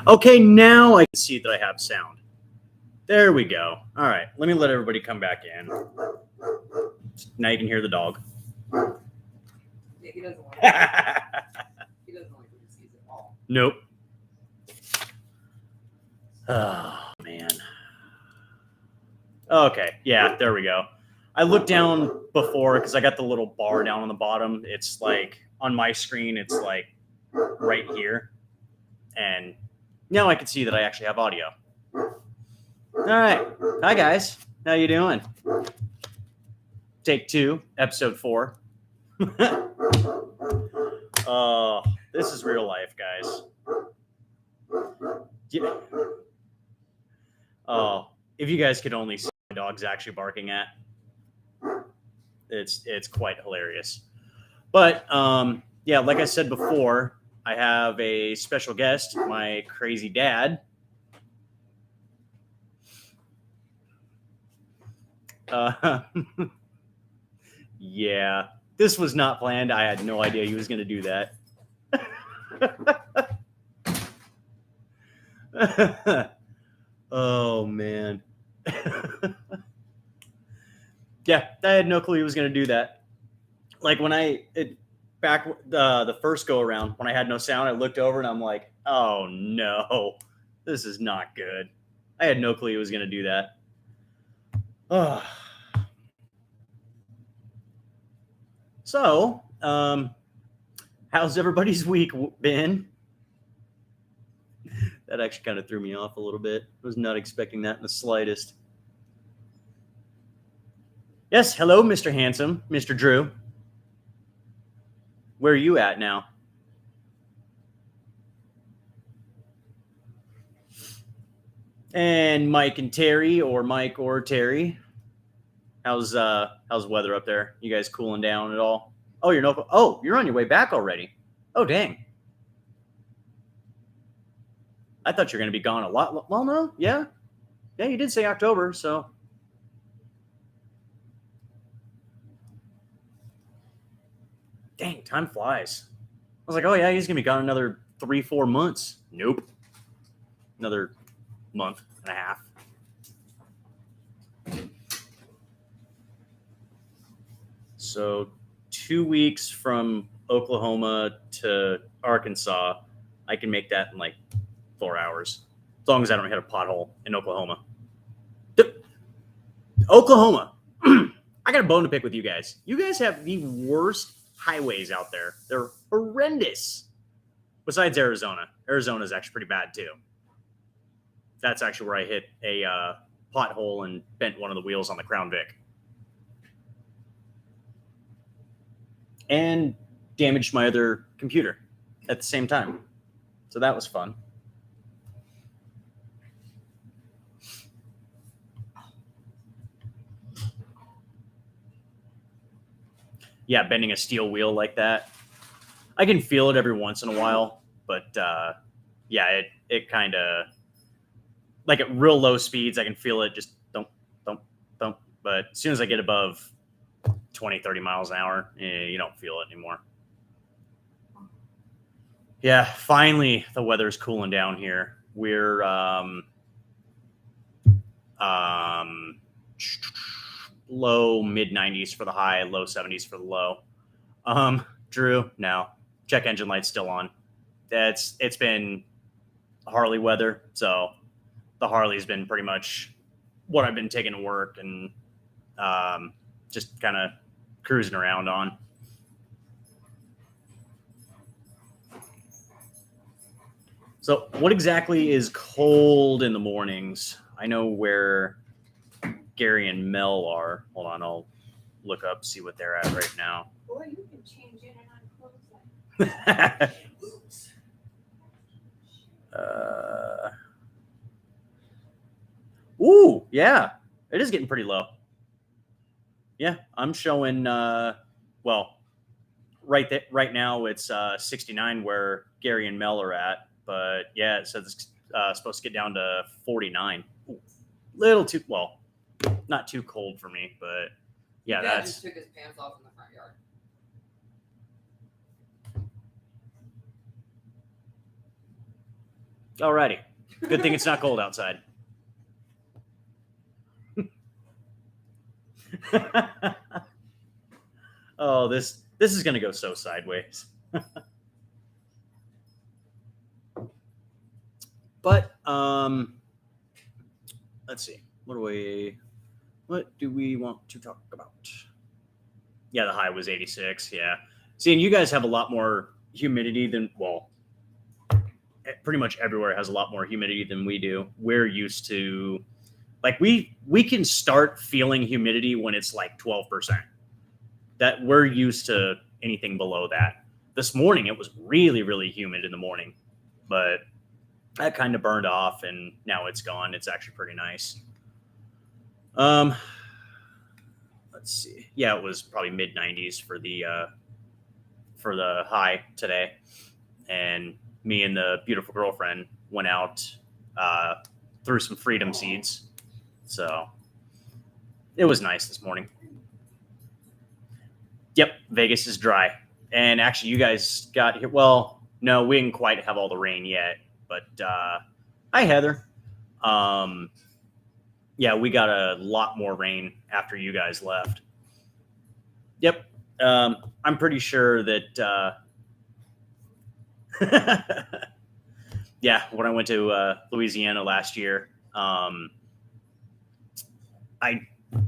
Okay, now I can see that I have sound. There we go. All right, let me let everybody come back in. Now you can hear the dog. Yeah, he doesn't like it. He doesn't like what he sees at all. Nope. Oh, man. Okay, yeah, there we go. I looked down before because I got the little bar down on the bottom. It's like on my screen, it's like right here. And now I can see that I actually have audio. All right. Hi, guys. How you doing? Take 2, episode 4. This is real life, guys. Yeah. Oh, if you guys could only see my dog's actually barking at, it's quite hilarious. But yeah, like I said before, I have a special guest, my crazy dad. Yeah, this was not planned. I had no idea he was going to do that. Oh, man. Yeah, I had no clue he was going to do that. Like when back the first go around, when I had no sound, I looked over and I'm like, oh no, this is not good. I had no clue he was going to do that. Oh. So, how's everybody's week been? That actually kind of threw me off a little bit. I was not expecting that in the slightest. Yes, hello, Mr. Handsome, Mr. Drew. Where are you at now? And Mike and Terry, or Mike or Terry. How's weather up there? You guys cooling down at all? Oh, you're on your way back already. Oh, dang. I thought you were going to be gone a lot. Well, no, yeah. Yeah, you did say October, so. Dang, time flies. I was like, oh, yeah, he's going to be gone another 3-4 months. Nope. Another month and a half. So 2 weeks from Oklahoma to Arkansas, I can make that in like 4 hours, as long as I don't hit a pothole in Oklahoma. Oklahoma, I got a bone to pick with you guys. You guys have the worst highways out there. They're horrendous. Besides Arizona. Arizona is actually pretty bad too. That's actually where I hit a pothole and bent one of the wheels on the Crown Vic. And damaged my other computer at the same time. So that was fun. Yeah, bending a steel wheel like that. I can feel it every once in a while, but yeah, it kind of, like at real low speeds, I can feel it just thump, thump, thump. But as soon as I get above 20, 30 miles an hour, you don't feel it anymore. Yeah, finally the weather's cooling down here. We're low mid 90s for the high, low 70s for the low. Drew, no, check engine light's still on. It's been Harley weather, so the Harley's been pretty much what I've been taking to work and just kind of cruising around on. So what exactly is cold in the mornings? I know where Gary and Mel are. Hold on, I'll look up, see what they're at right now. Boy, you can change in and on clothes like Ooh, yeah, it is getting pretty low. Yeah, I'm showing. Well, right now it's 69 where Gary and Mel are at, but yeah, it says it's supposed to get down to 49. Ooh, little too well, not too cold for me, but yeah, Dad just took his pants off in the front yard. Alrighty. Good thing it's not cold outside. Oh, this is gonna go so sideways. But let's see. What do we want to talk about? Yeah, the high was 86. Yeah. See, and you guys have a lot more humidity than, well, pretty much everywhere has a lot more humidity than we do. We're used to, like, we can start feeling humidity when it's like 12%. That we're used to anything below that. This morning it was really, really humid in the morning, but that kind of burned off and now it's gone. It's actually pretty nice. Let's see. Yeah, it was probably mid 90s for the high today, and me and the beautiful girlfriend went out, threw some freedom seeds, so it was nice this morning. Yep, Vegas is dry, and actually, you guys got here. Well, no, we didn't quite have all the rain yet, but hi Heather. Um, yeah, we got a lot more rain after you guys left. Yep. I'm pretty sure that. Yeah, when I went to Louisiana last year, I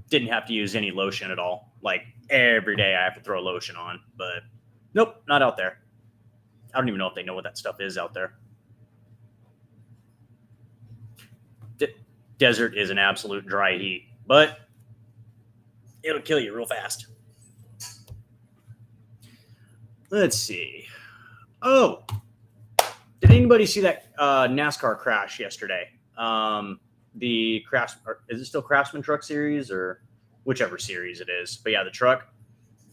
didn't have to use any lotion at all. Like every day, I have to throw lotion on, but nope, not out there. I don't even know if they know what that stuff is out there. Desert is an absolute dry heat, but it'll kill you real fast. Let's see. Oh, did anybody see that NASCAR crash yesterday? The is it still Craftsman Truck Series or whichever series it is? But yeah, the truck.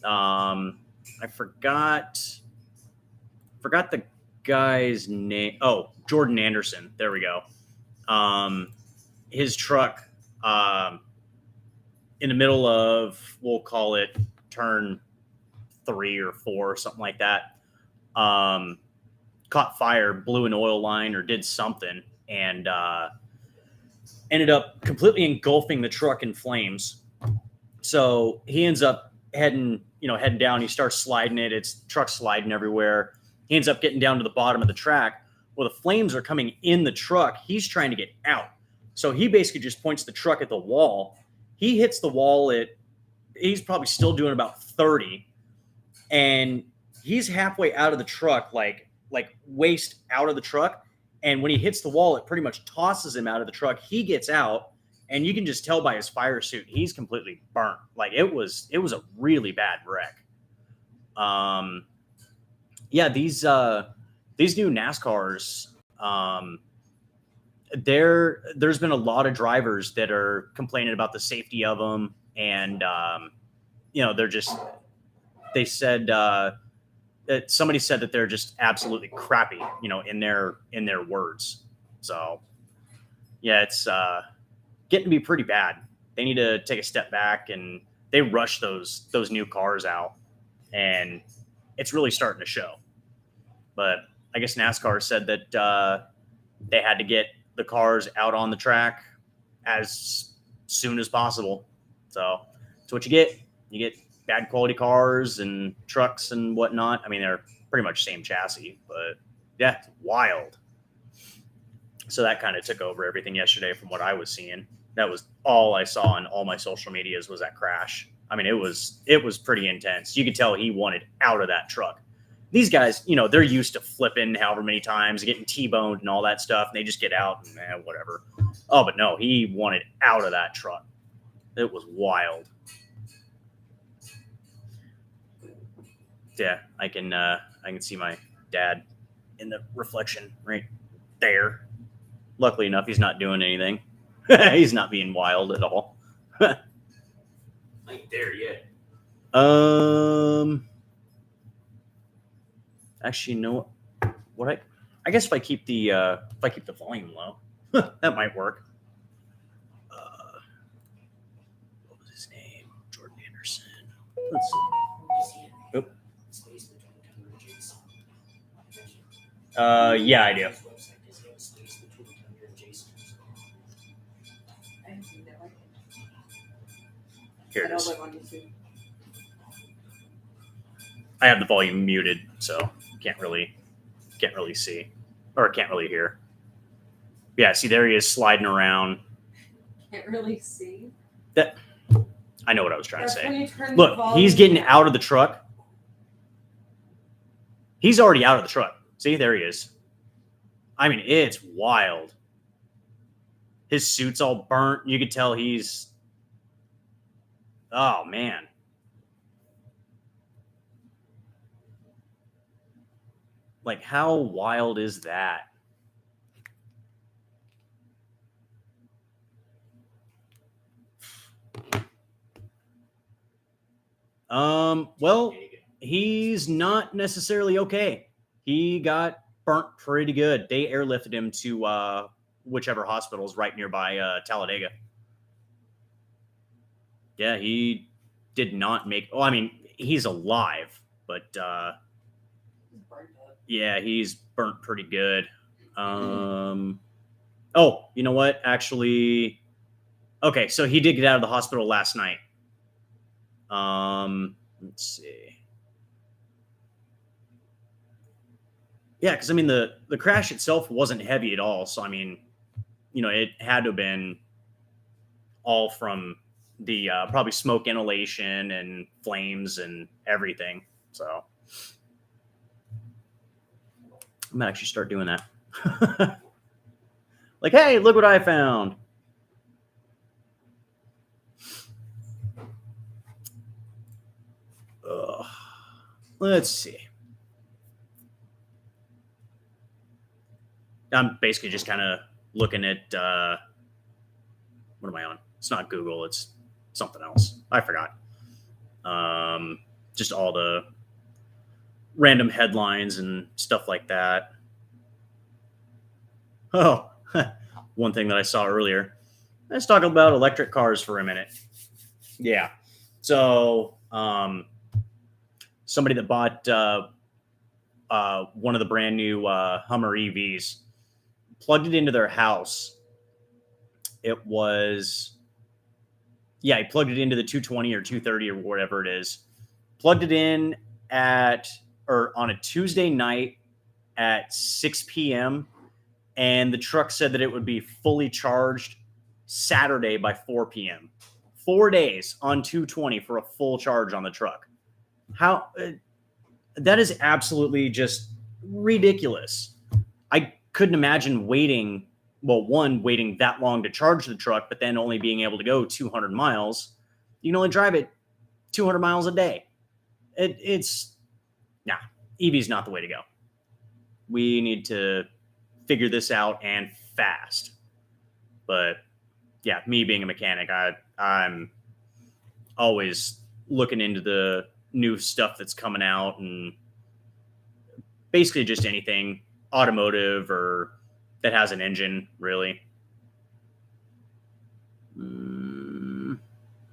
I forgot the guy's name. Oh, Jordan Anderson. There we go. His truck, in the middle of, we'll call it turn 3 or 4, something like that, caught fire, blew an oil line or did something, and ended up completely engulfing the truck in flames. So he ends up heading down. He starts sliding it. It's truck sliding everywhere. He ends up getting down to the bottom of the track. Well, the flames are coming in the truck. He's trying to get out. So he basically just points the truck at the wall. He hits the wall he's probably still doing about 30. And he's halfway out of the truck, like waist out of the truck. And when he hits the wall, it pretty much tosses him out of the truck. He gets out, and you can just tell by his fire suit, he's completely burnt. Like it was a really bad wreck. Yeah, these new NASCARs, there's been a lot of drivers that are complaining about the safety of them, and they said that somebody said that they're just absolutely crappy, in their words. So yeah, it's getting to be pretty bad. They need to take a step back, and they rush those new cars out, and it's really starting to show. But I guess NASCAR said that they had to get the cars out on the track as soon as possible. So that's what you get. You get bad quality cars and trucks and whatnot. I mean, they're pretty much same chassis, but yeah, it's wild. So that kind of took over everything yesterday from what I was seeing. That was all I saw on all my social medias was that crash. I mean, it was pretty intense. You could tell he wanted out of that truck. These guys, they're used to flipping however many times, getting T-boned and all that stuff, and they just get out and whatever. Oh, but no, he wanted out of that truck. It was wild. Yeah, I can see my dad in the reflection right there. Luckily enough, he's not doing anything. He's not being wild at all. I ain't there yet. Actually, no. What I guess if I keep the volume low, that might work. What was his name? Jordan Anderson. Let's see. Oh. Yeah, I do. Here I it don't is. live on YouTube. I have the volume muted, so can't really see, or can't really hear. Yeah, see, there he is sliding around. Can't really see. That I know what I was trying That's to when say. you turn the Look, volume he's getting down. out of the truck. He's already out of the truck. See, there he is. I mean, it's wild. His suit's all burnt. You could tell he's. Oh man. Like, how wild is that? Well, he's not necessarily okay. He got burnt pretty good. They airlifted him to whichever hospital is right nearby Talladega. Yeah, he did not make. Oh, I mean, he's alive, but yeah, he's burnt pretty good. Oh, you know what? Actually, okay, so he did get out of the hospital last night. Let's see. Yeah, because I mean the crash itself wasn't heavy at all. So I mean, it had to have been all from the probably smoke inhalation and flames and everything. So I might actually start doing that. Like, hey, look what I found. Let's see. I'm basically just kind of looking at what am I on? It's not Google. It's something else. I forgot. Just all the random headlines and stuff like that. Oh, one thing that I saw earlier. Let's talk about electric cars for a minute. Yeah. So, somebody that bought one of the brand new Hummer EVs plugged it into their house. It was, yeah, he plugged it into the 220 or 230 or whatever it is. Plugged it in on a Tuesday night at 6 p.m. And the truck said that it would be fully charged Saturday by 4 p.m. 4 days on 220 for a full charge on the truck. How that is absolutely just ridiculous. I couldn't imagine waiting that long to charge the truck, but then only being able to go 200 miles. You can only drive it 200 miles a day. EV's not the way to go. We need to figure this out and fast. But yeah, me being a mechanic, I'm always looking into the new stuff that's coming out and basically just anything automotive or that has an engine, really.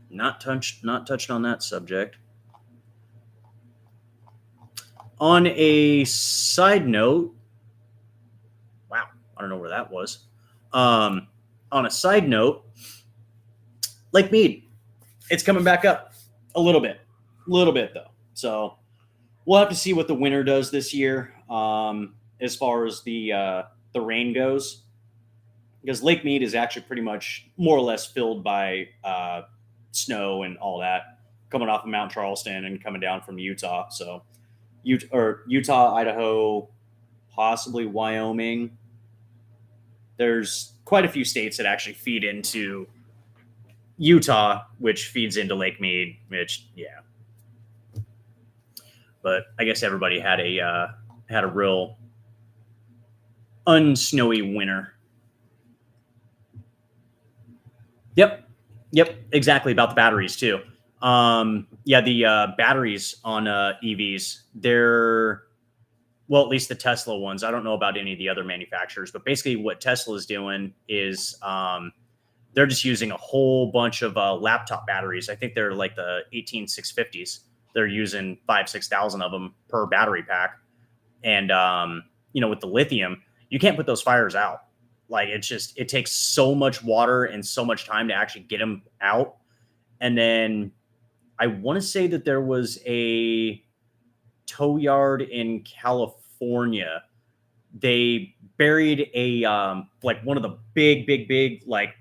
Not touched on that subject. On a side note, wow, I don't know where that was. On a side note, Lake Mead, it's coming back up a little bit though. So we'll have to see what the winter does this year, as far as the rain goes, because Lake Mead is actually pretty much more or less filled by snow and all that coming off of Mount Charleston and coming down from Utah. So Utah, Idaho, possibly Wyoming. There's quite a few states that actually feed into Utah, which feeds into Lake Mead, which, yeah. But I guess everybody had a real unsnowy winter. Yep, exactly, about the batteries too. The batteries on EVs, they're, well, at least the Tesla ones. I don't know about any of the other manufacturers, but basically what Tesla is doing is they're just using a whole bunch of laptop batteries. I think they're like the 18650s. They're using 6,000 of them per battery pack. And, with the lithium, you can't put those fires out. Like, it takes so much water and so much time to actually get them out. And then I want to say that there was a tow yard in California. They buried a like one of the big like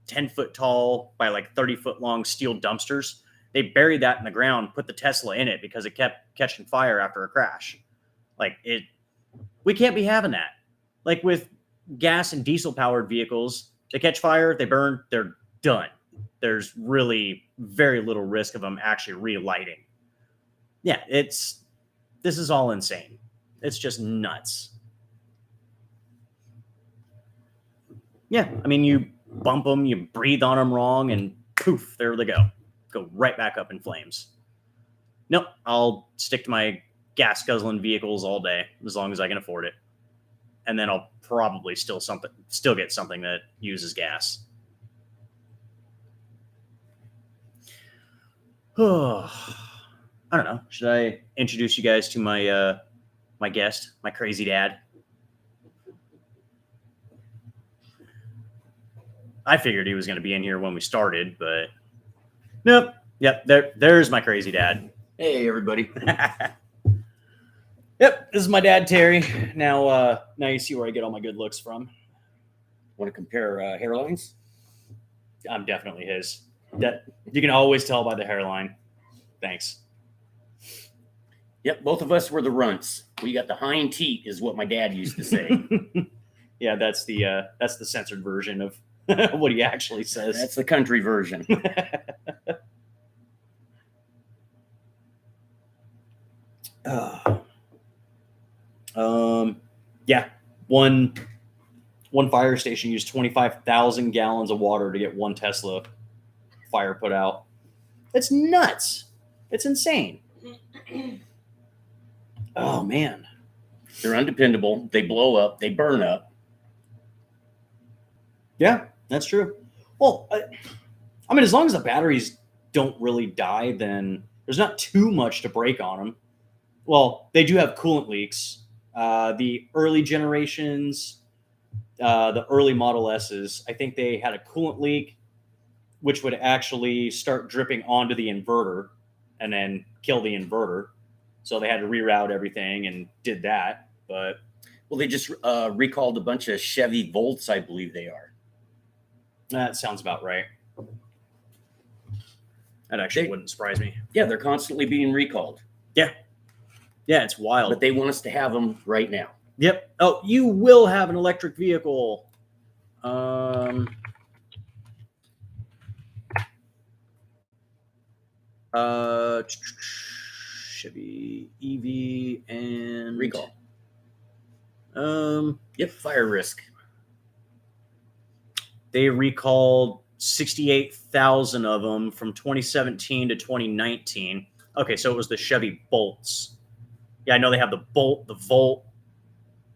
10-foot tall by like 30-foot long steel dumpsters. They buried that in the ground, put the Tesla in it because it kept catching fire after a crash. Like we can't be having that. Like with gas and diesel powered vehicles, they catch fire, they burn, they're done. There's really very little risk of them actually relighting. Yeah, this is all insane. It's just nuts. Yeah, I mean, you bump them, you breathe on them wrong, and poof, there they go right back up in flames. Nope, I'll stick to my gas guzzling vehicles all day as long as I can afford it, and then I'll probably still get something that uses gas. I don't know. Should I introduce you guys to my my guest, my crazy dad? I figured he was going to be in here when we started, but nope. Yep, there's my crazy dad. Hey, everybody. Yep, this is my dad, Terry. Now you see where I get all my good looks from. Want to compare hairlines? I'm definitely his. You can always tell by the hairline. Thanks. Yep, both of us were the runts. We got the hind teat, is what my dad used to say. Yeah, that's the censored version of what he actually says. That's the country version. Yeah, one fire station used 25,000 gallons of water to get one Tesla fire put out. It's nuts. It's insane. Oh man, they're undependable. They blow up. They burn up. Yeah, that's true. Well, I mean, as long as the batteries don't really die, then there's not too much to break on them. Well, they do have coolant leaks. The early generations, the early Model S's, I think they had a coolant leak, which would actually start dripping onto the inverter and then kill the inverter. So they had to reroute everything and did that. But well, they just recalled a bunch of Chevy Volts, I believe they are. That sounds about right. That actually wouldn't surprise me. Yeah, they're constantly being recalled. Yeah. Yeah, it's wild. But they want us to have them right now. Yep. Oh, you will have an electric vehicle. Chevy EV and recall. Yep, fire risk. They recalled 68,000 of them from 2017 to 2019. Okay, so it was the Chevy Bolts. Yeah, I know they have the Bolt, the Volt,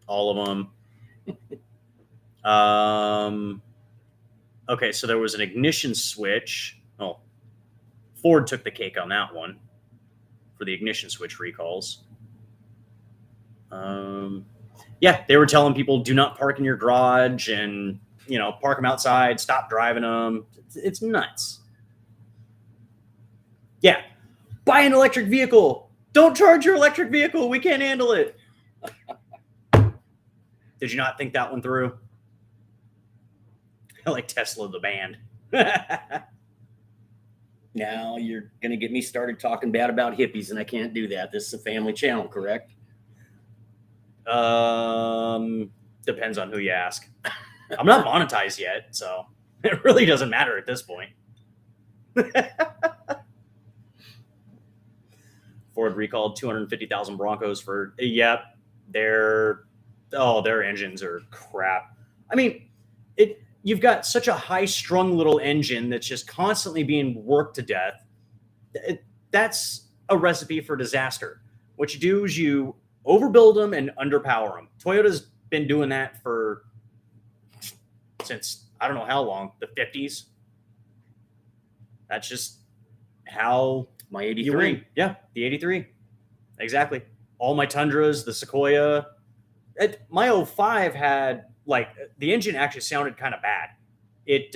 all of them. Okay, so there was an ignition switch. Oh, Ford took the cake on that one for the ignition switch recalls. Yeah, they were telling people do not park in your garage and, park them outside, stop driving them. It's nuts. Yeah, buy an electric vehicle. Don't charge your electric vehicle. We can't handle it. Did you not think that one through? I like Tesla, the band. Now you're going to get me started talking bad about hippies, and I can't do that. This is a family channel, correct? Depends on who you ask. I'm not monetized yet, so it really doesn't matter at this point. Ford recalled 250,000 Broncos for, their engines are crap. I mean, you've got such a high-strung little engine that's just constantly being worked to death. That's a recipe for disaster. What you do is you overbuild them and underpower them. Toyota's been doing that since I don't know how long, the 50s. That's just how my 83. Yeah, the 83. Exactly. All my Tundras, the Sequoia. My 05 had, the engine actually sounded kind of bad. It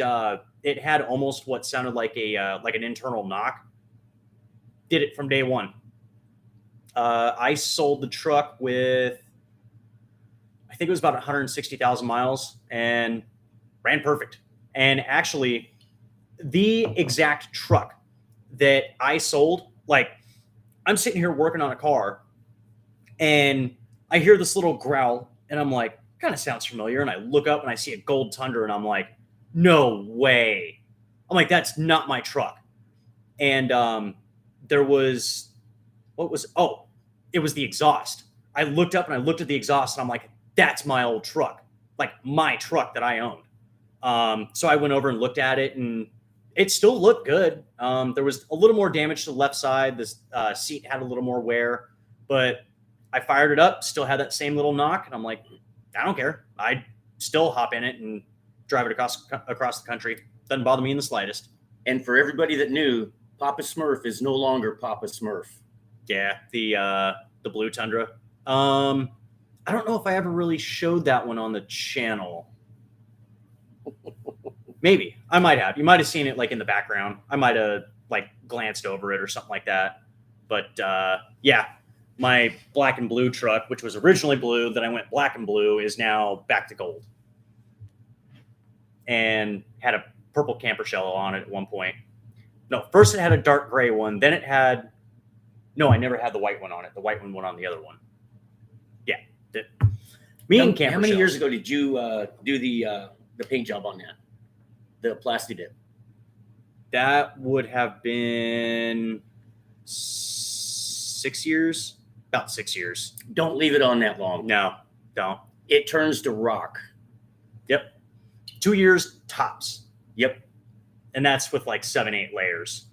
it had almost what sounded like an internal knock. Did it from day one. I sold the truck with, I think it was about 160,000 miles, and ran perfect. And actually, the exact truck that I sold, like, I'm sitting here working on a car, and I hear this little growl, and I'm like, kind of sounds familiar. And I look up and I see a gold Tundra, and I'm like, no way. I'm like, that's not my truck. And there was, what was, oh, it was the exhaust. I looked up and I looked at the exhaust, and I'm like, that's my old truck, like my truck that I owned. So I went over and looked at it, and it still looked good. There was a little more damage to the left side. This seat had a little more wear, but I fired it up, still had that same little knock, and I'm like, I don't care. I'd still hop in it and drive it across the country. Doesn't bother me in the slightest. And for everybody that knew, Papa Smurf is no longer Papa Smurf. Yeah, the blue Tundra. I don't know if I ever really showed that one on the channel. Maybe I might have. You might have seen it like in the background. I might have like glanced over it or something like that. But yeah, my black and blue truck, which was originally blue, then I went black and blue, is now back to gold. And had a purple camper shell on it at one point. No, first it had a dark gray one. Then it had, no, I never had the white one on it. The white one went on the other one. Yeah. And camper how many shells. years ago did you do the paint job on that? The plasti dip? That would have been 6 years. About 6 years. Don't leave it on that long. No, don't. It turns to rock. Yep. 2 years tops. Yep. And that's with like 7-8 layers.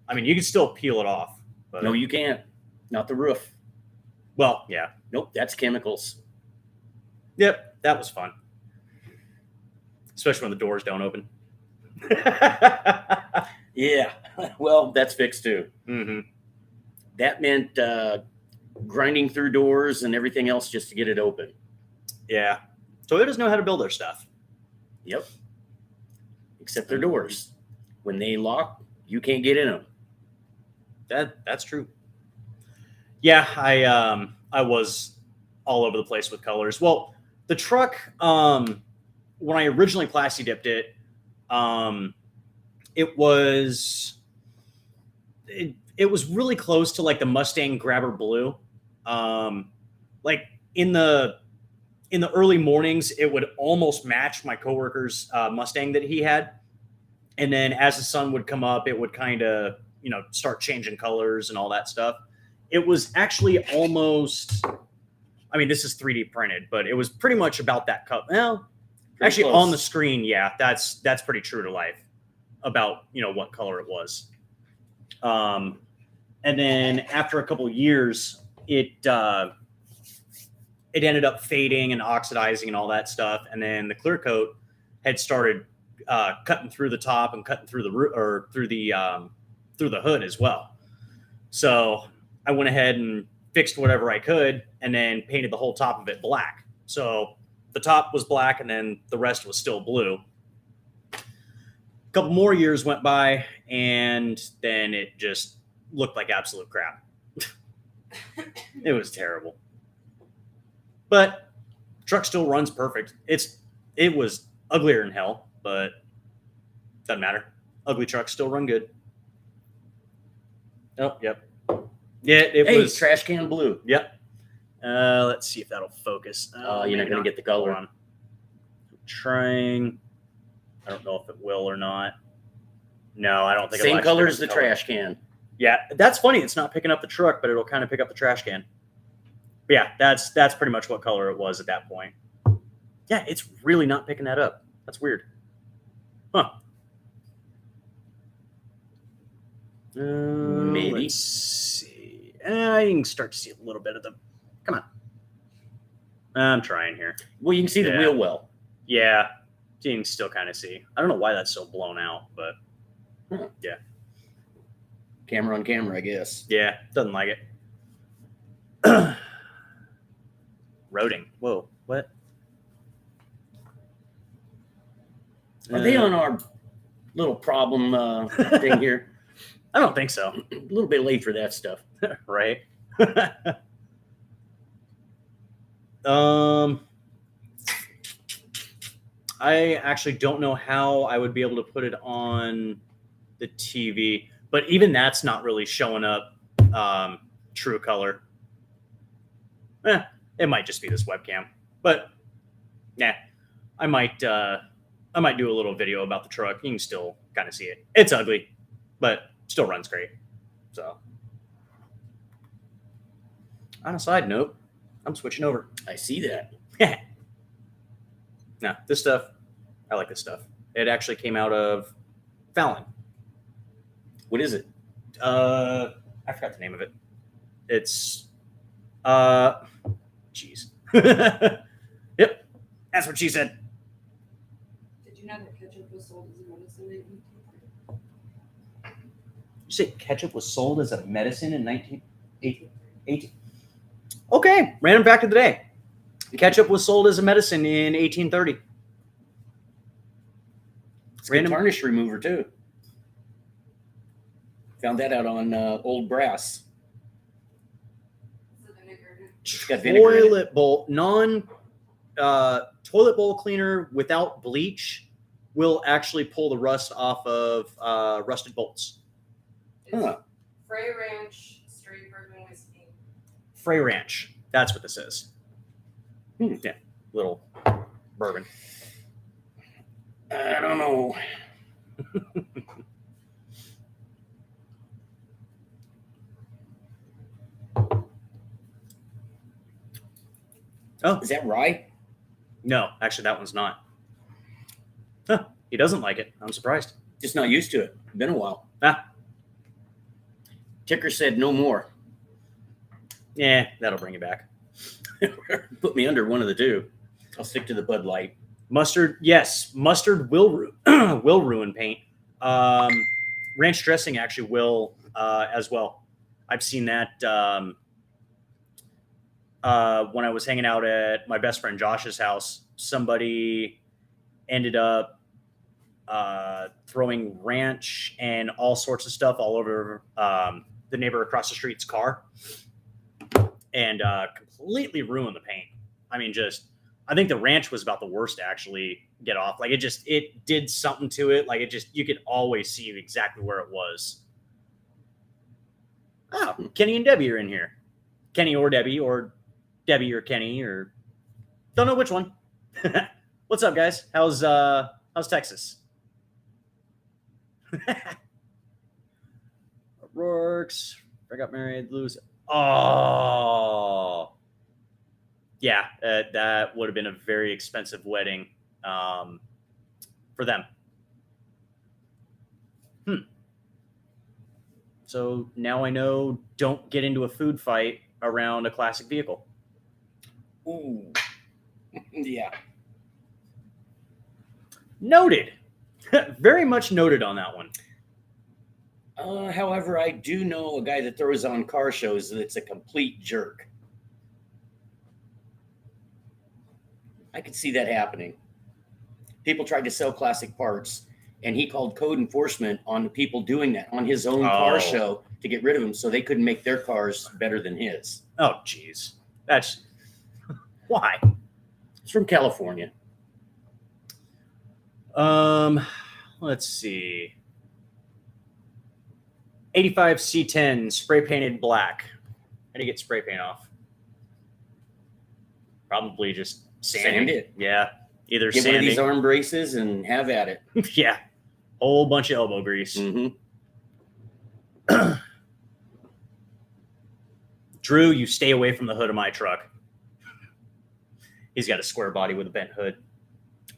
I mean, you can still peel it off. But, No, you can't. Not the roof. well, yeah. Nope, that's chemicals. Yep. That was fun. Especially when the doors don't open. Yeah. Well, that's fixed too. Mm-hmm. That meant grinding through doors and everything else just to get it open. Yeah. Toyotas know how to build their stuff. Yep. Except their doors. When they lock, you can't get in them. That's true. Yeah, I was all over the place with colors. Well, the truck, when I originally plasti dipped it, it was really close to like the Mustang Grabber Blue. Like in the early mornings, it would almost match my coworker's Mustang that he had. And then as the sun would come up, it would kind of, start changing colors and all that stuff. It was actually almost, I mean, this is 3D printed, but it was pretty much about that color. Well, Pretty actually close. on the screen, yeah, that's pretty true to life about, what color it was. And then after a couple of years, it ended up fading and oxidizing and all that stuff. And then the clear coat had started cutting through the top and cutting through through the hood as well. So I went ahead and fixed whatever I could, and then painted the whole top of it black. So the top was black, and then the rest was still blue. A couple more years went by, and then it just looked like absolute crap. It was terrible. But truck still runs perfect. It was uglier than hell, but doesn't matter. Ugly trucks still run good. Oh, yep. Yeah, it Hey, was trash can blue. Yep. Let's see if that'll focus. Oh, you're not maybe going to get the color. Hold on. I'm trying. I don't know if it will or not. No, I don't think Same it'll color actually as the pick up trash can. Yeah, that's funny. It's not picking up the truck, but it'll kind of pick up the trash can. But yeah, that's pretty much what color it was at that point. Yeah, it's really not picking that up. That's weird. Huh. Maybe. Let's see. I can start to see a little bit of the. Come on. I'm trying here. Well, you can see the Yeah. wheel well. Yeah, you can still kind of see. I don't know why that's so blown out, but Camera on camera, I guess. yeah, doesn't like it. Roading. Whoa, what? Are they on our little problem thing here. I don't think so. A little bit late for that stuff. Right? um, I actually don't know how I would be able to put it on the TV, but even that's not really showing up true color. It might just be this webcam, but nah, I might do a little video about the truck. You can still kind of see it. It's ugly, but still runs great. So, on a side note, I'm switching over. I see that. Now, this stuff, I like this stuff. It actually came out of Fallon. What is it? I forgot the name of it. It's jeez. Yep, that's what she said. Did you know that ketchup was sold as a medicine in 1830? You say ketchup was sold as a medicine in 1918? Okay, random fact of the day. Ketchup was sold as a medicine in 1830. It's a tarnish remover too. Found that out on Old Brass. Is it vinegar in it? It's got vinegar in it. Toilet bowl, toilet bowl cleaner without bleach will actually pull the rust off of rusted bolts. It's Huh. Frey Ranch straight bourbon whiskey. Frey Ranch. That's what this is. Yeah, little bourbon. I don't know. Oh, Is that rye? no, actually, that one's not. Huh, he doesn't like it. I'm surprised. Just not used to it. Been a while. Ah, Ticker said no more. yeah, that'll bring you back. Put me under one of the two. I'll stick to the Bud Light. Mustard, yes, mustard will will ruin paint. Ranch dressing actually will as well. I've seen that when I was hanging out at my best friend Josh's house. Somebody ended up throwing ranch and all sorts of stuff all over the neighbor across the street's car, and completely ruined the paint. I mean, I think the ranch was about the worst to actually get off. Like it did something to it. Like you could always see exactly where it was. Oh, Kenny and Debbie are in here. Kenny or Debbie or Kenny, or don't know which one. What's up, guys? How's Texas? Rourke's. I got married. Lose. Oh, yeah. That would have been a very expensive wedding for them. So now I know, don't get into a food fight around a classic vehicle. Ooh. Yeah. Noted. Very much noted on that one. However, I do know a guy that throws on car shows that's a complete jerk. I could see that happening. People tried to sell classic parts, and he called code enforcement on the people doing that on his own car show to get rid of them, so they couldn't make their cars better than his. Oh, geez. That's why. It's from California. Let's see. 85 C10 spray painted black. How do you get spray paint off? Probably just sanding. Sand it. Yeah. Either Get one of sanding. these arm braces and have at it. Yeah. Whole bunch of elbow grease. Mm-hmm. Drew, you stay away from the hood of my truck. He's got a square body with a bent hood.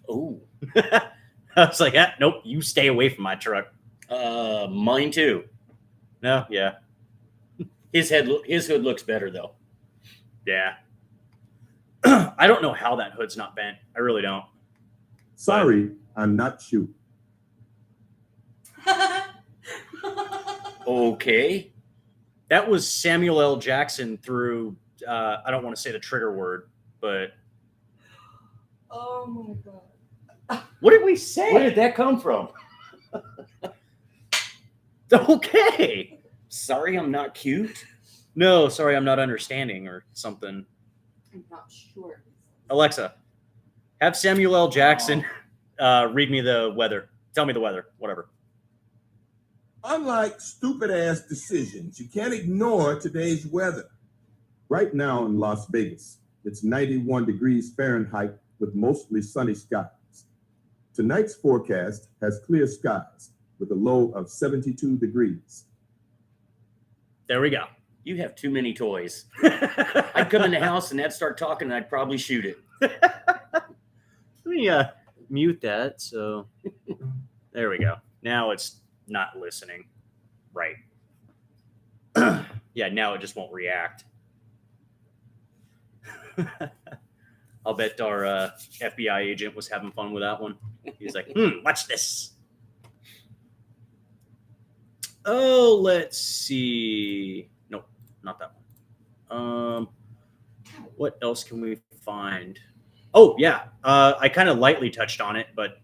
Oh. I was like, nope, you stay away from my truck. Mine too. No, yeah. His hood looks better though. Yeah. I don't know how that hood's not bent. I really don't. Sorry, I'm not you. Okay. That was Samuel L. Jackson through, I don't want to say the trigger word, but Oh my god. what did we say? Where did that come from? Okay. Sorry, I'm not cute. No, sorry, I'm not understanding or something. I'm not sure. Alexa, have Samuel L. Jackson read me the weather. Tell me the weather, whatever. Unlike stupid ass decisions, you can't ignore today's weather. Right now in Las Vegas, it's 91 degrees Fahrenheit with mostly sunny skies. Tonight's forecast has clear skies with a low of 72 degrees. There we go. You have too many toys. I'd come in the house and I'd start talking and I'd probably shoot it. Let me mute that. So there we go. Now it's not listening. Right. Yeah, now it just won't react. I'll bet our FBI agent was having fun with that one. He's like, watch this. Oh, let's see. Nope, not that one. What else can we find? Oh, yeah. I kind of lightly touched on it, but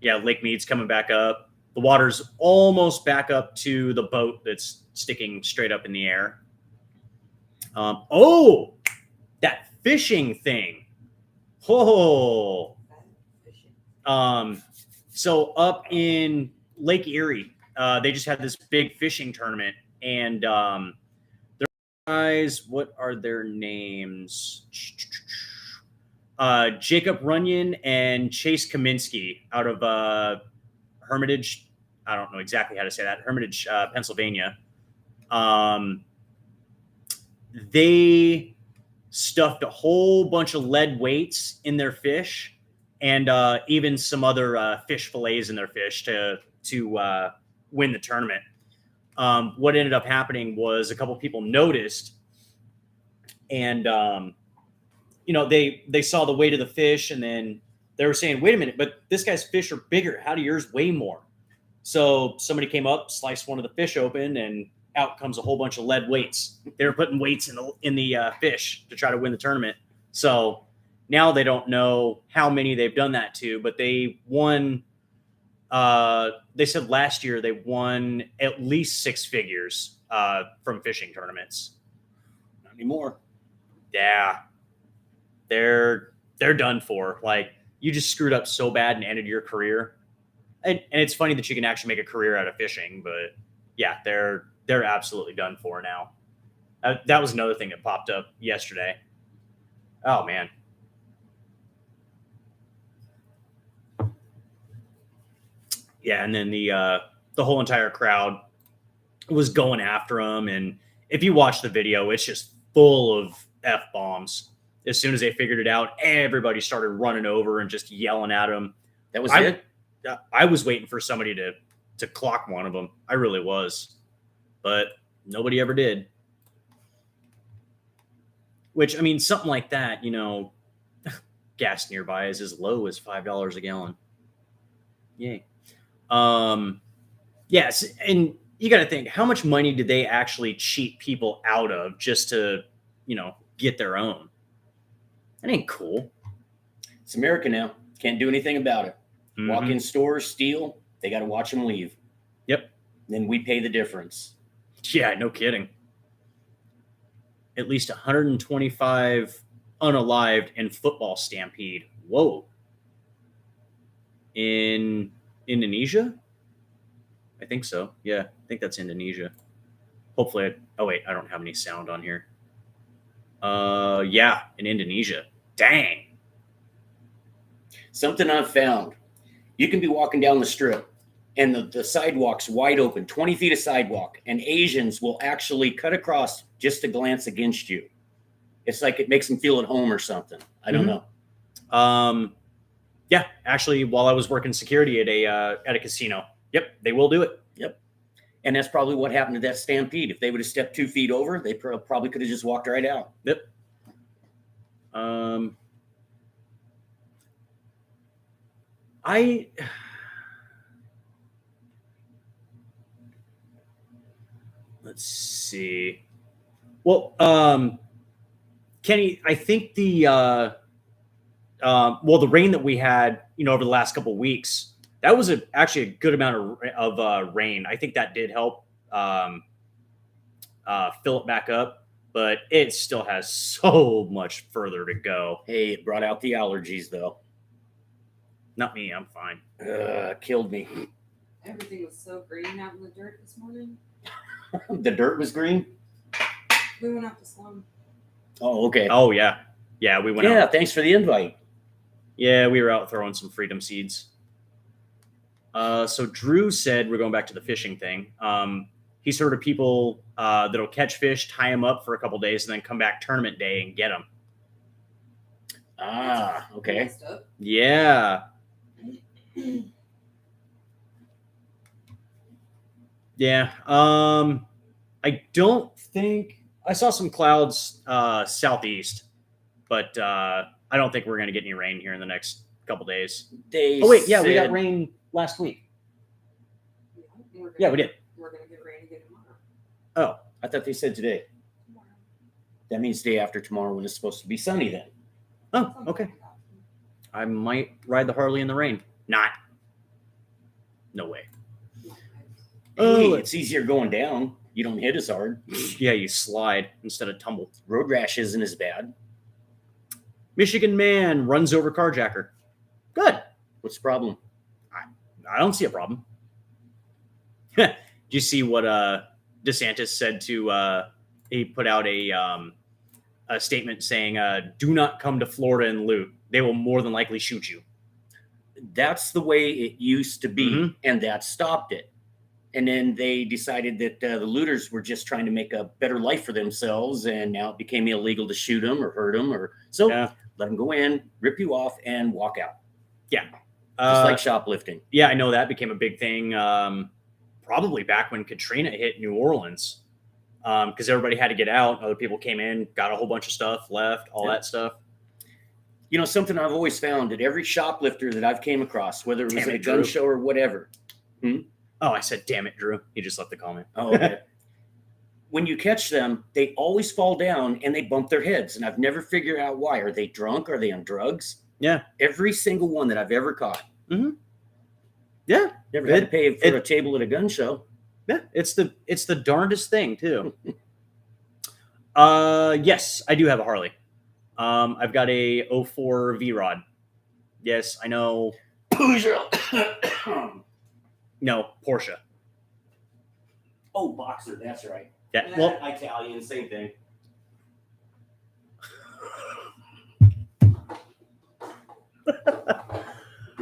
yeah, Lake Mead's coming back up. The water's almost back up to the boat that's sticking straight up in the air. Oh, that fishing thing. Oh. So up in Lake Erie, they just had this big fishing tournament, and their guys, what are their names? Jacob Runyon and Chase Kaminsky out of Hermitage. I don't know exactly how to say that. Hermitage, Pennsylvania. They stuffed a whole bunch of lead weights in their fish, and even some other fish fillets in their fish to win the tournament. What ended up happening was a couple people noticed, and they saw the weight of the fish, and then they were saying, "Wait a minute, but this guy's fish are bigger. How do yours weigh more?" So somebody came up, sliced one of the fish open, and out comes a whole bunch of lead weights. They were putting weights in the fish to try to win the tournament. So now they don't know how many they've done that to, but they won. They said last year they won at least six figures from fishing tournaments. Not anymore. Yeah, they're done for. Like, you just screwed up so bad and ended your career. And it's funny that you can actually make a career out of fishing, but yeah, they're absolutely done for now. That was another thing that popped up yesterday. Oh man. Yeah, and then the whole entire crowd was going after him, and if you watch the video, it's just full of F-bombs. As soon as they figured it out, everybody started running over and just yelling at him. That was it? I was waiting for somebody to clock one of them. I really was. But nobody ever did. Which, I mean, something like that, gas nearby is as low as $5 a gallon. Yay. Yes, and you got to think, how much money did they actually cheat people out of just to, get their own? That ain't cool. It's America now. Can't do anything about it. Mm-hmm. Walk in stores, steal. They got to watch them leave. Yep. Then we pay the difference. Yeah, no kidding. At least 125 unalived in football stampede. Whoa. In Indonesia? I think so. Yeah, I think that's Indonesia. Hopefully, oh wait, I don't have any sound on here. Yeah, in Indonesia. Dang. Something I've found. You can be walking down the strip and the sidewalk's wide open, 20 feet of sidewalk, and Asians will actually cut across just to glance against you. It's like it makes them feel at home or something. I don't know. Yeah, actually, while I was working security at a casino, yep, they will do it. Yep. And that's probably what happened to that stampede. If they would have stepped 2 feet over, they probably could have just walked right out. Yep. Let's see. Well, Kenny, I think the rain that we had, over the last couple of weeks, That was actually a good amount of rain. I think that did help fill it back up, but it still has so much further to go. Hey, it brought out the allergies though. Not me, I'm fine. Killed me. Everything was so green out in the dirt this morning. The dirt was green. We went out to Slum. Oh, okay. Oh yeah, yeah, we went Yeah, out. thanks for the invite. Yeah, we were out throwing some freedom seeds. So Drew said we're going back to the fishing thing. He's heard of people that'll catch fish, tie them up for a couple days, and then come back tournament day and get them. Ah, okay. Messed up. Yeah. Yeah. I don't think I saw some clouds southeast, but I don't think we're gonna get any rain here in the next couple days. They Oh wait, yeah, we got said- rain last week. We're gonna, Yeah, we did. We're gonna get rain again tomorrow. Oh, I thought they said today. That means day after tomorrow when it's supposed to be sunny then. oh, Something okay. like that. I might ride the Harley in the rain. Not. No way. Hey, Oh, it's easier going down. You don't hit as hard. yeah, you slide instead of tumble. Road rash isn't as bad. Michigan man runs over carjacker. Good. What's the problem? I don't see a problem. Did you see what DeSantis said to he put out a statement saying do not come to Florida and loot. They will more than likely shoot you. That's the way it used to be, Mhm. and that stopped it. And then they decided that the looters were just trying to make a better life for themselves, and now it became illegal to shoot them or hurt them, or so Yeah. let them go in, rip you off, and walk out, just Uh, like shoplifting. yeah, I know that became a big thing probably back when Katrina hit New Orleans because everybody had to get out. Other people came in, got a whole bunch of stuff, left, all Yeah. that stuff. You know, something I've always found that every shoplifter that I've came across, whether it was Damn at a it, gun Drew. show or whatever. Oh, I said, damn it, Drew. He just left the comment. Oh, okay. When you catch them, they always fall down and they bump their heads. And I've never figured out why. Are they drunk? Are they on drugs? Yeah. Every single one that I've ever caught. Yeah. Never had to pay for a table at a gun show. Yeah. It's the darndest thing, too. Yes, I do have a Harley. I've got a 04 V-Rod. Yes, I know. No, Porsche. Oh, Boxer. That's right. Yeah. Well, Italian, same thing.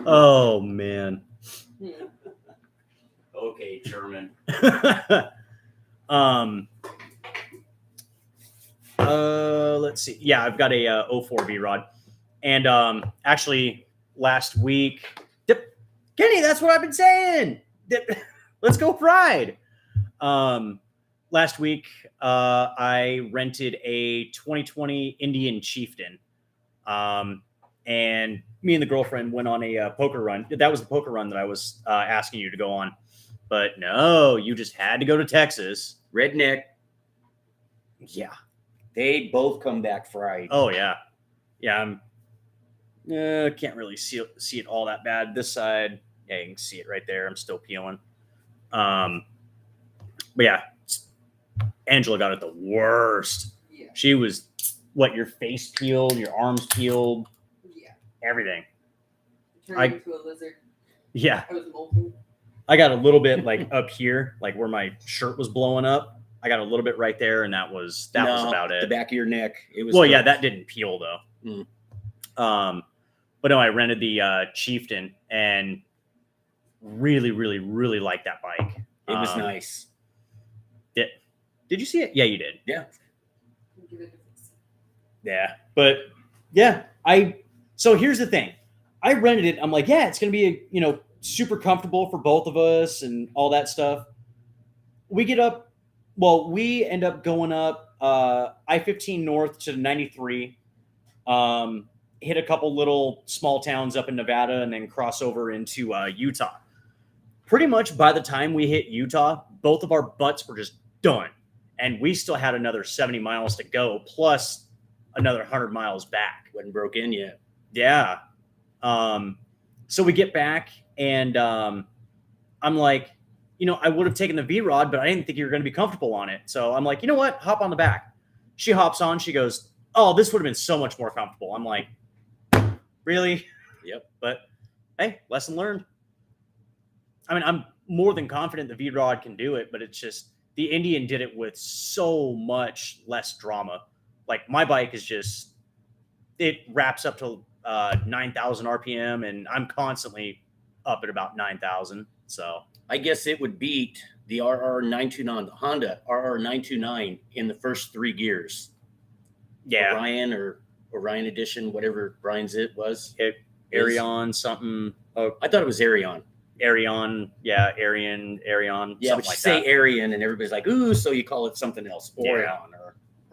oh man. Okay, German. Let's see. Yeah, I've got a 04 V-Rod. And actually last week, Kenny, that's what I've been saying. Let's go ride. Last week, I rented a 2020 Indian Chieftain. And me and the girlfriend went on a poker run. That was the poker run that I was asking you to go on. But no, you just had to go to Texas. Redneck. Yeah. They both come back fried. Oh, yeah. Yeah, can't really see it all that bad. This side, yeah, you can see it right there. I'm still peeling. But yeah, Angela got it the worst. Yeah. She was, your face peeled, your arms peeled, Yeah. everything. Turned into a lizard. Yeah. I was molting. I got a little bit up here, like where my shirt was blowing up. I got a little bit right there, and that was about it. The back of your neck. It was. Well, yeah, that didn't peel though. Mm. But no, I rented the Chieftain and really, really, really liked that bike. It was nice. Did you see it? Yeah, you did. Give it a fix. Yeah, but yeah, so here's the thing. I rented it. I'm like, yeah, it's gonna be super comfortable for both of us and all that stuff. We end up going up I-15 north to 93. Hit a couple little small towns up in Nevada and then cross over into Utah. Pretty much by the time we hit Utah, both of our butts were just done. And we still had another 70 miles to go, plus another 100 miles back. Wasn't broke in yet. Yeah. So we get back And I'm like, I would have taken the V-Rod, but I didn't think you were going to be comfortable on it. So I'm like, you know what? Hop on the back. She hops on. She goes, oh, this would have been so much more comfortable. I'm like, really? Yep. But hey, lesson learned. I mean, I'm more than confident the V-Rod can do it, but it's just the Indian did it with so much less drama. Like my bike is just, it wraps up to 9,000 RPM, and I'm constantly up at about 9,000. So I guess it would beat the RR929, the Honda RR929 in the first 3 gears. yeah, Orion edition, whatever Brian's it was. Arion something. Oh, I thought it was Arion. Arion, yeah, Arion, Yeah, but you like say that. Arian and everybody's like, ooh, so you call it something else. Yeah. Orion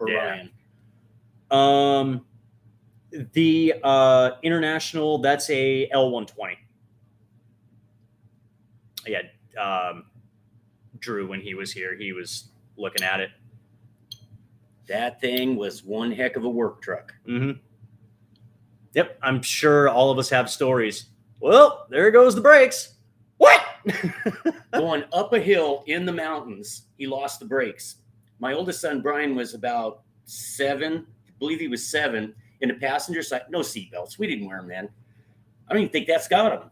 or Orion. The international, that's a L120. Yeah, Drew, when he was here, he was looking at it. That thing was one heck of a work truck. Mm-hmm. Yep, I'm sure all of us have stories. Well, there goes the brakes. What? Going up a hill in the mountains, he lost the brakes. My oldest son, Brian, was about 7. I believe he was 7. In the passenger side, no seatbelts. We didn't wear them then. I don't even think that's got him.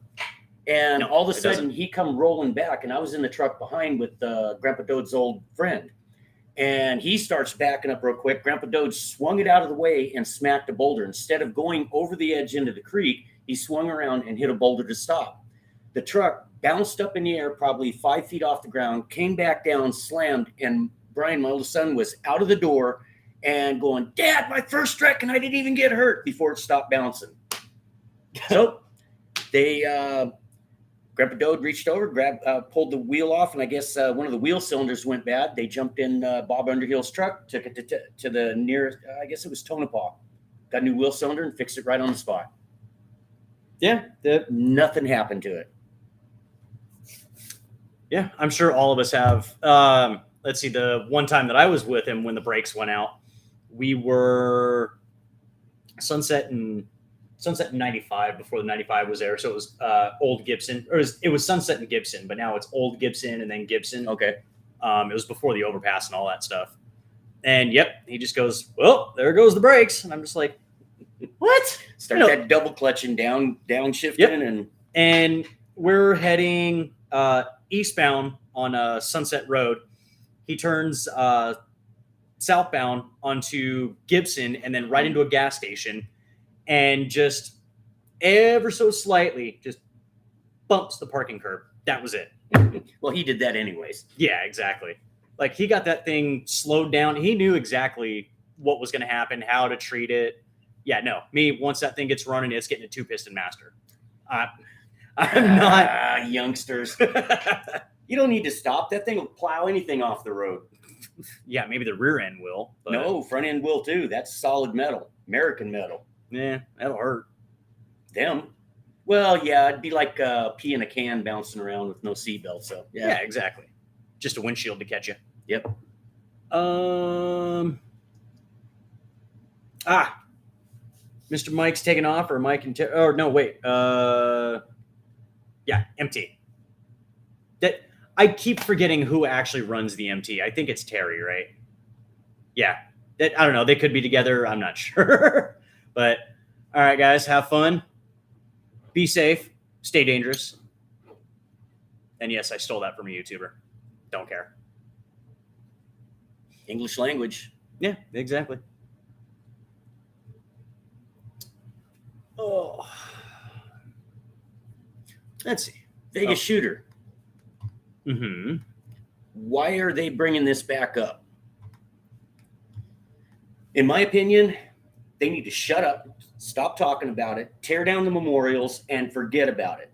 And No, all of a it sudden, doesn't. he come rolling back, and I was in the truck behind with Grandpa Dode's old friend. And he starts backing up real quick. Grandpa Dode swung it out of the way and smacked a boulder. Instead of going over the edge into the creek, he swung around and hit a boulder to stop. The truck bounced up in the air, probably 5 feet off the ground, came back down, slammed, and Brian, my oldest son, was out of the door and going, Dad, my first wreck, and I didn't even get hurt before it stopped bouncing. So they, Grandpa Dode reached over, pulled the wheel off, and I guess one of the wheel cylinders went bad. They jumped in Bob Underhill's truck, took it to the nearest, I guess it was Tonopah. Got a new wheel cylinder and fixed it right on the spot. Yeah, Nothing happened to it. yeah, I'm sure all of us have. Let's see, the one time that I was with him when the brakes went out, we were Sunset in 95 before the 95 was there. So it was old Gibson, or it was Sunset and Gibson, but now it's old Gibson and then Gibson. Okay. It was before the overpass and all that stuff. And yep, he just goes, well, there goes the brakes. And I'm just like, what? Start that double clutching, downshifting. Yep. And we're heading eastbound on Sunset Road. He turns southbound onto Gibson and then right into a gas station, and just ever so slightly just bumps the parking curb. That was it. Well, he did that anyways. Yeah, exactly. Like he got that thing slowed down. He knew exactly what was going to happen, how to treat it. Yeah, no, me, once that thing gets running, it's getting a 2-piston master. I'm not. Youngsters. You don't need to stop. That thing will plow anything off the road. Yeah, maybe the rear end will. But No, front end will too. That's solid metal, American metal. yeah, that'll hurt. Them. Well, yeah, it'd be like pee in a can bouncing around with no seatbelt. So Yeah, exactly. Just a windshield to catch you. Yep. Mr. Mike's taking off, or Mike and or no, wait. Yeah, MT. That I keep forgetting who actually runs the MT. I think it's Terry, right? Yeah. That I don't know. They could be together. I'm not sure. But all right, guys, have fun. Be safe. Stay dangerous. And yes, I stole that from a YouTuber. Don't care. English language. Yeah, exactly. Oh. Let's see. Vegas shooter. Mm-hmm. Why are they bringing this back up? In my opinion, they need to shut up, stop talking about it, tear down the memorials, and forget about it.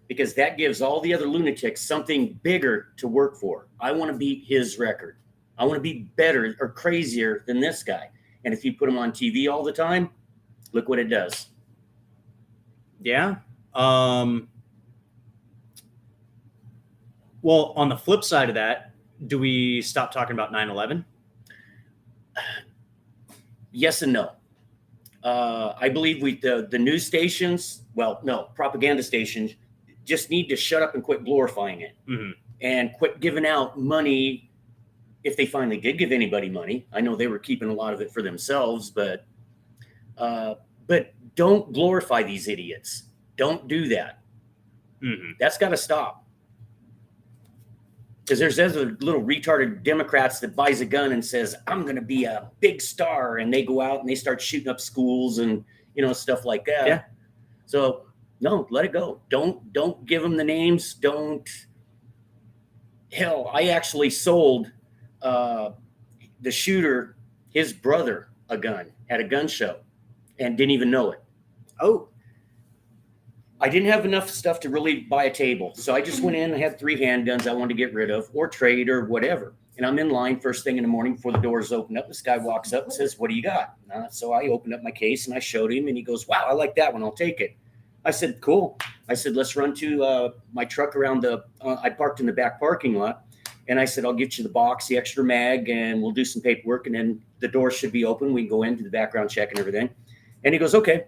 Because that gives all the other lunatics something bigger to work for. I want to beat his record. I want to be better or crazier than this guy. And if you put him on TV all the time, look what it does. Yeah. Well, on the flip side of that, do we stop talking about 9/11? Yes and no. I believe the news stations, well, no, propaganda stations, just need to shut up and quit glorifying it Mhm. and quit giving out money. If they finally did give anybody money, I know they were keeping a lot of it for themselves, but don't glorify these idiots. Don't do that. Mhm. That's got to stop. Because there's other little retarded Democrats that buys a gun and says, I'm going to be a big star. And they go out and they start shooting up schools and, stuff like that. Yeah. So no, let it go. Don't give them the names. Hell, I actually sold the shooter, his brother, a gun at a gun show and didn't even know it. Oh, I didn't have enough stuff to really buy a table. So I just went in and had 3 handguns I wanted to get rid of or trade or whatever. And I'm in line first thing in the morning before the doors open up. This guy walks up and says, what do you got? So I opened up my case and I showed him and he goes, wow, I like that one. I'll take it. I said, cool. I said, let's run to my truck around I parked in the back parking lot. And I said, I'll get you the box, the extra mag, and we'll do some paperwork. And then the door should be open. We can go in, do the background check and everything. And he goes, okay.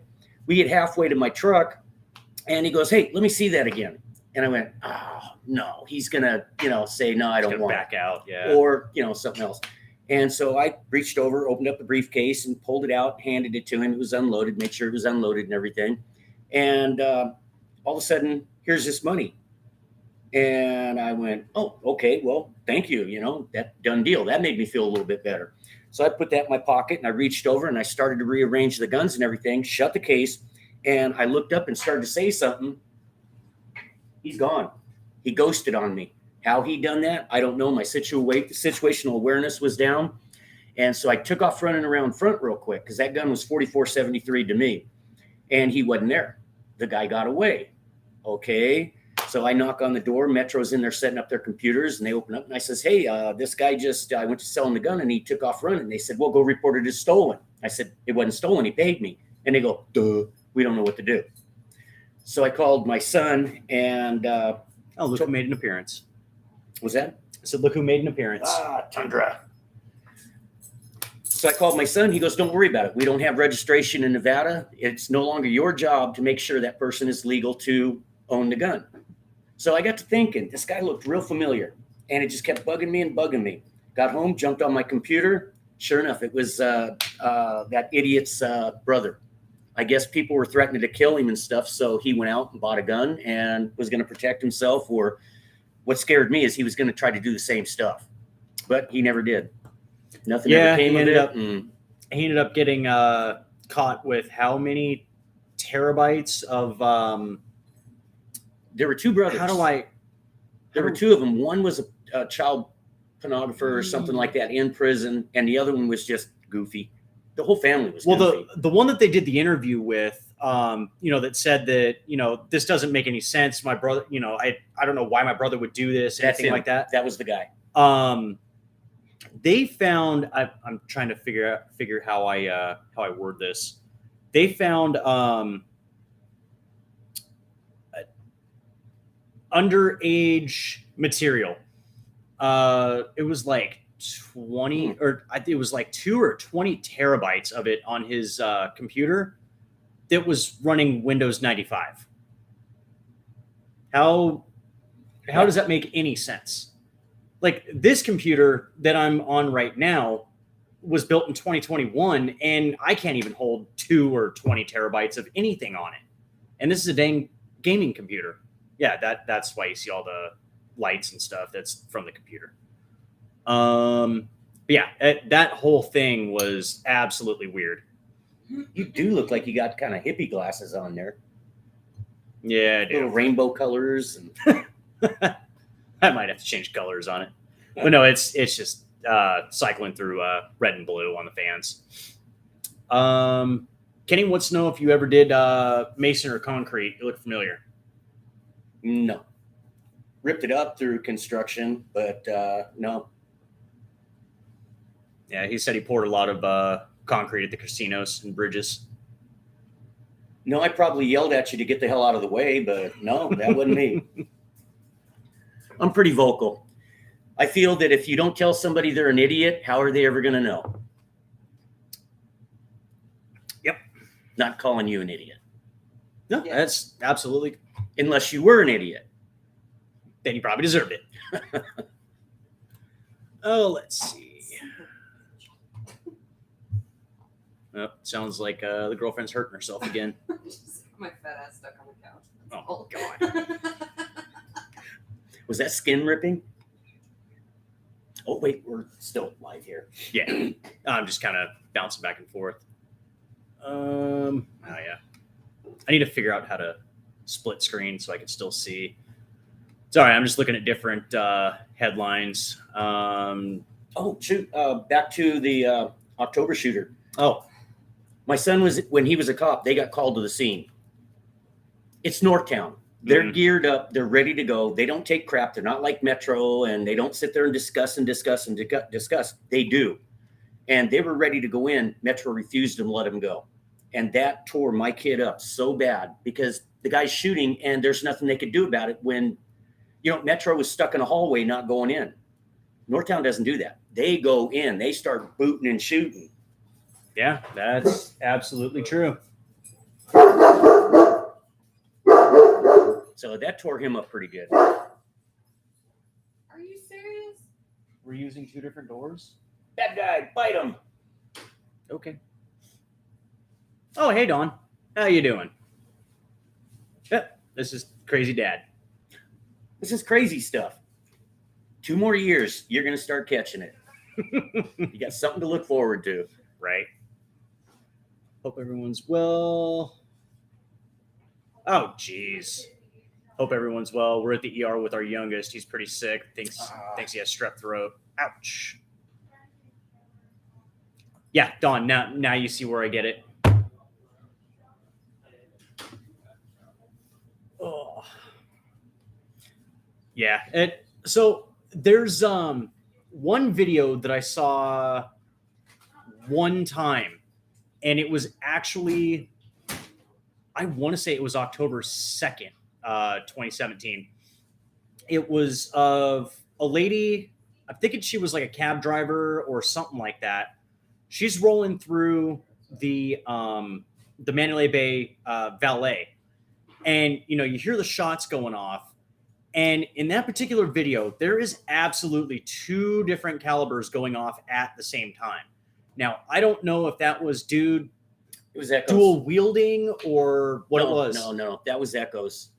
We get halfway to my truck. And he goes, hey, let me see that again. And I went, oh, no, he's going to, say, no, I don't want back out. Yeah. or, something else. And so I reached over, opened up the briefcase and pulled it out, handed it to him. It was unloaded, made sure it was unloaded and everything. And all of a sudden, here's this money. And I went, oh, okay, well, thank you. That done deal. That made me feel a little bit better. So I put that in my pocket and I reached over and I started to rearrange the guns and everything, shut the case. And I looked up and started to say something. He's gone. He ghosted on me. How he done that, I don't know. My situational awareness was down. And so I took off running around front real quick because that gun was 44.73 to me. And he wasn't there. The guy got away. Okay. So I knock on the door. Metro's in there setting up their computers and they open up and I says, hey, this guy I went to sell him the gun and he took off running. They said, well, go report it as stolen. I said, it wasn't stolen. He paid me. And they go, duh. We don't know what to do. So I called my son and look who made an appearance. Was that? I said, look who made an appearance. Tundra. So I called my son. He goes, don't worry about it. We don't have registration in Nevada. It's no longer your job to make sure that person is legal to own the gun. So I got to thinking, this guy looked real familiar and it just kept bugging me. Got home, jumped on my computer. Sure enough, it was that idiot's brother. I guess people were threatening to kill him and stuff. So he went out and bought a gun and was going to protect himself. Or what scared me is he was going to try to do the same stuff, but he never did. Nothing ever came of it. He ended up getting caught with how many terabytes of? There were 2 brothers. There were 2 of them. One was a child pornographer or something like that in prison, and the other one was just goofy. The whole family was goofy. The one that they did the interview with, that said that, this doesn't make any sense. My brother, I don't know why my brother would do this, anything like that. That was the guy. They found, I'm trying to figure how I word this. They found underage material. It was like 20 or I think it was like 2 or 20 terabytes of it on his computer that was running Windows 95. How does that make any sense? Like this computer that I'm on right now was built in 2021 and I can't even hold 2 or 20 terabytes of anything on it. And this is a dang gaming computer. Yeah, that's why you see all the lights and stuff. That's from the computer. That whole thing was absolutely weird. You do look like you got kind of hippie glasses on there. Yeah, I do. Little rainbow colors. And I might have to change colors on it. But no, it's just cycling through red and blue on the fans. Kenny wants to know if you ever did mason or concrete. You look familiar. No. Ripped it up through construction, but no. Yeah, he said he poured a lot of concrete at the casinos and bridges. No, I probably yelled at you to get the hell out of the way, but no, that wasn't me. I'm pretty vocal. I feel that if you don't tell somebody they're an idiot, how are they ever going to know? Yep. Not calling you an idiot. No, that's absolutely Unless you were an idiot. Then you probably deserved it. Oh, let's see. Oh, sounds like the girlfriend's hurting herself again. Just my fat ass stuck on the couch. That's Oh, all. God. Was that skin ripping? Oh, wait, we're still live here. Yeah. I'm just kind of bouncing back and forth. Oh, yeah. I need to figure out how to split screen so I can still see. Sorry, I'm just looking at different headlines. Oh, shoot. Back to the October shooter. Oh, My son when he was a cop, they got called to the scene. It's Northtown. They're Mhm. geared up. They're ready to go. They don't take crap. They're not like Metro, and they don't sit there and discuss. They do. And they were ready to go in. Metro refused and let them go. And that tore my kid up so bad because the guy's shooting and there's nothing they could do about it when, Metro was stuck in a hallway not going in. Northtown doesn't do that. They go in. They start booting and shooting. yeah, that's absolutely true. So that tore him up pretty good. Are you serious? We're using two different doors? That guy, bite him. Okay. Oh, hey, Dawn. How you doing? Yep, this is Crazy Dad. This is crazy stuff. 2 more years, you're going to start catching it. You got something to look forward to. Right. Hope everyone's well. Oh, jeez. Hope everyone's well. We're at the ER with our youngest. He's pretty sick. Thinks he has strep throat. Ouch. Yeah, Dawn, now you see where I get it. Oh. Yeah. So there's one video that I saw one time, and it was actually, I want to say it was October 2nd, 2017. It was of a lady, I'm thinking she was like a cab driver or something like that. She's rolling through the Mandalay Bay valet, and you hear the shots going off. And in that particular video, there is absolutely 2 different calibers going off at the same time. Now, I don't know if that was It was Echoes. dual wielding or what it was. No. That was Echoes.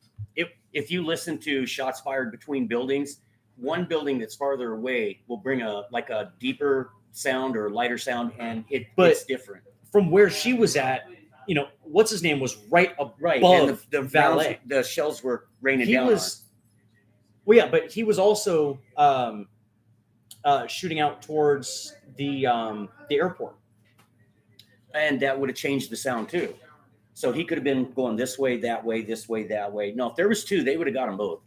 If you listen to shots fired between buildings, one building that's farther away will bring a deeper sound or lighter sound, and it's different. From where she was at, what's his name was right above And the valet. rounds, the shells were raining He down. Well, yeah, but he was also shooting out towards the airport. And that would have changed the sound too. So he could have been going this way, that way, this way, that way. No, if there was 2, they would have got them both.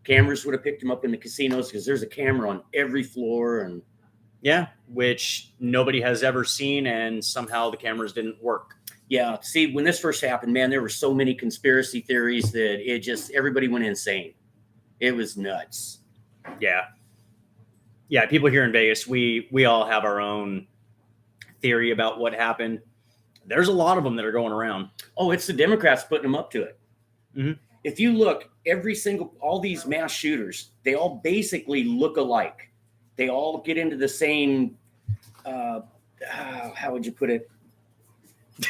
Cameras would have picked him up in the casinos because there's a camera on every floor. And Yeah, which nobody has ever seen, and somehow the cameras didn't work. yeah, see, when this first happened, man, there were so many conspiracy theories that everybody went insane. It was nuts. Yeah, people here in Vegas, we all have our own theory about what happened. There's a lot of them that are going around. Oh, it's the Democrats putting them up to it. Mhm. If you look, all these mass shooters, they all basically look alike. They all get into the same, how would you put it?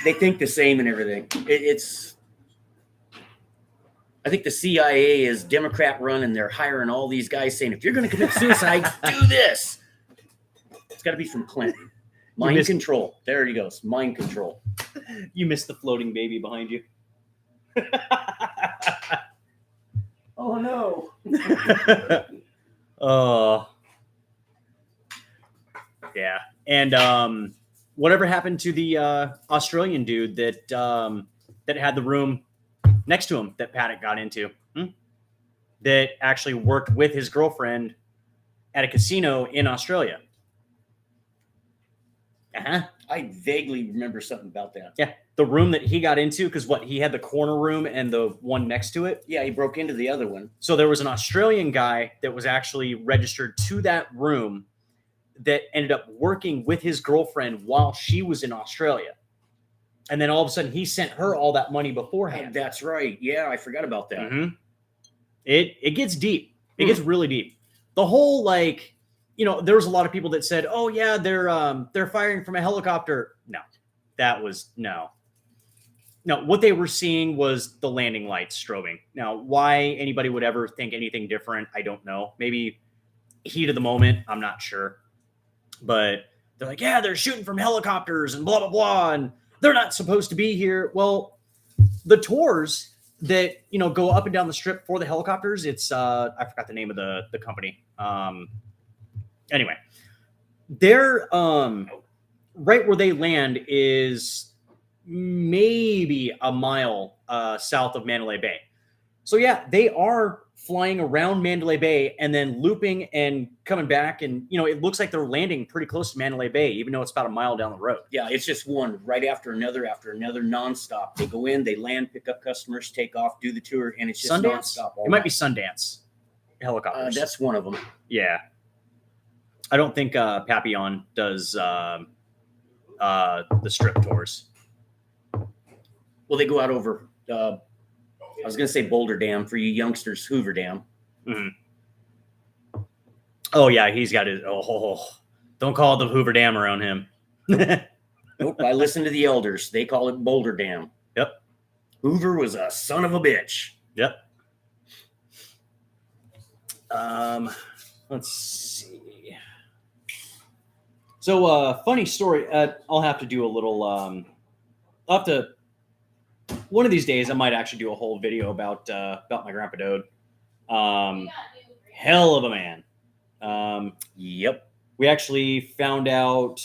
They think the same and everything. I think the CIA is Democrat run, and they're hiring all these guys saying, if you're going to commit suicide, do this. It's got to be from Clinton. Mind control. There he goes. Mind control. You missed the floating baby behind you. Oh, no. Yeah. And whatever happened to the Australian dude that had the room next to him that Paddock got into? That actually worked with his girlfriend at a casino in Australia. I vaguely remember something about that. Yeah. The room that he got into, because he had the corner room and the one next to it. Yeah, he broke into the other one. So there was an Australian guy that was actually registered to that room that ended up working with his girlfriend while she was in Australia. And then all of a sudden he sent her all that money beforehand. That's right. Yeah, I forgot about that. Mm-hmm. It gets deep. It gets really deep. The whole, like, you know, there was a lot of people that said, "Oh yeah, they're firing from a helicopter." No, that was no. What they were seeing was the landing lights strobing. Now, why anybody would ever think anything different, I don't know. Maybe heat of the moment, I'm not sure. But they're like, yeah, they're shooting from helicopters and blah blah blah, and they're not supposed to be here. Well, the tours that, you know, go up and down the strip for the helicopters, it's I forgot the name of the company. Anyway, they're right where they land is maybe a mile south of Mandalay Bay. So yeah, they are flying around Mandalay Bay and then looping and coming back, and you know, it looks like they're landing pretty close to Mandalay Bay, even though it's about a mile down the road. Yeah, it's just one right after another nonstop. They go in, they land, pick up customers, take off, do the tour, and it's just Sundance? nonstop. It might be Sundance helicopters. That's one of them. Yeah. I don't think Papillon does the strip tours. Well, they go out over, I was going to say Boulder Dam, for you youngsters, Hoover Dam. Mm-hmm. Oh, yeah, he's got his, don't call it the Hoover Dam around him. Nope, I listen to the elders. They call it Boulder Dam. Yep. Hoover was a son of a bitch. Yep. Let's see. So, funny story. I'll have to do a little. I'll have to. One of these days, I might actually do a whole video about my grandpa Dode. Hell of a man. Yep. We actually found out.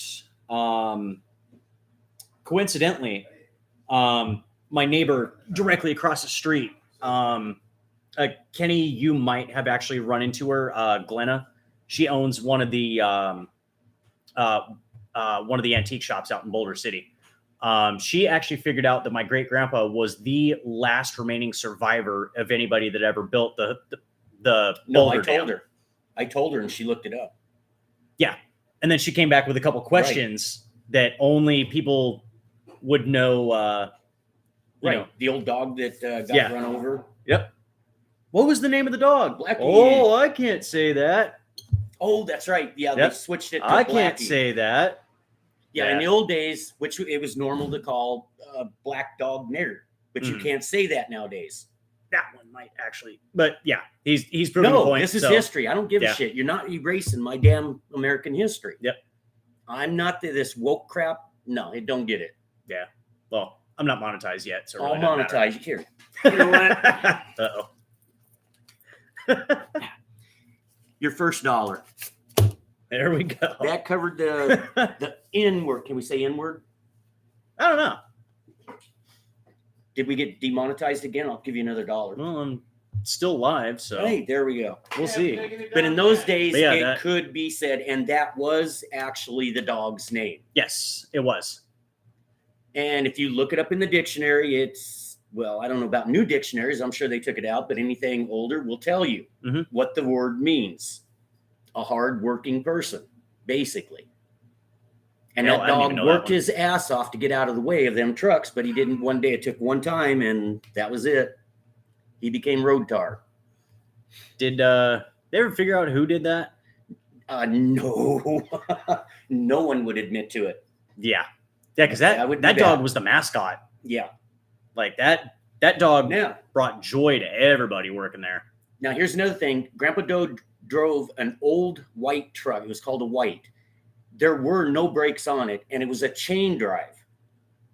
Coincidentally, my neighbor directly across the street, Kenny, you might have actually run into her. Glenna, she owns one of the antique shops out in Boulder City. She actually figured out that my great grandpa was the last remaining survivor of anybody that ever built the No, Boulder I told Dam. her. I told her, and she looked it up. Yeah, and then she came back with a couple questions that only people would know. You know. The old dog that got run over. Yep. What was the name of the dog? Blackie. Oh, I can't say that. Oh, that's right. Yeah, Yep. they switched it to I can't Blackie. say that. Yeah, Yeah. in the old days, which it was normal to call black dog nigger, but you Mhm. can't say that nowadays. That one might actually, but yeah, he's proving the No, point. this is so- history. I don't give Yeah. a shit. You're not erasing my damn American history. Yep. I'm not this woke crap. No, it don't get it. Yeah. Well, I'm not monetized yet, so it I'll really doesn't matter. monetize you here. You know what? Uh-oh. Your first dollar. There we go. That covered the N-word. Can we say N-word? I don't know. Did we get demonetized again? I'll give you another $1. Well, I'm still live, so Hey, there we go. we'll see. But in those days, But yeah, it that- could be said, and that was actually the dog's name. Yes, it was. And if you look it up in the dictionary, it's, well, I don't know about new dictionaries. I'm sure they took it out, but anything older will tell you Mhm. what the word means. A hard-working person, basically. And Hell, that I didn't dog even know that worked one. his ass off to get out of the way of them trucks, but he didn't one day. It took one time, and that was it. He became road tar. Did they ever figure out who did that? No, no one would admit to it. Yeah, because That would be that dog bad. was the mascot. Yeah. Like that dog Now, brought joy to everybody working there. now here's another thing. Grandpa Dode drove an old white truck. It was called a white. There were no brakes on it, and it was a chain drive.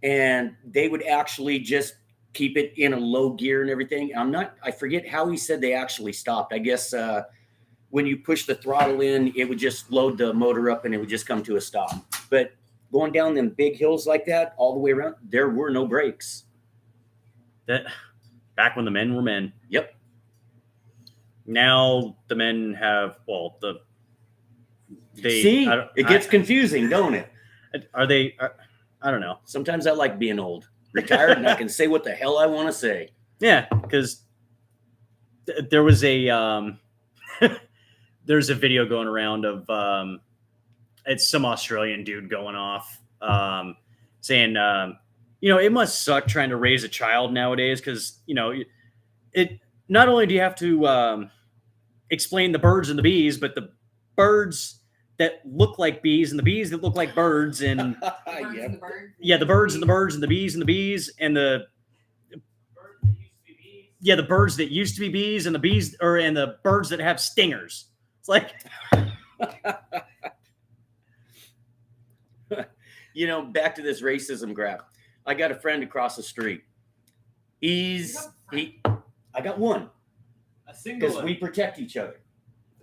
And they would actually just keep it in a low gear and everything. I forget how he said they actually stopped. I guess when you push the throttle in, it would just load the motor up and it would just come to a stop. But going down them big hills like that, all the way around, there were no brakes. That back when the men were men. Yep. Now the men have See, it gets confusing, don't it? Are they? I don't know. Sometimes I like being old, retired, and I can say what the hell I want to say. Yeah, because there was a there's a video going around of it's some Australian dude going off saying it must suck trying to raise a child nowadays because, it not only do you have to explain the birds and the bees, but the birds that look like bees and the bees that look like birds and The birds and the birds. the birds and the birds and the bees and the bees and the the birds that used to be bees and the bees and the birds that have stingers. It's like Back to this racism grab. I got a friend across the street. I got one. a single Because we protect each other.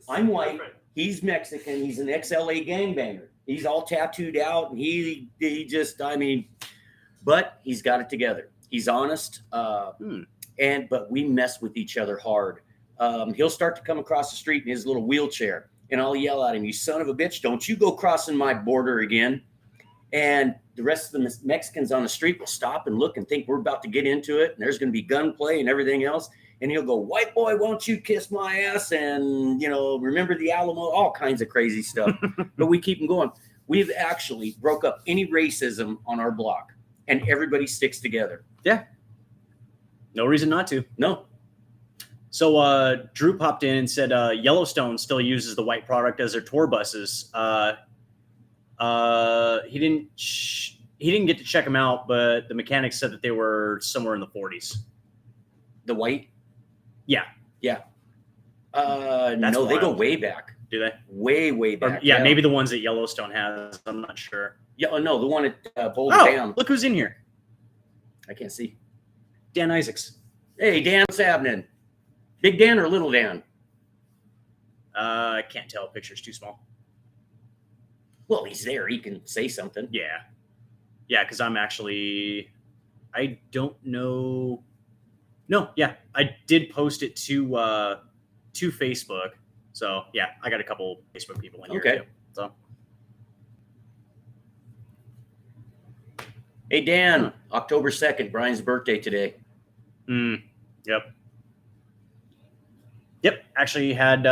I'm white. He's Mexican. He's an ex-LA gangbanger. He's all tattooed out, and he just, but he's got it together. He's honest, but we mess with each other hard. He'll start to come across the street in his little wheelchair, and I'll yell at him, "You son of a bitch! Don't you go crossing my border again!" And the rest of the Mexicans on the street will stop and look and think we're about to get into it, and there's going to be gunplay and everything else. And he'll go, "White boy, won't you kiss my ass?" And, remember the Alamo, all kinds of crazy stuff. But we keep them going. We've actually broke up any racism on our block, and everybody sticks together. Yeah. No reason not to. No. So Drew popped in and said Yellowstone still uses the white product as their tour buses. He didn't get to check them out, but the mechanics said that they were somewhere in the 40s. The white? Yeah. Yeah. That's no, they go wild. way back. Do they? Way back. Or, maybe the ones that Yellowstone has. I'm not sure. Yeah, no, the one at Boulder Oh, Dam. look who's in here. I can't see. Dan Isaacs. Hey, Dan, what's happening? Big Dan or Little Dan? I can't tell. Picture's too small. Well, he's there. He can say something. Yeah. Yeah, because I don't know. No, yeah. I did post it to Facebook. So, yeah, I got a couple Facebook people in here, Okay. too. So. Hey, Dan, October 2nd, Brian's birthday today. Yep. Yep. Actually had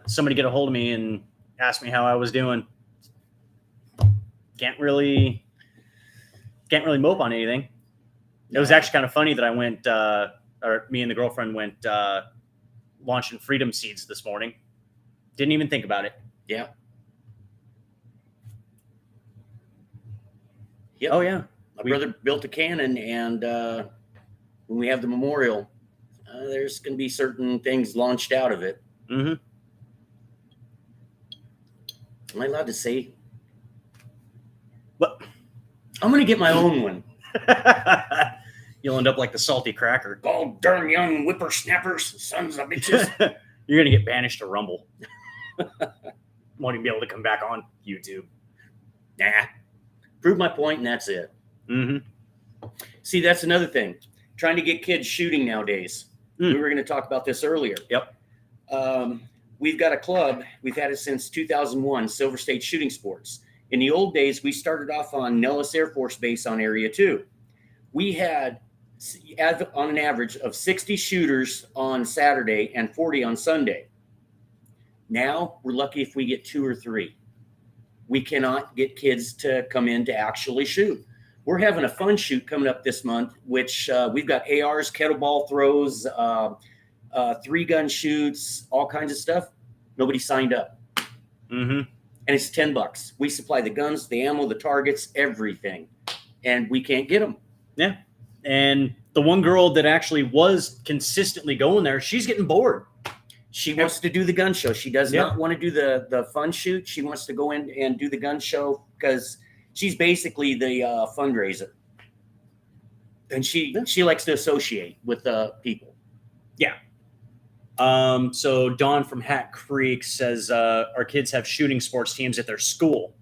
somebody get a hold of me and ask me how I was doing. Can't really mope on anything. It was actually kind of funny that I went, or me and the girlfriend went launching Freedom Seeds this morning. Didn't even think about it. Yeah. Yep. Oh, yeah. My brother built a cannon, and when we have the memorial, there's going to be certain things launched out of it. Mm-hmm. Am I allowed to say? What? I'm going to get my own one. You'll end up like the salty cracker. Oh, darn young whippersnappers, sons of bitches. You're going to get banished to Rumble. Won't even be able to come back on YouTube. Nah. Prove my point, and that's it. Mm-hmm. See, that's another thing. Trying to get kids shooting nowadays. We were going to talk about this earlier. Yep. We've got a club. We've had it since 2001, Silver State Shooting Sports. In the old days, we started off on Nellis Air Force Base on Area 2. We had, on an average, of 60 shooters on Saturday and 40 on Sunday. Now, we're lucky if we get 2 or 3. We cannot get kids to come in to actually shoot. We're having a fun shoot coming up this month, which we've got ARs, kettlebell throws, 3-gun shoots, all kinds of stuff. Nobody signed up. Mm-hmm. And it's $10. We supply the guns, the ammo, the targets, everything. And we can't get them. Yeah. And the one girl that actually was consistently going there, she's getting bored. She wants to do the gun show. She does not want to do the fun shoot. She wants to go in and do the gun show because she's basically the fundraiser. And she likes to associate with people. Yeah. So Don from Hat Creek says our kids have shooting sports teams at their school.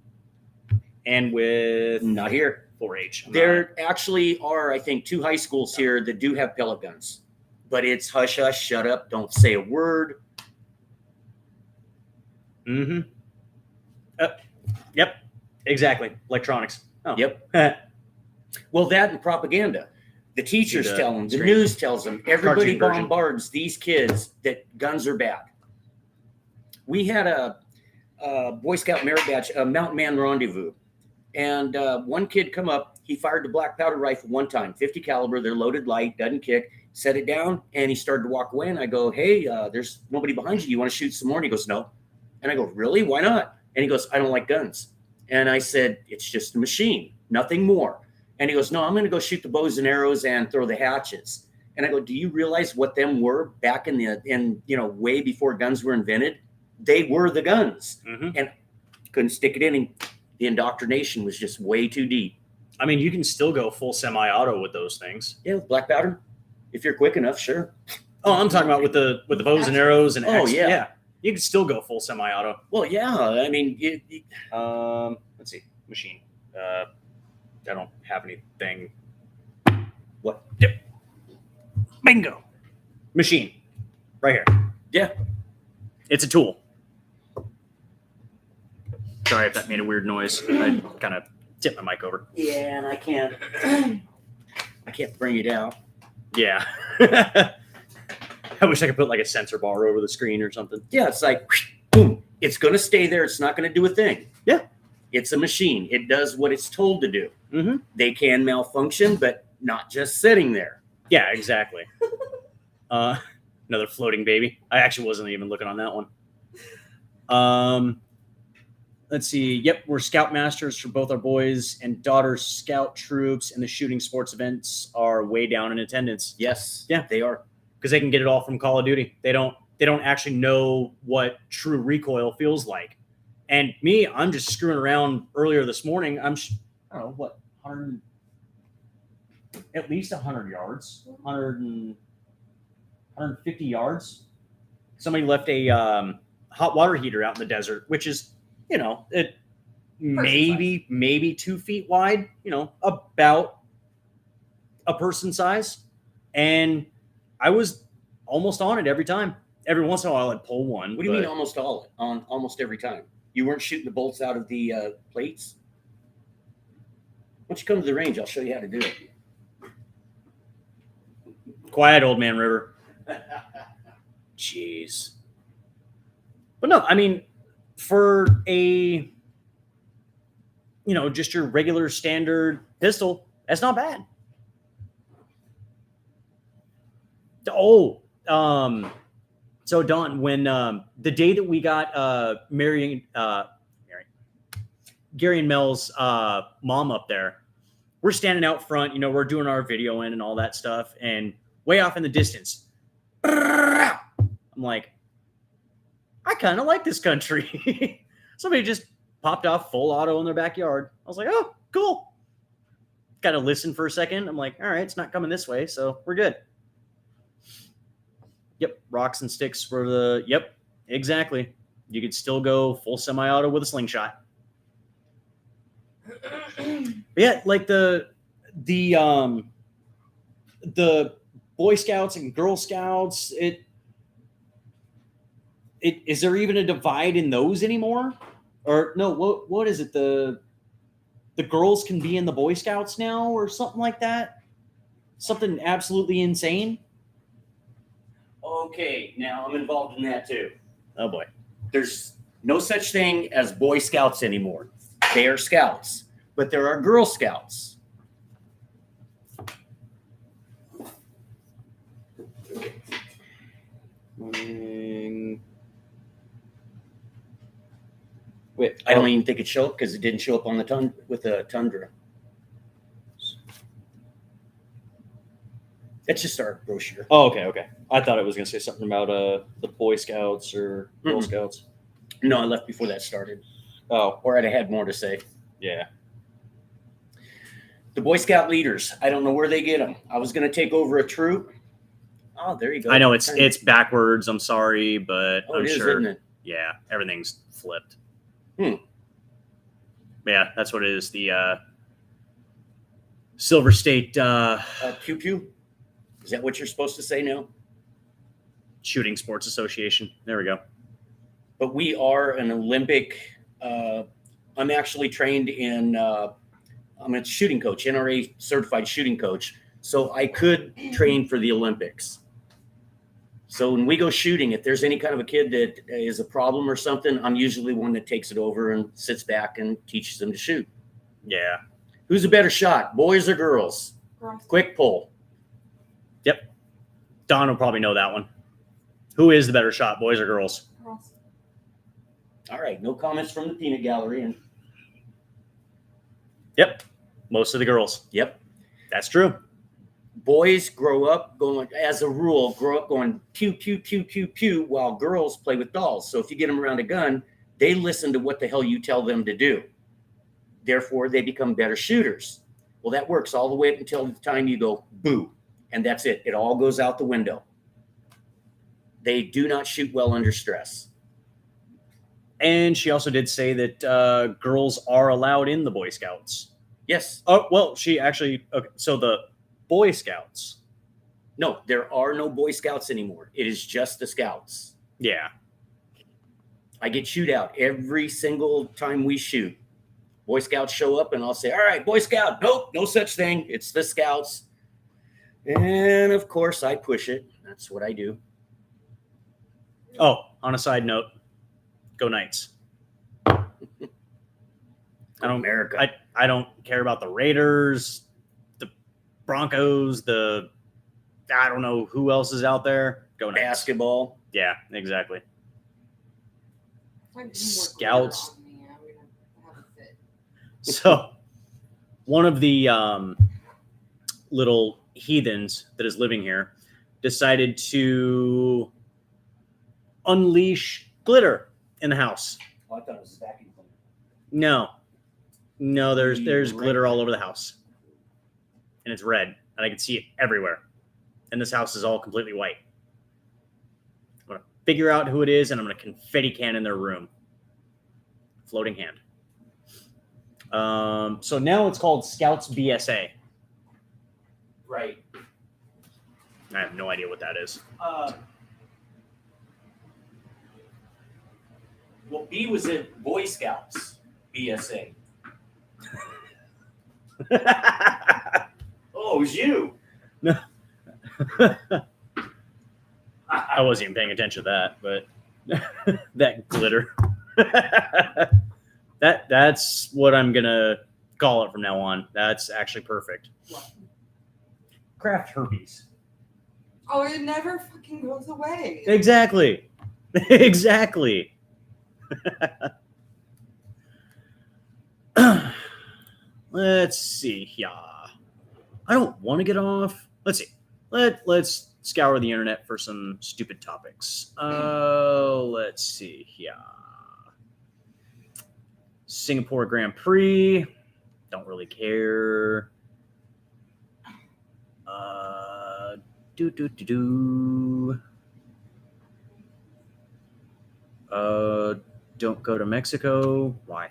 And with Not here. 4-H. There actually are, I think, 2 high schools here that do have pellet guns. But it's hush, hush, shut up, don't say a word. Mm-hmm. Yep. Exactly. Electronics. Oh. Yep. Well, that and propaganda. The teachers tell them, the straight news tells them, everybody cartoon version. bombards these kids that guns are bad. We had a Boy Scout merit badge, a Mountain Man rendezvous. And one kid come up, He fired the black powder rifle one time, 50 caliber. They're loaded light, doesn't kick. Set it down, and he started to walk away. And I go, hey, there's nobody behind you. You want to shoot some more? And he goes, no. And I go, really? Why not? And he goes, I don't like guns. And I said, it's just a machine, nothing more. And he goes, no, I'm going to go shoot the bows and arrows and throw the hatchets. And I go, do you realize what them were back in way before guns were invented? They were the guns. And couldn't stick it in. And the indoctrination was just way too deep. I mean, you can still go full semi-auto with those things. Yeah, with black powder. If you're quick enough, sure. Oh, I'm talking about with the bows and arrows and yeah. You can still go full semi-auto. Well, yeah. I mean, let's see, machine. I don't have anything. What? Yep. Bingo. Machine, right here. Yeah. It's a tool. Sorry if that made a weird noise. I kind of tipped my mic over. Yeah, and I can't bring it out. Yeah. I wish I could put like a sensor bar over the screen or something. Yeah, it's like, boom. It's going to stay there. It's not going to do a thing. Yeah. It's a machine. It does what it's told to do. Mm-hmm. They can malfunction, but not just sitting there. Yeah, exactly. Another floating baby. I actually wasn't even looking on that one. Let's see. Yep, we're scoutmasters for both our boys and daughters scout troops, and the shooting sports events are way down in attendance. Yes. Yeah, they are. Because they can get it all from Call of Duty. They don't actually know what true recoil feels like. And me, I'm just screwing around earlier this morning. I don't know, what, 100, at least 100 yards, 150 yards. Somebody left a hot water heater out in the desert, which is, it maybe 2 feet wide, about a person size. And I was almost on it every time. Every once in a while, I'd pull one. What do you mean almost every time? You weren't shooting the bolts out of the plates? Once you come to the range, I'll show you how to do it. Quiet, old man River. Jeez. But no, I mean, for a, just your regular standard pistol, that's not bad. Oh, so Don, when the day that we got Gary and Mel's mom up there, we're standing out front, we're doing our video and all that stuff, and way off in the distance, I'm like, I kind of like this country. Somebody just popped off full auto in their backyard. I was like, oh, cool. Got to listen for a second. I'm like, all right, it's not coming this way, so we're good. Yep, rocks and sticks for the. Yep, exactly. You could still go full semi-auto with a slingshot. But yeah, like the Boy Scouts and Girl Scouts. Is there even a divide in those anymore? Or no? What is it? The girls can be in the Boy Scouts now, or something like that. Something absolutely insane. Okay, now I'm involved in that too. Oh boy. There's no such thing as Boy Scouts anymore. They are Scouts, but there are Girl Scouts. Wait, I don't even think it showed up because it didn't show up on the with the Tundra. That's just our brochure. Oh, okay. I thought it was going to say something about the Boy Scouts or Girl Scouts. No, I left before that started. Oh, or I'd have had more to say. Yeah. The Boy Scout leaders. I don't know where they get them. I was going to take over a troop. Oh, there you go. I know it's backwards. I'm sorry, but I'm sure. Isn't it? Yeah, everything's flipped. Yeah, that's what it is. The Silver State Pew Pew. Is that what you're supposed to say now? Shooting Sports Association. There we go. But we are an Olympic. I'm actually trained in. I'm a shooting coach, NRA certified shooting coach. So I could train for the Olympics. So when we go shooting, if there's any kind of a kid that is a problem or something, I'm usually one that takes it over and sits back and teaches them to shoot. Yeah. Who's a better shot, boys or girls? Girls. Quick poll. Don will probably know that one. Who is the better shot, boys or girls? Girls. All right, no comments from the peanut gallery. And Yep. Most of the girls. yep, That's true. boys grow up going, as a rule, grow up going pew, pew, pew, pew, pew, while girls play with dolls. So if you get them around a gun, they listen to what the hell you tell them to do. Therefore, they become better shooters. Well, that works all the way up until the time you go boo, and that's it. It all goes out the window. They do not shoot well under stress. And she also did say that girls are allowed in the Boy Scouts. Yes. Oh, well, she actually, okay, so the Boy Scouts. No, there are no Boy Scouts anymore. It is just the Scouts. Yeah. I get shoot out every single time we shoot. Boy Scouts show up and I'll say, all right, Boy Scout. Nope, no such thing. It's the Scouts. And of course I push it. That's what I do. Oh, on a side note, go Knights. I don't America. I don't care about the Raiders, the Broncos, I don't know who else is out there. Go Knights. Basketball. Yeah, exactly. If I had any more Scouts. glitter on me, I would have a fit. So one of the little heathens that is living here decided to unleash glitter in the house. Oh, I thought it was a vacuum cleaner. No, there's Red. glitter all over the house, and it's red, and I can see it everywhere. And this house is all completely white. I'm gonna figure out who it is, and I'm gonna confetti cannon their room. Floating hand. So now it's called Scouts BSA. Right. I have no idea what that is. Well, B was in Boy Scouts, BSA. Oh, it was you. I wasn't even paying attention to that, but that glitter. That's what I'm gonna call it from now on. That's actually perfect. What? Craft herpes. Oh, it never fucking goes away. Exactly. Exactly. Let's see. Yeah. I don't want to get off. Let's see. Let's scour the internet for some stupid topics. Let's see. Yeah. Singapore Grand Prix. Don't really care. Don't go to Mexico. Why?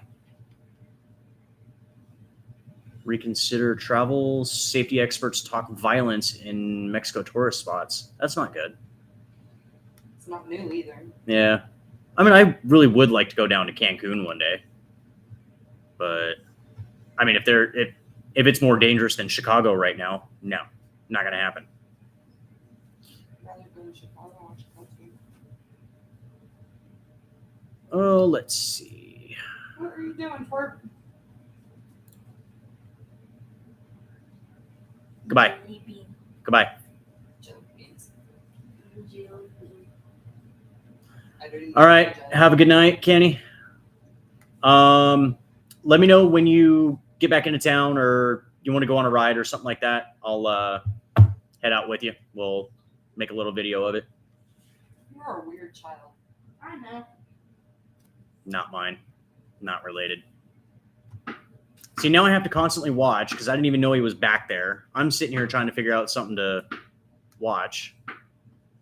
Reconsider travel. Safety experts talk violence in Mexico tourist spots. That's not good. It's not new either. Yeah. I mean, I really would like to go down to Cancun one day. But I mean, if it's more dangerous than Chicago right now, no, not gonna happen. I'd rather go to Chicago or Chicago. Oh, let's see. What are you doing, Fort? Goodbye. Goodbye. Jelly beans. I don't even All right. know. Have a good night, Kenny. Let me know when you get back into town or you want to go on a ride or something like that. I'll head out with you. We'll make a little video of it. You're a weird child. I know. Not mine. Not related. See, now I have to constantly watch because I didn't even know he was back there. I'm sitting here trying to figure out something to watch.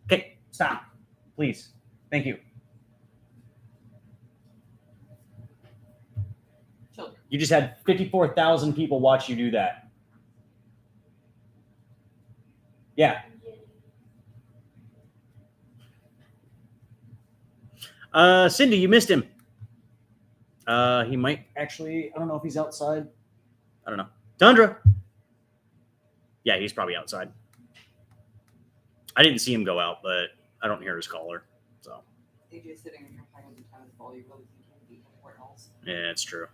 Okay, stop. Please. Thank you. Children. You just had 54,000 people watch you do that. Yeah. Cindy, you missed him. He might actually, I don't know if he's outside. I don't know. Tundra. Yeah, he's probably outside. I didn't see him go out, but I don't hear his caller. So, AJ's sitting in your pile of tennis ball. You really think he'd be anywhere else? yeah, it's true.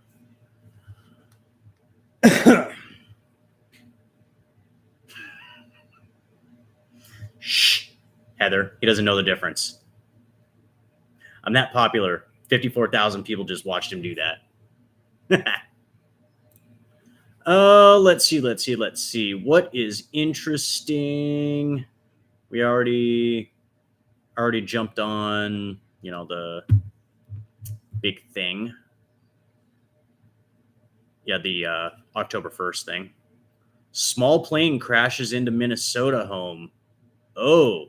Heather. He doesn't know the difference. I'm that popular. 54,000 people just watched him do that. Let's see. What is interesting? We already jumped on, the big thing. Yeah, the October 1st thing. Small plane crashes into Minnesota home. Oh,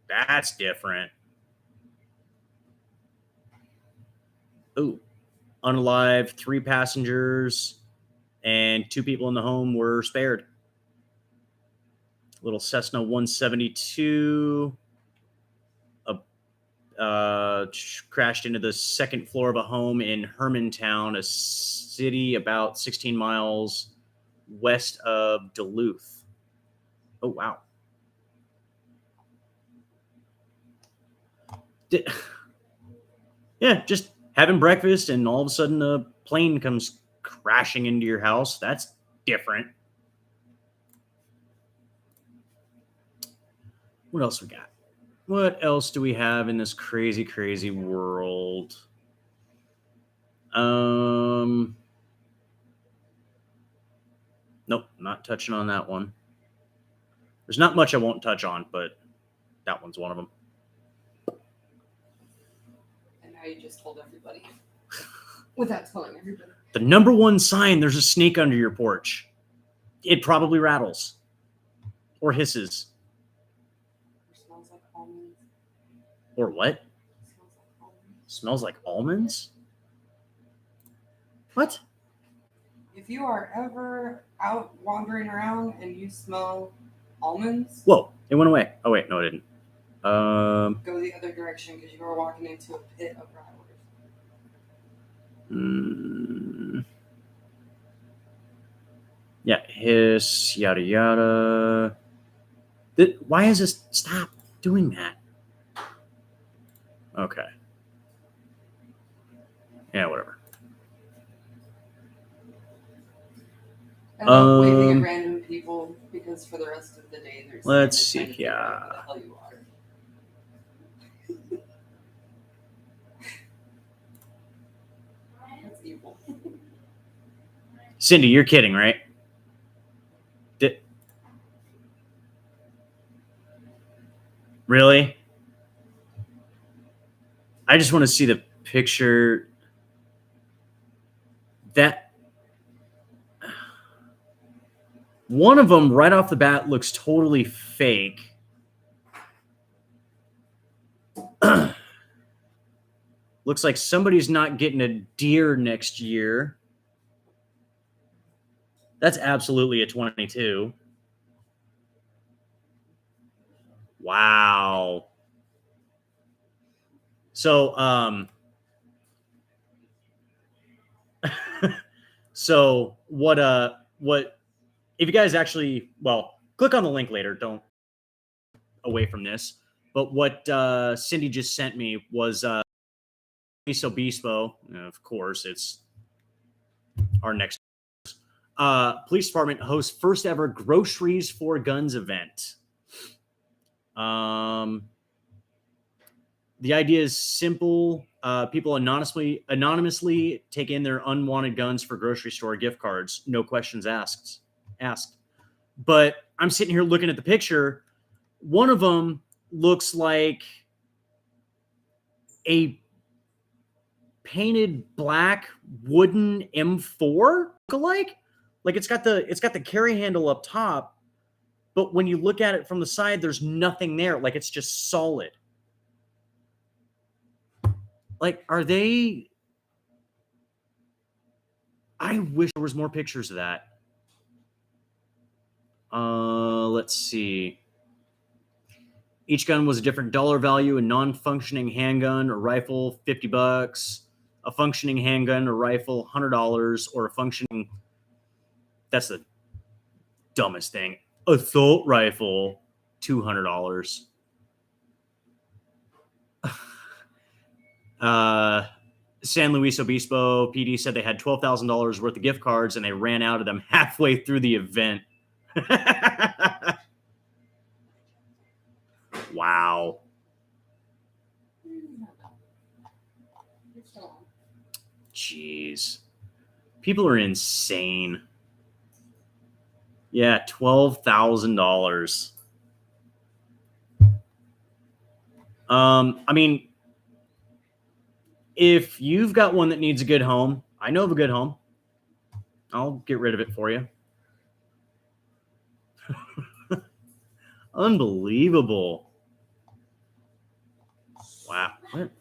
that's different. Oh, unalive, 3 passengers and 2 people in the home were spared. Little Cessna 172 crashed into the second floor of a home in Hermantown, a city about 16 miles west of Duluth. Oh, wow. Yeah, just having breakfast and all of a sudden a plane comes crashing into your house. That's different. What else we got? What else do we have in this crazy, crazy world? Nope, not touching on that one. There's not much I won't touch on, but that one's one of them. And now you just told everybody without telling everybody. The number one sign, there's a snake under your porch. It probably rattles or hisses. Or smells like almonds. Or what? Smells like almonds. Smells like almonds? What? If you are ever out wandering around and you smell almonds, Whoa, it went away. Oh, wait, no, it didn't. go the other direction because you are walking into a pit of rattlers. Yeah, hiss, yada, yada. Why is this? Stop doing that. Okay. Yeah, whatever. I love waving at random people because for the rest of the day, there's. Let's see, Who the hell you are. That's evil. Cindy, you're kidding, right? Really? I just want to see the picture. That one of them right off the bat looks totally fake. Looks like somebody's not getting a deer next year. That's absolutely a 22. Wow. So, so what, if you guys actually, well, click on the link later, don't away from this, but what, Cindy just sent me was, Obispo, of course, it's our next, police department hosts first ever Groceries for Guns event. The idea is simple. People anonymously take in their unwanted guns for grocery store gift cards. No questions asked. But I'm sitting here looking at the picture. One of them looks like a painted black wooden M4 alike. Like it's got the carry handle up top, but when you look at it from the side, there's nothing there. Like it's just solid. Like, are they? I wish there was more pictures of that. Let's see. Each gun was a different dollar value. A non-functioning handgun or rifle, $50. A functioning handgun or rifle, $100. Or a functioning, that's the dumbest thing, assault rifle, $200. San Luis Obispo PD said they had $12,000 worth of gift cards and they ran out of them halfway through the event. Wow. Jeez. People are insane. Yeah, $12,000. I mean, if you've got one that needs a good home, I know of a good home. I'll get rid of it for you. Unbelievable. Wow. What?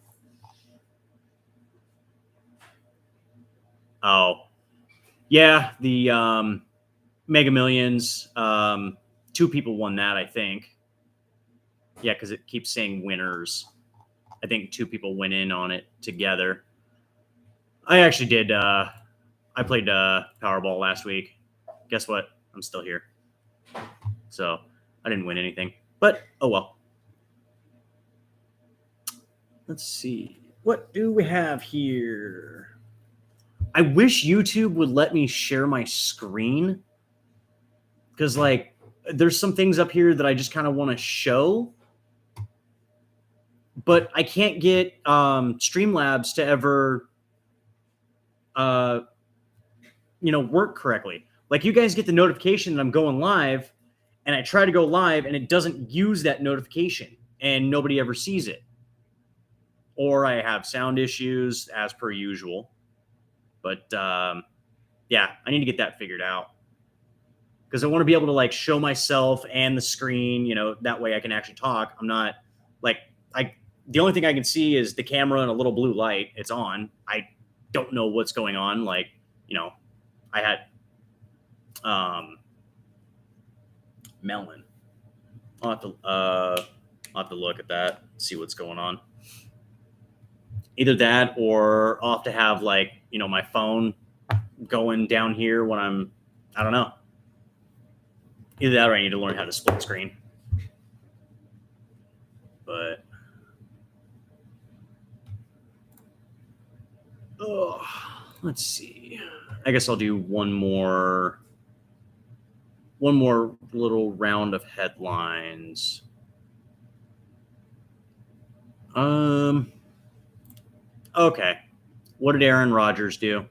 Oh. Yeah, the Mega Millions. 2 people won that, I think. Yeah, because it keeps saying winners. I think 2 people went in on it together. I actually did. I played Powerball last week. Guess what? I'm still here. So I didn't win anything. But, oh well. Let's see. What do we have here? I wish YouTube would let me share my screen. Because, like, there's some things up here that I just kind of want to show. But I can't get Streamlabs to ever, work correctly. Like, you guys get the notification that I'm going live, and I try to go live, and it doesn't use that notification, and nobody ever sees it. Or I have sound issues, as per usual. But, yeah, I need to get that figured out. Because I want to be able to, like, show myself and the screen, that way I can actually talk. I'm not, like, the only thing I can see is the camera and a little blue light. It's on. I don't know what's going on. Like, I had melon. I'll have to look at that, see what's going on. Either that, or I'll have to have, like, my phone going down here when I don't know. Either that, or I need to learn how to split screen. But let's see. I guess I'll do one more little round of headlines. Okay. What did Aaron Rodgers do?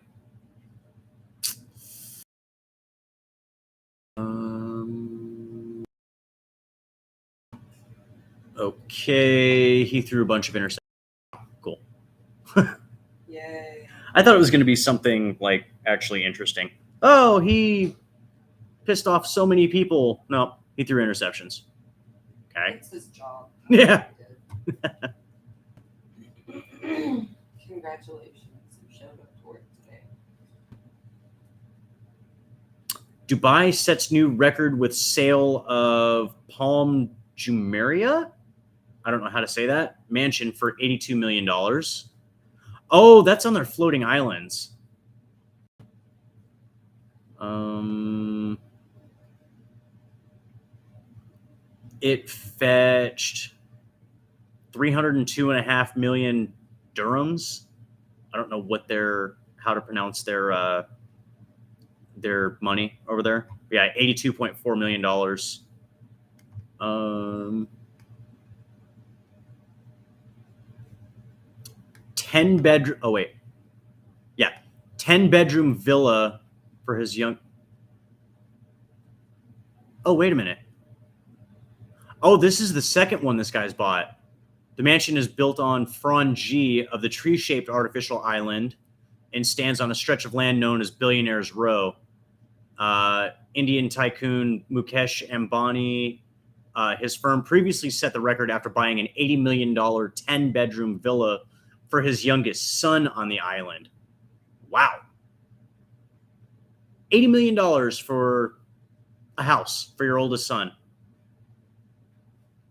Okay, he threw a bunch of interceptions. Cool. Yay. I thought it was going to be something, like, actually interesting. Oh, he pissed off so many people. No, he threw interceptions. Okay. It's his job. Yeah. Congratulations. You showed up to work today. Dubai sets new record with sale of Palm Jumeirah. I don't know how to say that. Mansion for $82 million. Oh, that's on their floating islands. It fetched 302.5 million dirhams. I don't know how to pronounce their money over there. Yeah, $82.4 million. 10-bedroom villa for his young. Oh, wait a minute. Oh, this is the second one this guy's bought. The mansion is built on Front G of the tree-shaped artificial island and stands on a stretch of land known as Billionaire's Row. Indian tycoon Mukesh Ambani, his firm previously set the record after buying an $80 million 10-bedroom villa for his youngest son on the island. Wow. $80 million for a house for your oldest son.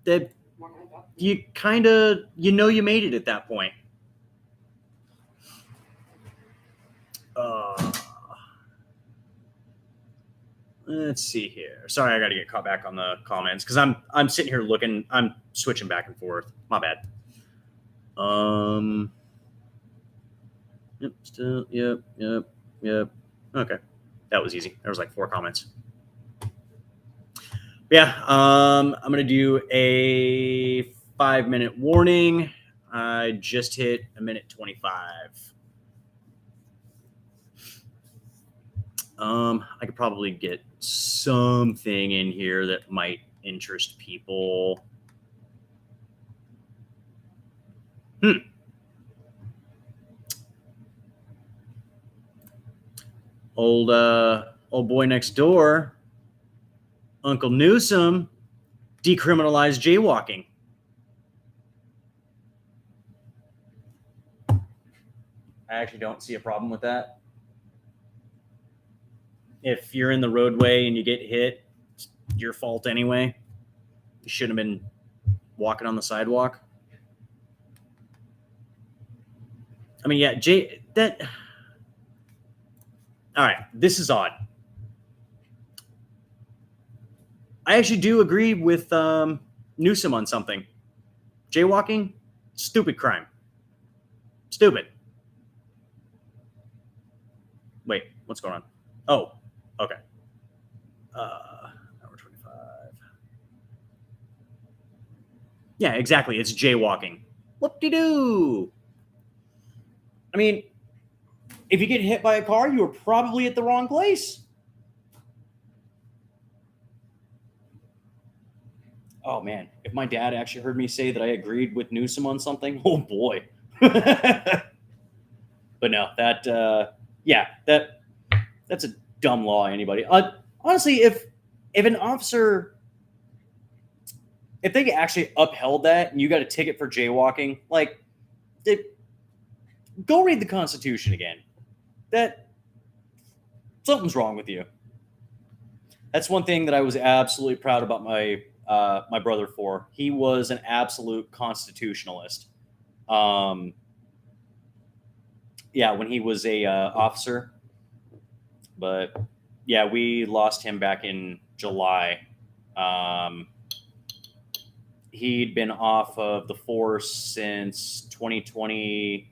That you kind of, you made it at that point. Let's see here. Sorry, I got to get caught back on the comments because I'm sitting here looking. I'm switching back and forth. My bad. Yep. Still. Yep. Okay, that was easy. There was like 4 comments. Yeah. I'm gonna do a 5-minute warning. I just hit a minute 25. I could probably get something in here that might interest people. Old boy next door, Uncle Newsom, decriminalized jaywalking. I actually don't see a problem with that. If you're in the roadway and you get hit, it's your fault anyway. You shouldn't have been walking on the sidewalk. I mean, yeah, all right, this is odd. I actually do agree with Newsom on something. Jaywalking, stupid crime. Stupid. Wait, what's going on? Oh, okay. Hour 25. Yeah, exactly. It's jaywalking. Whoop-de-doo. I mean, if you get hit by a car, you were probably at the wrong place. Oh, man. If my dad actually heard me say that I agreed with Newsom on something, oh, boy. But no, that's a dumb law, anybody. Honestly, if an officer, if they actually upheld that and you got a ticket for jaywalking, like, go read the Constitution again. That something's wrong with you. That's one thing that I was absolutely proud about my brother for. He was an absolute constitutionalist. Yeah, when he was a officer. But yeah, we lost him back in July. He'd been off of the force since 2020.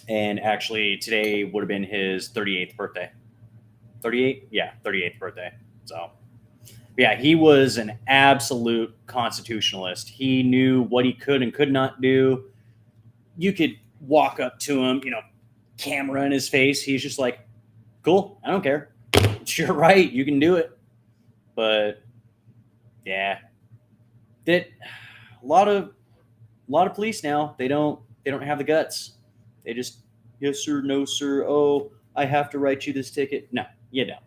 And actually today would have been his 38th birthday. 38? Yeah, 38th birthday. So, yeah, he was an absolute constitutionalist. He knew what he could and could not do. You could walk up to him, camera in his face. He's just like, cool, I don't care. It's your right. You can do it. But, yeah, that a lot of police now, they don't have the guts. They just, yes, sir, no, sir. Oh, I have to write you this ticket. No, you don't.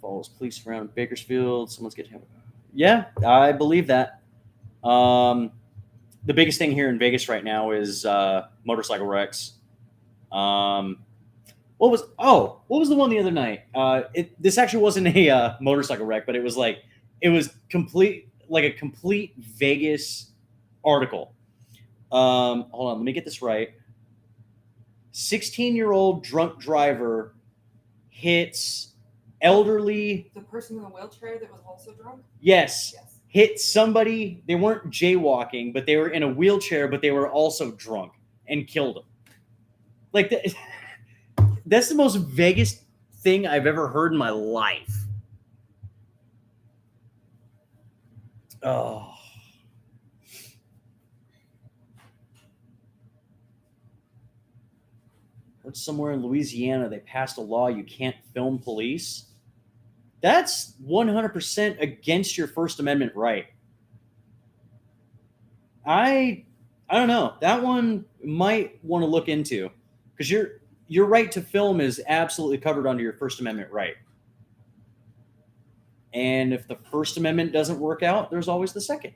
Follows police around Bakersfield. Someone's getting hit. Yeah, I believe that. The biggest thing here in Vegas right now is motorcycle wrecks. What was the one the other night? This actually wasn't a motorcycle wreck, but it was a complete Vegas article. Hold on, let me get this right. 16-year-old drunk driver hits elderly. The person in the wheelchair that was also drunk? Yes. Hit somebody. They weren't jaywalking, but they were in a wheelchair, but they were also drunk and killed them. Like, that's the most Vegas thing I've ever heard in my life. Oh. Heard somewhere in Louisiana they passed a law you can't film police. That's 100% against your First Amendment right. I don't know. That one might want to look into, because your right to film is absolutely covered under your First Amendment right. And if the First Amendment doesn't work out, there's always the Second.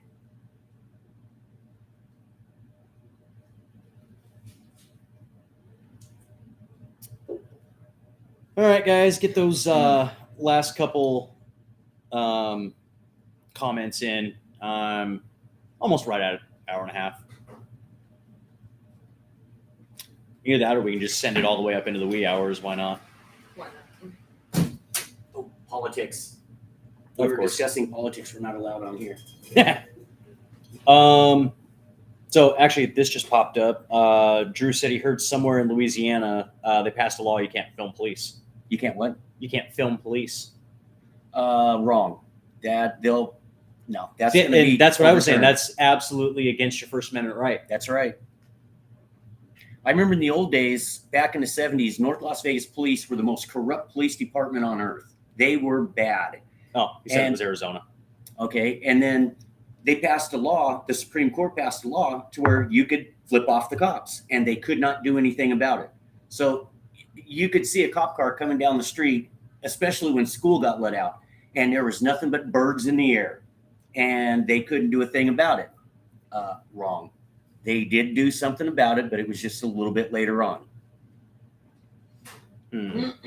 All right, guys, get those last couple comments in. Almost right at an hour and a half. Either that, or we can just send it all the way up into the wee hours. Why not? Why not? Oh, politics. We were discussing politics. We're not allowed on here. So actually, this just popped up. Drew said he heard somewhere in Louisiana they passed a law you can't film police. You can't what? You can't film police. Wrong. That's See, going to be. and that's what I was saying. overturned. That's absolutely against your First Amendment right. That's right. I remember in the old days, back in the 70s, North Las Vegas police were the most corrupt police department on earth. They were bad. Oh, you said it And- was Arizona. Okay. And then they passed a law, the Supreme Court passed a law to where you could flip off the cops and they could not do anything about it. So you could see a cop car coming down the street, especially when school got let out, and there was nothing but birds in the air and they couldn't do a thing about it. Wrong. They did do something about it, but it was just a little bit later on.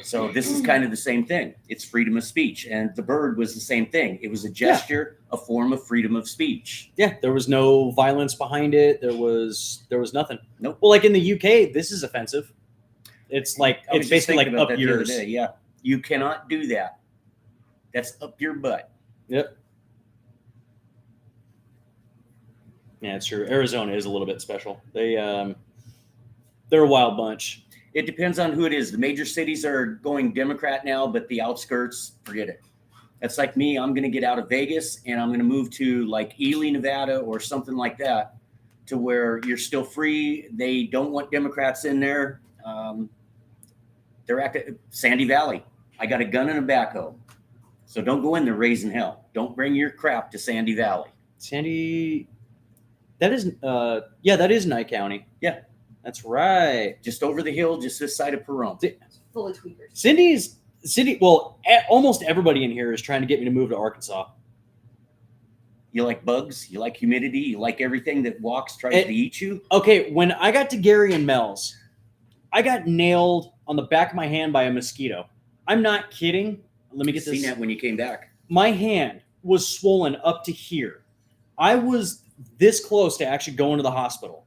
So this is kind of the same thing. It's freedom of speech. And the bird was the same thing. It was a gesture, a form of freedom of speech. Yeah, there was no violence behind it. There was nothing. Nope. Well, like in the UK, this is offensive. It's like I was it's just basically like thinking about up that the other yours. day. Yeah. You cannot do that. That's up your butt. Yep. Yeah, it's true. Arizona is a little bit special. They're a wild bunch. It depends on who it is. The major cities are going Democrat now, but the outskirts, forget it. That's like me. I'm going to get out of Vegas and I'm going to move to like Ely, Nevada or something like that, to where you're still free. They don't want Democrats in there. They're acting Sandy Valley. I got a gun and a backhoe. So don't go in there raising hell. Don't bring your crap to Sandy Valley. Sandy, that is Nye County. Yeah. That's right. Just over the hill, just this side of Pahrump. It's full of tweakers. Almost everybody in here is trying to get me to move to Arkansas. You like bugs? You like humidity? You like everything that walks, tries to eat you? Okay, when I got to Gary and Mel's, I got nailed on the back of my hand by a mosquito. I'm not kidding. Let me get this. Seen that when you came back. My hand was swollen up to here. I was this close to actually going to the hospital.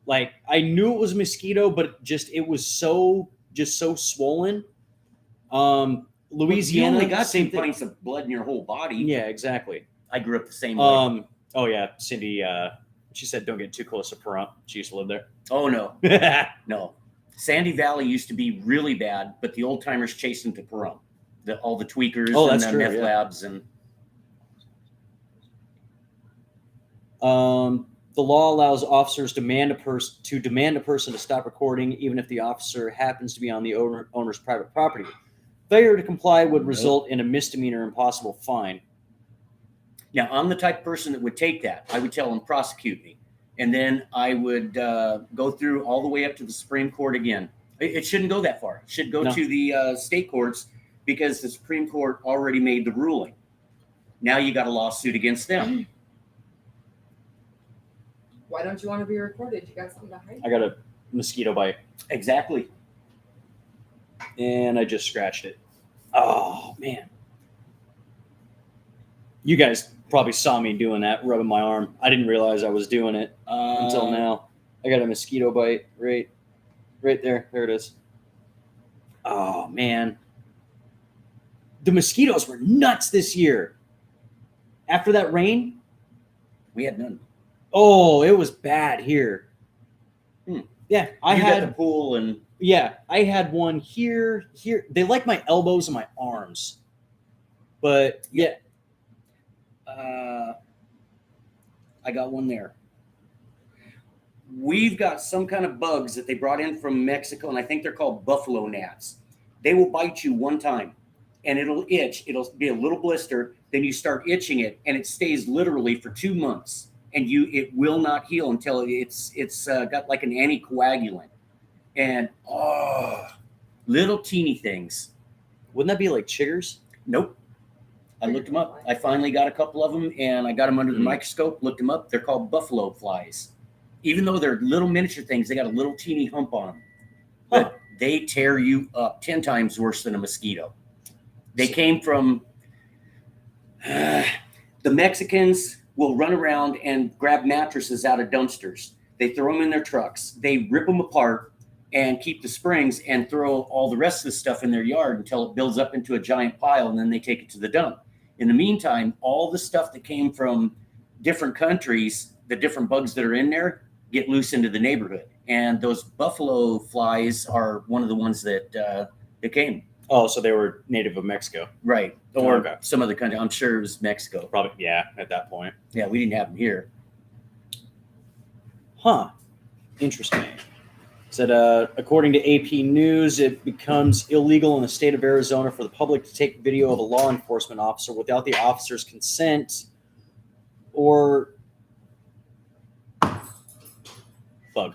Like, I knew it was a mosquito, but it was so swollen. Louisiana, You only got same 2 thing. pints of blood in your whole body. Yeah, exactly. I grew up the same way. Oh yeah, Cindy. She said don't get too close to Pahrump. She used to live there. Oh no, no. Sandy Valley used to be really bad, but the old timers chased them to Pahrump. All the tweakers and that's the true, meth yeah. labs and The law allows officers to demand a person to stop recording, even if the officer happens to be on the owner's private property. Failure to comply would result in a misdemeanor and possible fine. now I'm the type of person that would take that. I would tell them prosecute me, and then I would go through all the way up to the Supreme Court again. It shouldn't go that far. It should go to the state courts because the Supreme Court already made the ruling. Now you got a lawsuit against them. Why don't you want to be recorded? You got something to hide? I got a mosquito bite, Exactly. and I just scratched it. Oh man! You guys probably saw me doing that, rubbing my arm. I didn't realize I was doing it until now. I got a mosquito bite right there. There it is. Oh man! The mosquitoes were nuts this year. After that rain, We had none. oh, it was bad here. Yeah, I You had got the pool and Yeah, I had one here. They like my elbows and my arms. But yeah, I got one there. We've got some kind of bugs that they brought in from Mexico, and I think they're called buffalo gnats. They will bite you one time, and it'll itch. It'll be a little blister. Then you start itching it, and it stays literally for 2 months, and it will not heal until it's got like an anticoagulant. And little teeny things. wouldn't that be like chiggers? Nope. I looked them up. I finally got a couple of them, and I got them under the microscope, looked them up. They're called buffalo flies. Even though they're little miniature things, they got a little teeny hump on them. But they tear you up 10 times worse than a mosquito. They came from the Mexicans will run around and grab mattresses out of dumpsters. They throw them in their trucks. They rip them apart and keep the springs and throw all the rest of the stuff in their yard until it builds up into a giant pile, and then they take it to the dump. In the meantime, all the stuff that came from different countries, the different bugs that are in there, get loose into the neighborhood. And those buffalo flies are one of the ones that came. Oh, so they were native of Mexico. Right. Or Okay. some other country. I'm sure it was Mexico. Probably, yeah, at that point. Yeah, we didn't have them here. Huh. Interesting. Said, according to AP News, it becomes illegal in the state of Arizona for the public to take video of a law enforcement officer without the officer's consent or bug.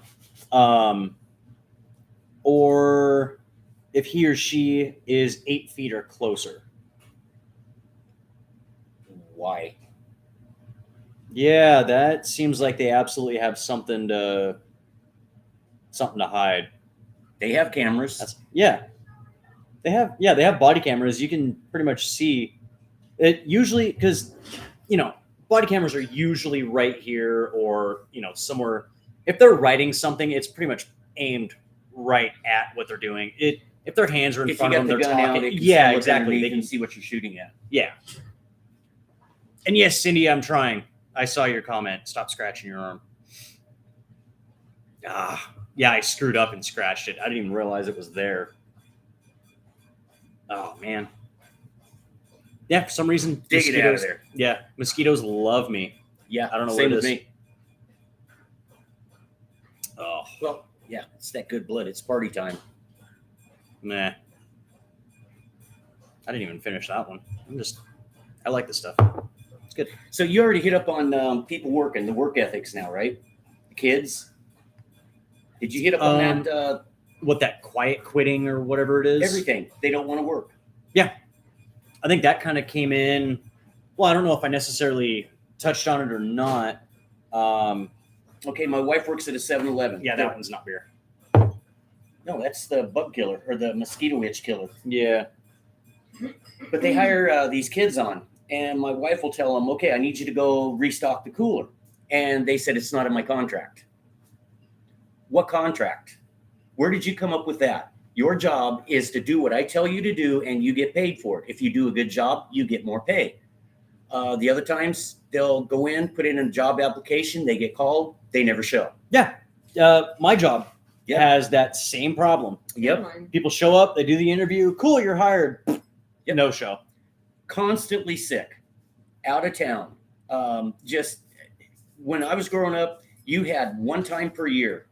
Or if he or she is 8 feet or closer. Why? Yeah, that seems like they absolutely have something to hide. They have cameras. They have body cameras. You can pretty much see it usually because body cameras are usually right here or somewhere. If they're writing something, it's pretty much aimed right at what they're doing. If their hands are in if you front got of the them, they're gun talking. out, they can Yeah, see what's exactly. underneath They and can see what you're shooting at. Yeah. And yes, Cindy, I'm trying. I saw your comment. Stop scratching your arm. Yeah, I screwed up and scratched it. I didn't even realize it was there. Oh, man. Yeah, for some reason, Dig it out of there. Yeah, mosquitoes love me. Yeah, I don't know same what with it is. me. Oh, Well, yeah, it's that good blood. It's party time. meh. I didn't even finish that one. I like this stuff. It's good. So you already hit up on people working, the work ethics now, right? The kids. Did you hit up on that? What, that quiet quitting or whatever it is? Everything. They don't want to work. I think that kind of came in. Well, I don't know if I necessarily touched on it or not. Okay, my wife works at a 7-Eleven. Yeah, that one's not beer. No, that's the bug killer or the mosquito itch killer. Yeah. But they hire these kids on, and my wife will tell them, okay, I need you to go restock the cooler. And they said, it's not in my contract. What contract? Where did you come up with that? Your job is to do what I tell you to do, and you get paid for it. If you do a good job, you get more pay. The other times, they'll go in, put in a job application, they get called, they never show. Yeah. My job Yep. has that same problem. Yep. People show up, they do the interview. Cool, you're hired. Yep. No show. Constantly sick, out of town. Just when I was growing up, you had 1 time per year.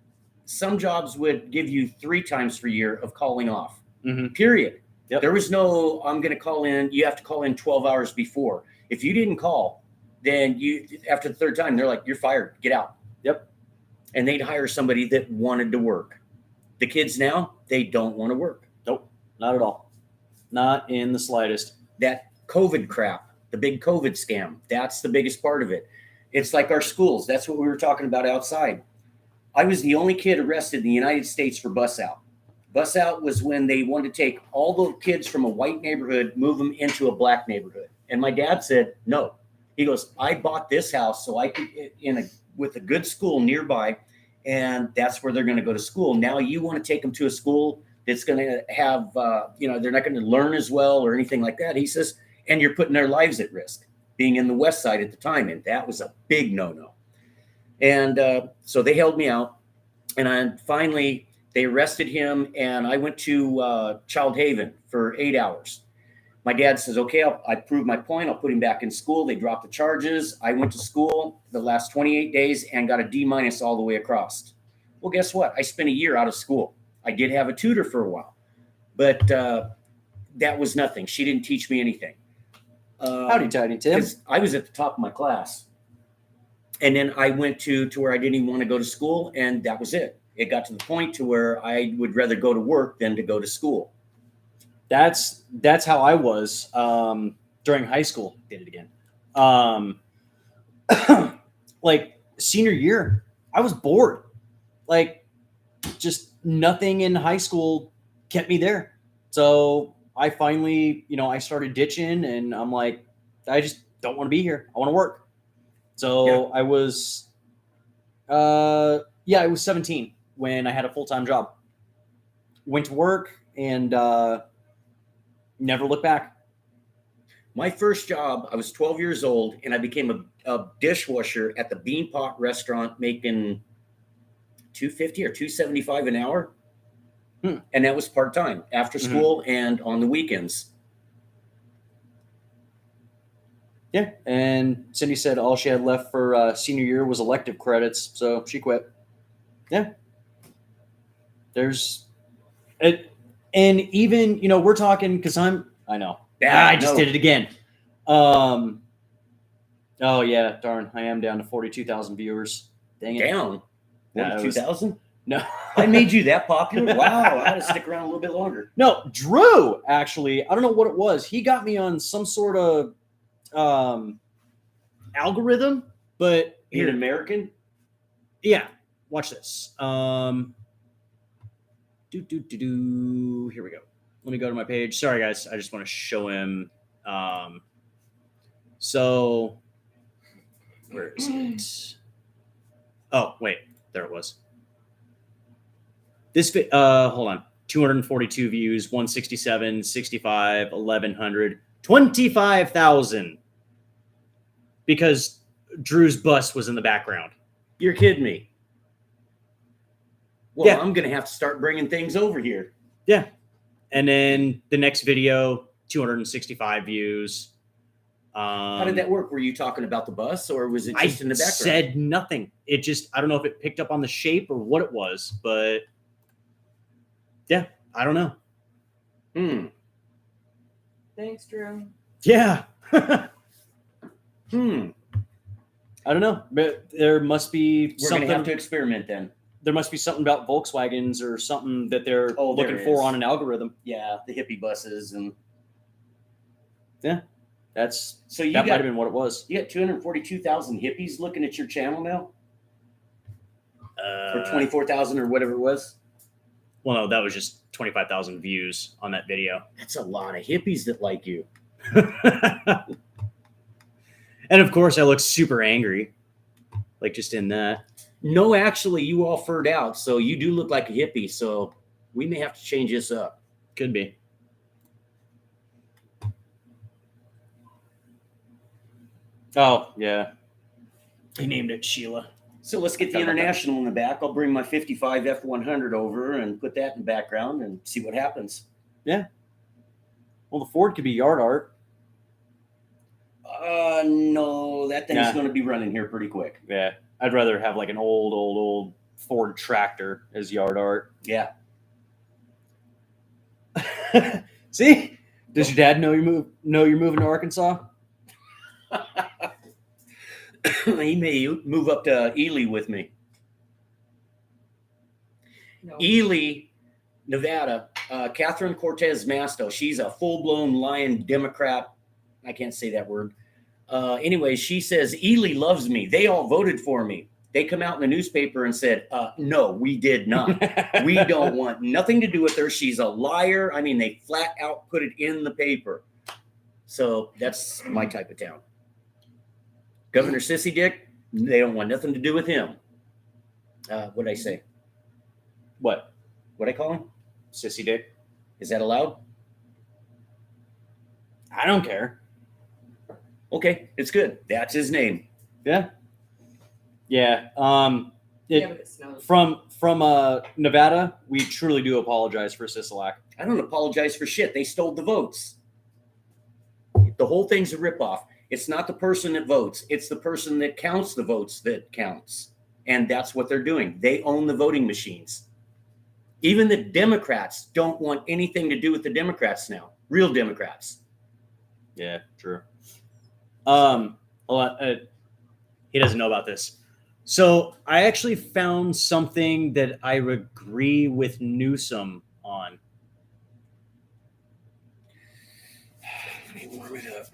Some jobs would give you 3 times per year of calling off. Mm-hmm. Period. Yep. There was no, I'm going to call in. You have to call in 12 hours before. If you didn't call, then after the 3rd time, they're like, you're fired. Get out. Yep. And they'd hire somebody that wanted to work. The kids now, they don't want to work. Nope. Not at all. Not in the slightest. That COVID crap, the big COVID scam, that's the biggest part of it. It's like our schools. That's what we were talking about outside. I was the only kid arrested in the United States for bus out. Bus out was when they wanted to take all the kids from a white neighborhood, move them into a black neighborhood. And my dad said, no. He goes, I bought this house so I could with a good school nearby, and that's where they're going to go to school. Now you want to take them to a school that's going to have, they're not going to learn as well or anything like that. He says, and you're putting their lives at risk, being in the West Side at the time. And that was a big no-no. And so they held me out, and finally they arrested him, and I went to Child Haven for 8 hours. My dad says, okay, I proved my point. I'll put him back in school. They dropped the charges. I went to school the last 28 days and got a D- all the way across. Well, guess what? I spent a year out of school. I did have a tutor for a while, but that was nothing. She didn't teach me anything. Howdy, tidy, Tim. I was at the top of my class. And then I went to where I didn't even want to go to school, and that was it. It got to the point to where I would rather go to work than to go to school. That's how I was during high school. Did it again. Like senior year, I was bored. Like just nothing in high school kept me there. So I finally, I started ditching, and I'm like, I just don't want to be here. I want to work. So I was, I was 17 when I had a full-time job. Went to work and never looked back. My first job, I was 12 years old, and I became a dishwasher at the Bean Pot restaurant, making $250 or $275 an hour. And that was part-time after school and on the weekends. Yeah, and Cindy said all she had left for senior year was elective credits, so she quit. Yeah. There's it, and even, we're talking, because I know. Yeah, I just did it again. Oh yeah, darn, I am down to 42,000 viewers. Dang it. Down? Yeah, 42,000? No. I made you that popular? Wow, I had to stick around a little bit longer. No, Drew, actually, I don't know what it was. He got me on some sort of algorithm, but Here, American? Yeah, watch this. Here we go. Let me go to my page. Sorry, guys. I just want to show him. So, where is it? Oh, wait. There it was. This, hold on. 242 views, 167, 65, 1,100, 25,000. Because Drew's bus was in the background. You're kidding me. Well, Yeah. I'm going to have to start bringing things over here. Yeah. And then the next video, 265 views. How did that work? Were you talking about the bus, or was it just in the background? Said nothing. It just, I don't know if it picked up on the shape or what it was, but yeah, I don't know. Thanks, Drew. Yeah. I I don't know, but there must be We're going something. to have to experiment then. There must be something about Volkswagens or something that they're Oh, there looking for is. on an algorithm. Yeah, the hippie buses and That's so you that might got have been what it was. 242,000 hippies looking at your channel now, or Uh, 24,000 or whatever it was. well, no, that was just 25,000 views on that video. That's a lot of hippies that like you. And of course, I look super angry, like just in that. No, actually, you all furred out, so you do look like a hippie. So we may have to change this up. Could be. Oh, yeah. He named it Sheila. So let's get the Thought about that. International in the back. I'll bring my 55 F100 over and put that in the background and see what happens. Well, the Ford could be yard art. No, that thing's Nah. going to be running here pretty quick. Yeah. I'd rather have like an old Ford tractor as yard art. Yeah. See? Does your dad know you're moving to Arkansas? He may move up to Ely with me. No. Ely, Nevada, Catherine Cortez Masto. She's a full-blown lying Democrat. I can't say that word. Anyway, she says, Ely loves me. They all voted for me. They come out in the newspaper and said, no, we did not. We don't want nothing to do with her. She's a liar. I mean, they flat out put it in the paper. So that's my type of town. Governor Sissy Dick, they don't want nothing to do with him. What'd I say? What? What'd I call him? Sissy dick? Is that allowed? I don't care. Okay, it's good. That's his name. Yeah. Yeah. Yeah, but it snows. From Nevada, we truly do apologize for Sisolak. I don't apologize for shit. They stole the votes. The whole thing's a ripoff. It's not the person that votes. It's the person that counts the votes that counts. And that's what they're doing. They own the voting machines. Even the Democrats don't want anything to do with the Democrats now. Real Democrats. Yeah, true. He doesn't know about this. So I actually found something that I agree with Newsom on. Let me warm it up.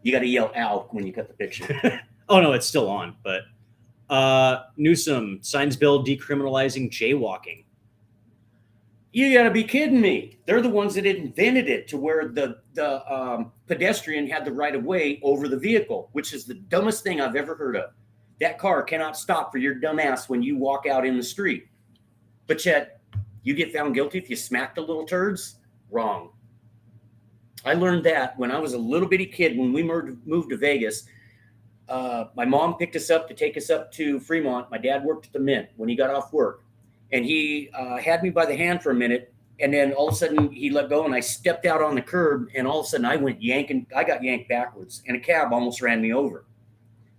You got to yell out when you cut the picture. Oh, no, it's still on. But Newsom signs bill decriminalizing jaywalking. You got to be kidding me. They're the ones that invented it to where the pedestrian had the right of way over the vehicle, which is the dumbest thing I've ever heard of. That car cannot stop for your dumb ass when you walk out in the street. But yet, you get found guilty if you smack the little turds? Wrong. I learned that when I was a little bitty kid when we moved to Vegas. My mom picked us up to take us up to Fremont. My dad worked at the Mint when he got off work, and he had me by the hand for a minute, and then all of a sudden he let go, and I stepped out on the curb, and all of a sudden I got yanked backwards, and a cab almost ran me over.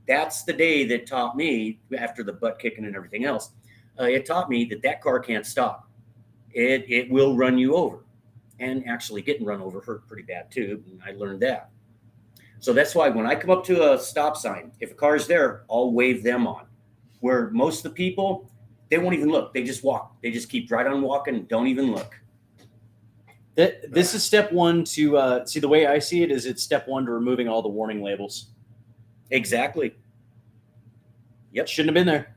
That's the day that taught me, after the butt kicking and everything else, it taught me that car can't stop. It will run you over. And actually getting run over hurt pretty bad too. And I learned that. So that's why when I come up to a stop sign, if a car's there, I'll wave them on. Where most of the people, they won't even look. They just walk. They just keep right on walking and don't even look. This is step one to see, the way I see it is it's step one to removing all the warning labels. Exactly. Yep. Shouldn't have been there.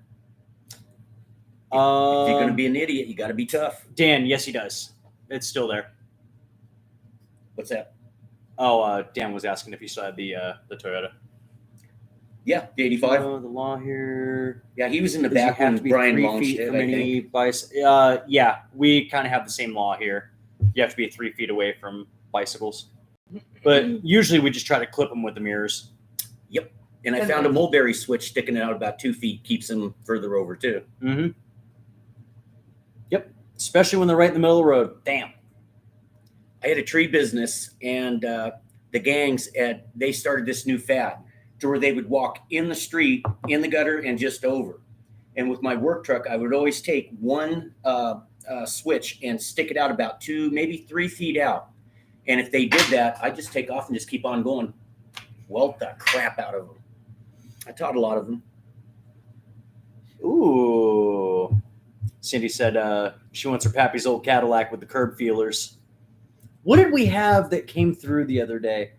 If you're going to be an idiot, you got to be tough. Dan, yes, he does. It's still there. What's that? Oh, Dan was asking if you still had the Toyota. Yeah, the 85. The law here. Yeah, he was in the Does it back have when to be Brian 3 launched feet it, from I any think. yeah, we kind of have the same law here. You have to be 3 feet away from bicycles. But usually we just try to clip them with the mirrors. Yep. And I found a mulberry switch sticking out about 2 feet, keeps them further over too. Mm-hmm. Yep. Especially when they're right in the middle of the road. Damn. I had a tree business, and the gangs they started this new fad to where they would walk in the street, in the gutter, and just over. And with my work truck, I would always take one switch and stick it out about 2, maybe 3 feet out. And if they did that, I'd just take off and just keep on going. Welt the crap out of them. I taught a lot of them. Ooh. Cindy said she wants her pappy's old Cadillac with the curb feelers. What did we have that came through the other day?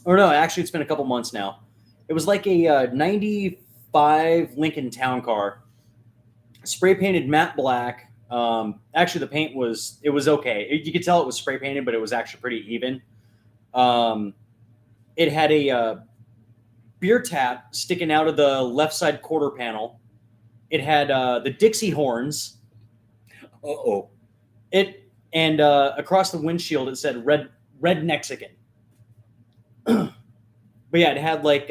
Or no, actually, it's been a couple months now. It was like a 95 Lincoln Town Car, spray painted matte black. Actually, the paint was okay. You could tell it was spray painted, but it was actually pretty even. It had a beer tap sticking out of the left side quarter panel. It had the Dixie horns. Uh-oh. And across the windshield, it said red Mexican. But yeah, it had like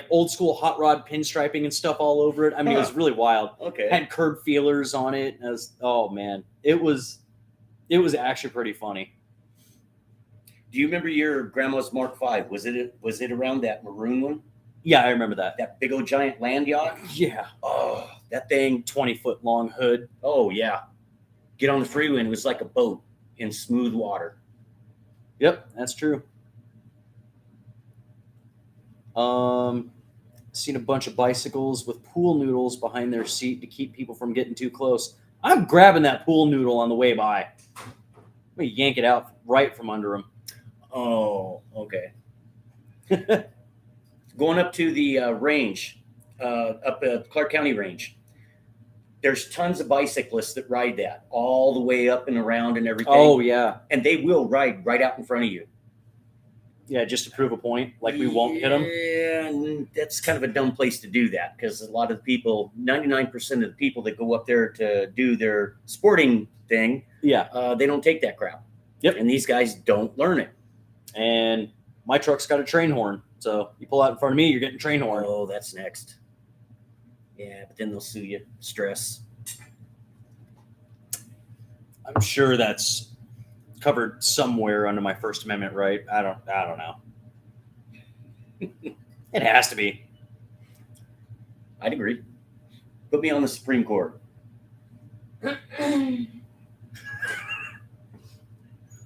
old school hot rod pinstriping and stuff all over it. I mean, It was really wild. Okay. It had curb feelers on it. Oh man, it was actually pretty funny. Do you remember your grandma's Mark V? Was it around that maroon one? Yeah, I remember that. That big old giant land yacht? Yeah. Oh, that thing. 20-foot long hood. Oh, yeah. Get on the freeway and it was like a boat in smooth water. Yep, that's true. Seen a bunch of bicycles with pool noodles behind their seat to keep people from getting too close. I'm grabbing that pool noodle on the way by. I'm going to yank it out right from under them. Oh, okay. Going up to the range, up at Clark County range, there's tons of bicyclists that ride that all the way up and around and everything. Oh, yeah. And they will ride right out in front of you. Yeah, just to prove a point, like we won't hit them. Yeah, and that's kind of a dumb place to do that because a lot of the people, 99% of the people that go up there to do their sporting thing, they don't take that crap. Yep. And these guys don't learn it. And my truck's got a train horn. So you pull out in front of me, you're getting train horn. Oh, that's next. Yeah, but then they'll sue you. Stress. I'm sure that's covered somewhere under my First Amendment right. I don't know. It has to be. I'd agree. Put me on the Supreme Court.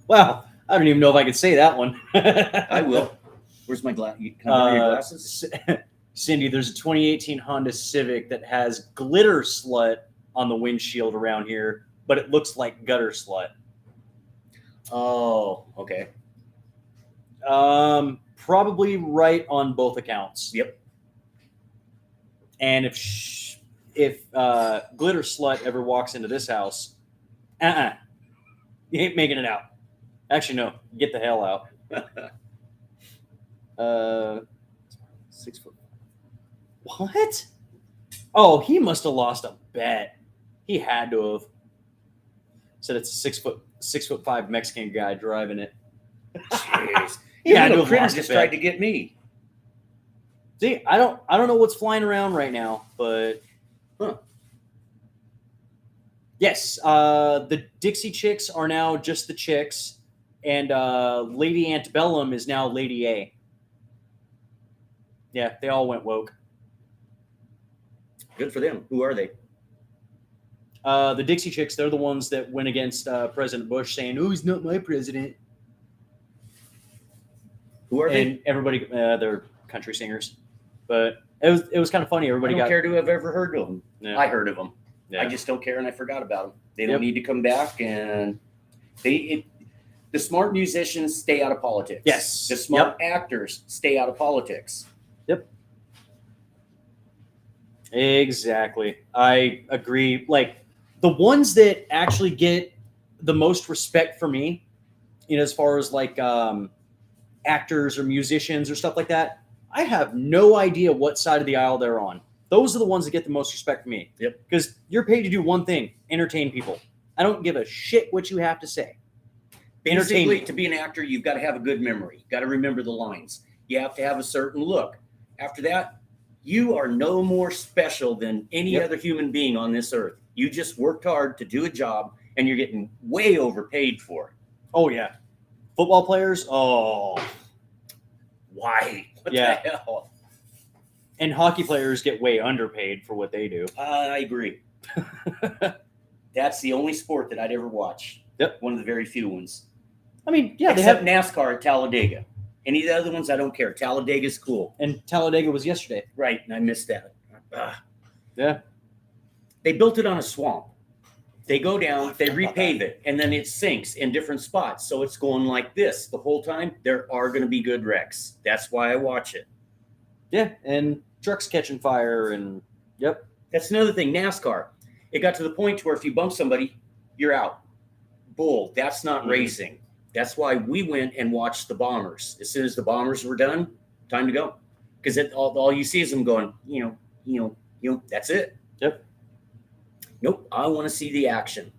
Well, I don't even know if I could say that one. I will. Where's my glass? Can I borrow your glasses? Cindy, there's a 2018 Honda Civic that has glitter slut on the windshield around here, but it looks like gutter slut. Oh, okay. Probably right on both accounts. Yep. And if glitter slut ever walks into this house, you ain't making it out. Actually, no. Get the hell out. 6 foot. What? Oh, he must have lost a bet. He had to have. Said it's a 6'5" Mexican guy driving it. Jeez. He had to little have critter lost a just bet. tried to get me. See, I don't know what's flying around right now, but yes, the Dixie Chicks are now just the Chicks, and Lady Antebellum is now Lady A. Yeah, they all went woke. Good for them. Who are they? The Dixie Chicks, they're the ones that went against President Bush, saying, "Oh, he's not my president." Who are they? And everybody, they're country singers, but it was kind of funny. I Everybody don't got care to have ever heard of them. Yeah. I heard of them. Yeah. I just don't care, and I forgot about them. They don't need to come back, and the smart musicians stay out of politics. Yes. The smart actors stay out of politics. Yep. Exactly. I agree. Like the ones that actually get the most respect for me, as far as like actors or musicians or stuff like that, I have no idea what side of the aisle they're on. Those are the ones that get the most respect from me. Yep. Because you're paid to do one thing: entertain people. I don't give a shit what you have to say. Basically, to be an actor, you've got to have a good memory. You've got to remember the lines. You have to have a certain look. After that, you are no more special than any other human being on this earth. You just worked hard to do a job, and you're getting way overpaid for it. Oh, yeah. Football players, why? What the hell? And hockey players get way underpaid for what they do. I agree. That's the only sport that I'd ever watch. Yep. One of the very few ones. I mean, yeah, Except NASCAR at Talladega. Any of the other ones, I don't care. Talladega's cool. And Talladega was yesterday. Right, and I missed that. Yeah. They built it on a swamp. They go down, they repave it, and then it sinks in different spots. So it's going like this the whole time. There are going to be good wrecks. That's why I watch it. Yeah, and trucks catching fire, and yep. That's another thing. NASCAR. It got to the point where if you bump somebody, you're out. Bull. That's not racing. That's why we went and watched the bombers. As soon as the bombers were done, time to go. Because all you see is them going, that's it. Yep. Nope. I want to see the action.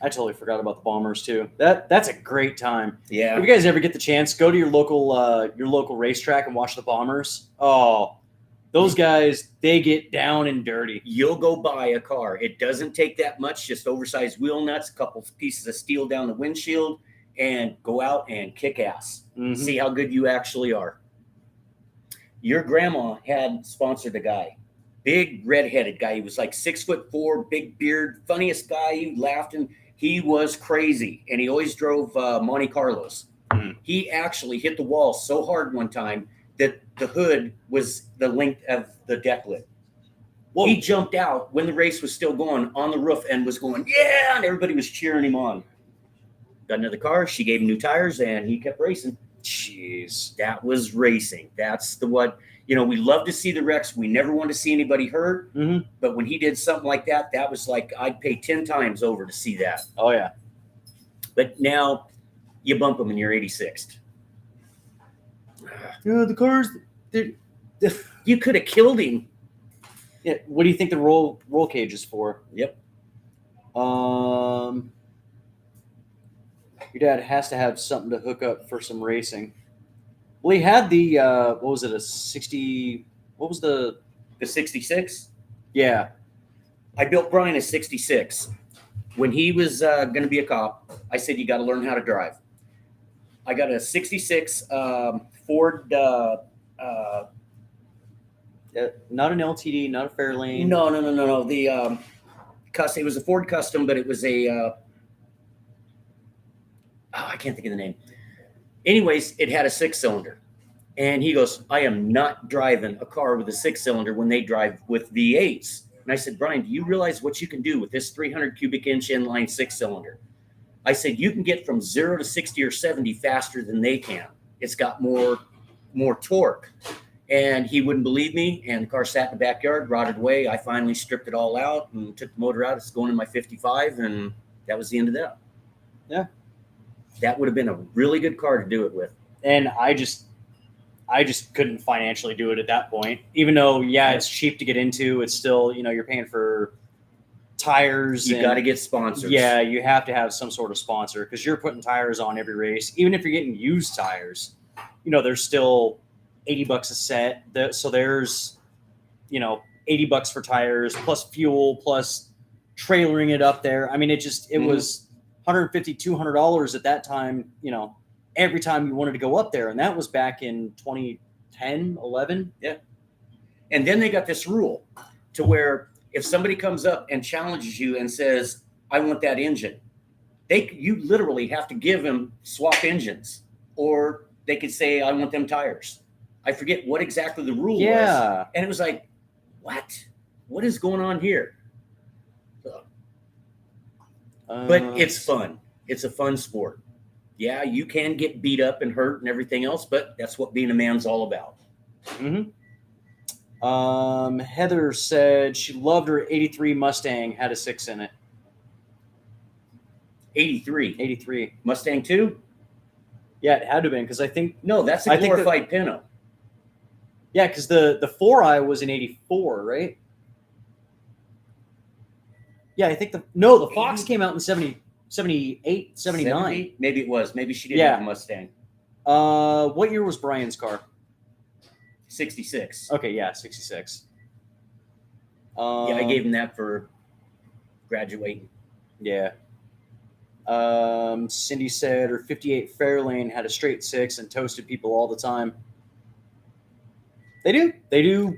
I totally forgot about the bombers too. That's a great time. Yeah. If you guys ever get the chance, go to your local racetrack and watch the bombers. Oh, those guys, they get down and dirty. You'll go buy a car. It doesn't take that much, just oversized wheel nuts, a couple pieces of steel down the windshield, and go out and kick ass. Mm-hmm. See how good you actually are. Your grandma had sponsored a guy, big redheaded guy. He was like 6'4", big beard, funniest guy. You laughed, and he was crazy. And he always drove Monte Carlos. Mm-hmm. He actually hit the wall so hard one time that the hood was the length of the deck lid. Whoa. He jumped out when the race was still going on the roof and was going, yeah, and everybody was cheering him on. Got another car. She gave him new tires, and he kept racing. Jeez, that was racing. That's we love to see the wrecks. We never want to see anybody hurt. Mm-hmm. But when he did something like that, that was like I'd pay 10 times over to see that. Oh, yeah. But now you bump him and you're 86th. The cars, you could have killed him. Yeah. What do you think the roll cage is for? Yep. Your dad has to have something to hook up for some racing. Well, he had the what was it, a 60? What was the 66? Yeah. I built Brian a 66. When he was going to be a cop, I said, you got to learn how to drive. I got a 66 Ford. Not an LTD, not a Fairlane. No. The it was a Ford Custom, but it was a I can't think of the name. Anyways, it had a 6-cylinder. And he goes, I am not driving a car with a 6-cylinder when they drive with V8s. And I said, Brian, do you realize what you can do with this 300 cubic inch inline 6-cylinder? I said, you can get from 0 to 60 or 70 faster than they can. It's got more torque. And he wouldn't believe me. And the car sat in the backyard, rotted away. I finally stripped it all out and took the motor out. It's going in my 55. And that was the end of that. Yeah. That would have been a really good car to do it with. And I just couldn't financially do it at that point. Even though, it's cheap to get into, it's still, you're paying for tires. You got to get sponsors. Yeah, you have to have some sort of sponsor because you're putting tires on every race. Even if you're getting used tires, there's still $80 a set. So there's, $80 for tires plus fuel plus trailering it up there. I mean, it was $150, $200 at that time, every time you wanted to go up there. And that was back in 2010, 11. Yeah. And then they got this rule to where if somebody comes up and challenges you and says, I want that engine, you literally have to give them swap engines, or they could say, I want them tires. I forget what exactly the rule was. And it was like, what is going on here? But it's fun. It's a fun sport. Yeah, you can get beat up and hurt and everything else, but that's what being a man's all about. Mm-hmm. Heather said she loved her 83 Mustang, had a 6 in it. 83. Mustang 2? Yeah, it had to have been, because I think... No, that's a glorified Pinto. Yeah, because the 4i was in 84, right? Yeah, I think the Fox came out in 78, 79. 70? Maybe it was. Maybe she didn't have a Mustang. What year was Brian's car? 66. Okay, yeah, 66. Yeah, I gave him that for graduating. Yeah. Cindy said her 58 Fairlane had a straight 6 and toasted people all the time. They do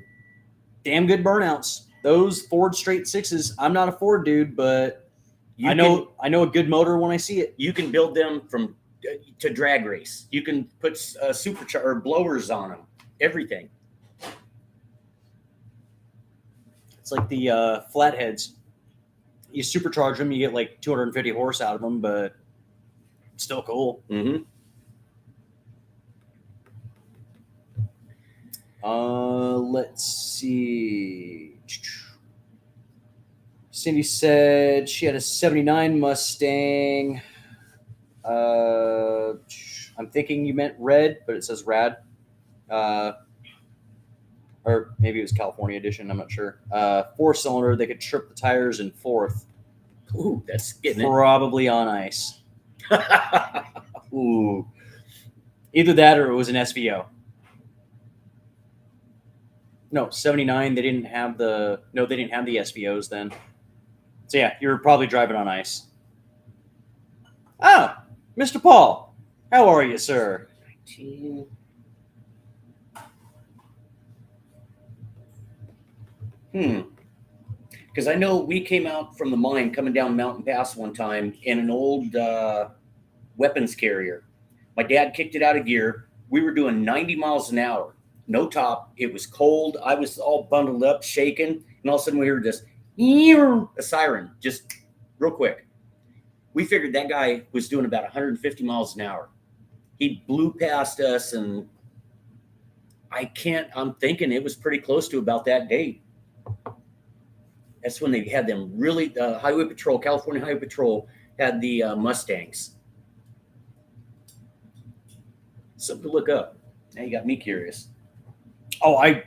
damn good burnouts. Those Ford straight 6s. I'm not a Ford dude, but I know a good motor when I see it. You can build them to drag race. You can put supercharger or blowers on them. Everything. It's like the flatheads. You supercharge them, you get like 250 horse out of them, but it's still cool. Mm-hmm. Let's see. Cindy said she had a 79 Mustang. I'm thinking you meant red, but it says rad. Or maybe it was California edition. I'm not sure. 4-cylinder. They could trip the tires in 4th. Ooh, that's getting probably on ice. it. Ooh. Either that or it was an SVO. No, 79. They didn't have the SVOs then. So yeah, you were probably driving on ice. Ah, Mr. Paul, how are you, sir? 19. Because I know we came out from the mine coming down Mountain Pass one time in an old weapons carrier. My dad kicked it out of gear. We were doing 90 miles an hour, no top. It was cold. I was all bundled up, shaking. And all of a sudden we heard this, a siren, just real quick. We figured that guy was doing about 150 miles an hour. He blew past us, and I'm thinking it was pretty close to about that date. That's when they had them really, Highway Patrol, California Highway Patrol had the Mustangs. Something to look up. Now you got me curious. Oh, I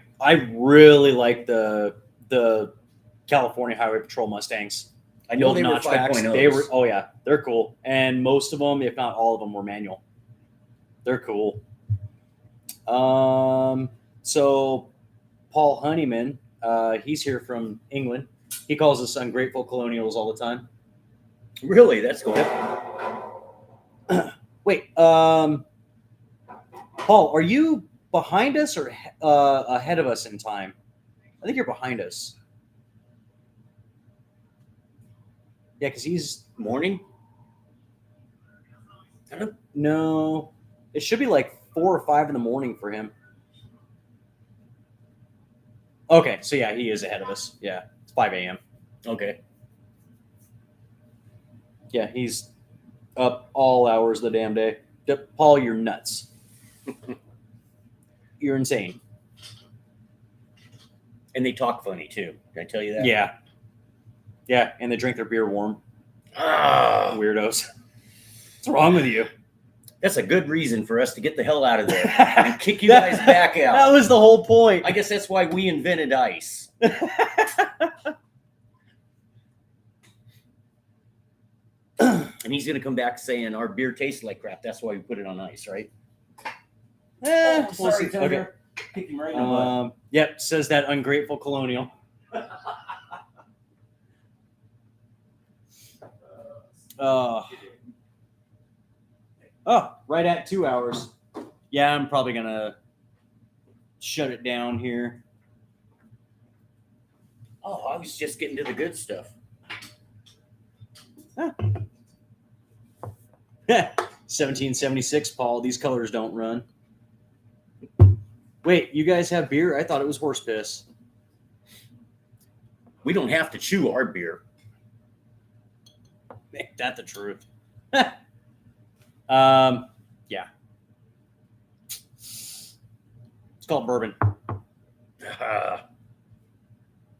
really like the California Highway Patrol Mustangs. I know they were notchbacks. 5.0s. They're cool. And most of them, if not all of them, were manual. They're cool. So Paul Honeyman, he's here from England. He calls us ungrateful colonials all the time. Really? That's cool. Wait, Paul, are you behind us or ahead of us in time? I think you're behind us. Yeah, because he's morning. I don't know. It should be like 4 or 5 in the morning for him. Okay, so yeah, he is ahead of us. Yeah, it's 5 a.m. Okay. Yeah, he's up all hours of the damn day. Paul, you're nuts. You're insane. And they talk funny too. Can I tell you that? Yeah. Yeah, and they drink their beer warm. Weirdos. What's wrong with you? That's a good reason for us to get the hell out of there and kick you guys back out. That was the whole point. I guess that's why we invented ice. And he's going to come back saying our beer tastes like crap. That's why we put it on ice, right? We'll sorry, see. Okay. Kick him right in the butt. Yep, says that ungrateful colonial. Right at 2 hours. Yeah, I'm probably gonna shut it down here. Oh, I was just getting to the good stuff. 1776, Paul. These colors don't run. Wait, you guys have beer? I thought it was horse piss. We don't have to chew our beer. Make that the truth. Yeah. It's called bourbon.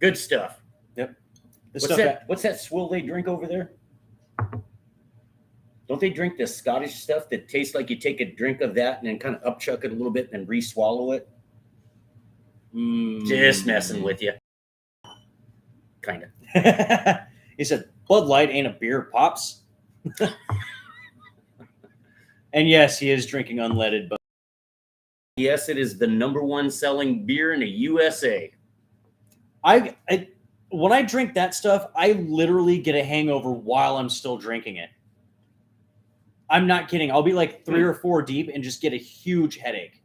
Good stuff. Yep. What's that swill they drink over there? Don't they drink the Scottish stuff that tastes like you take a drink of that and then kind of upchuck it a little bit and re-swallow it? Just messing with you. Kind of. He said, Bud Light ain't a beer, Pops. And yes, he is drinking unleaded, but Yes, it is the #1 selling beer in the USA. I when I drink that stuff, I literally get a hangover while I'm still drinking it. I'm not kidding. I'll be like 3 or 4 deep and just get a huge headache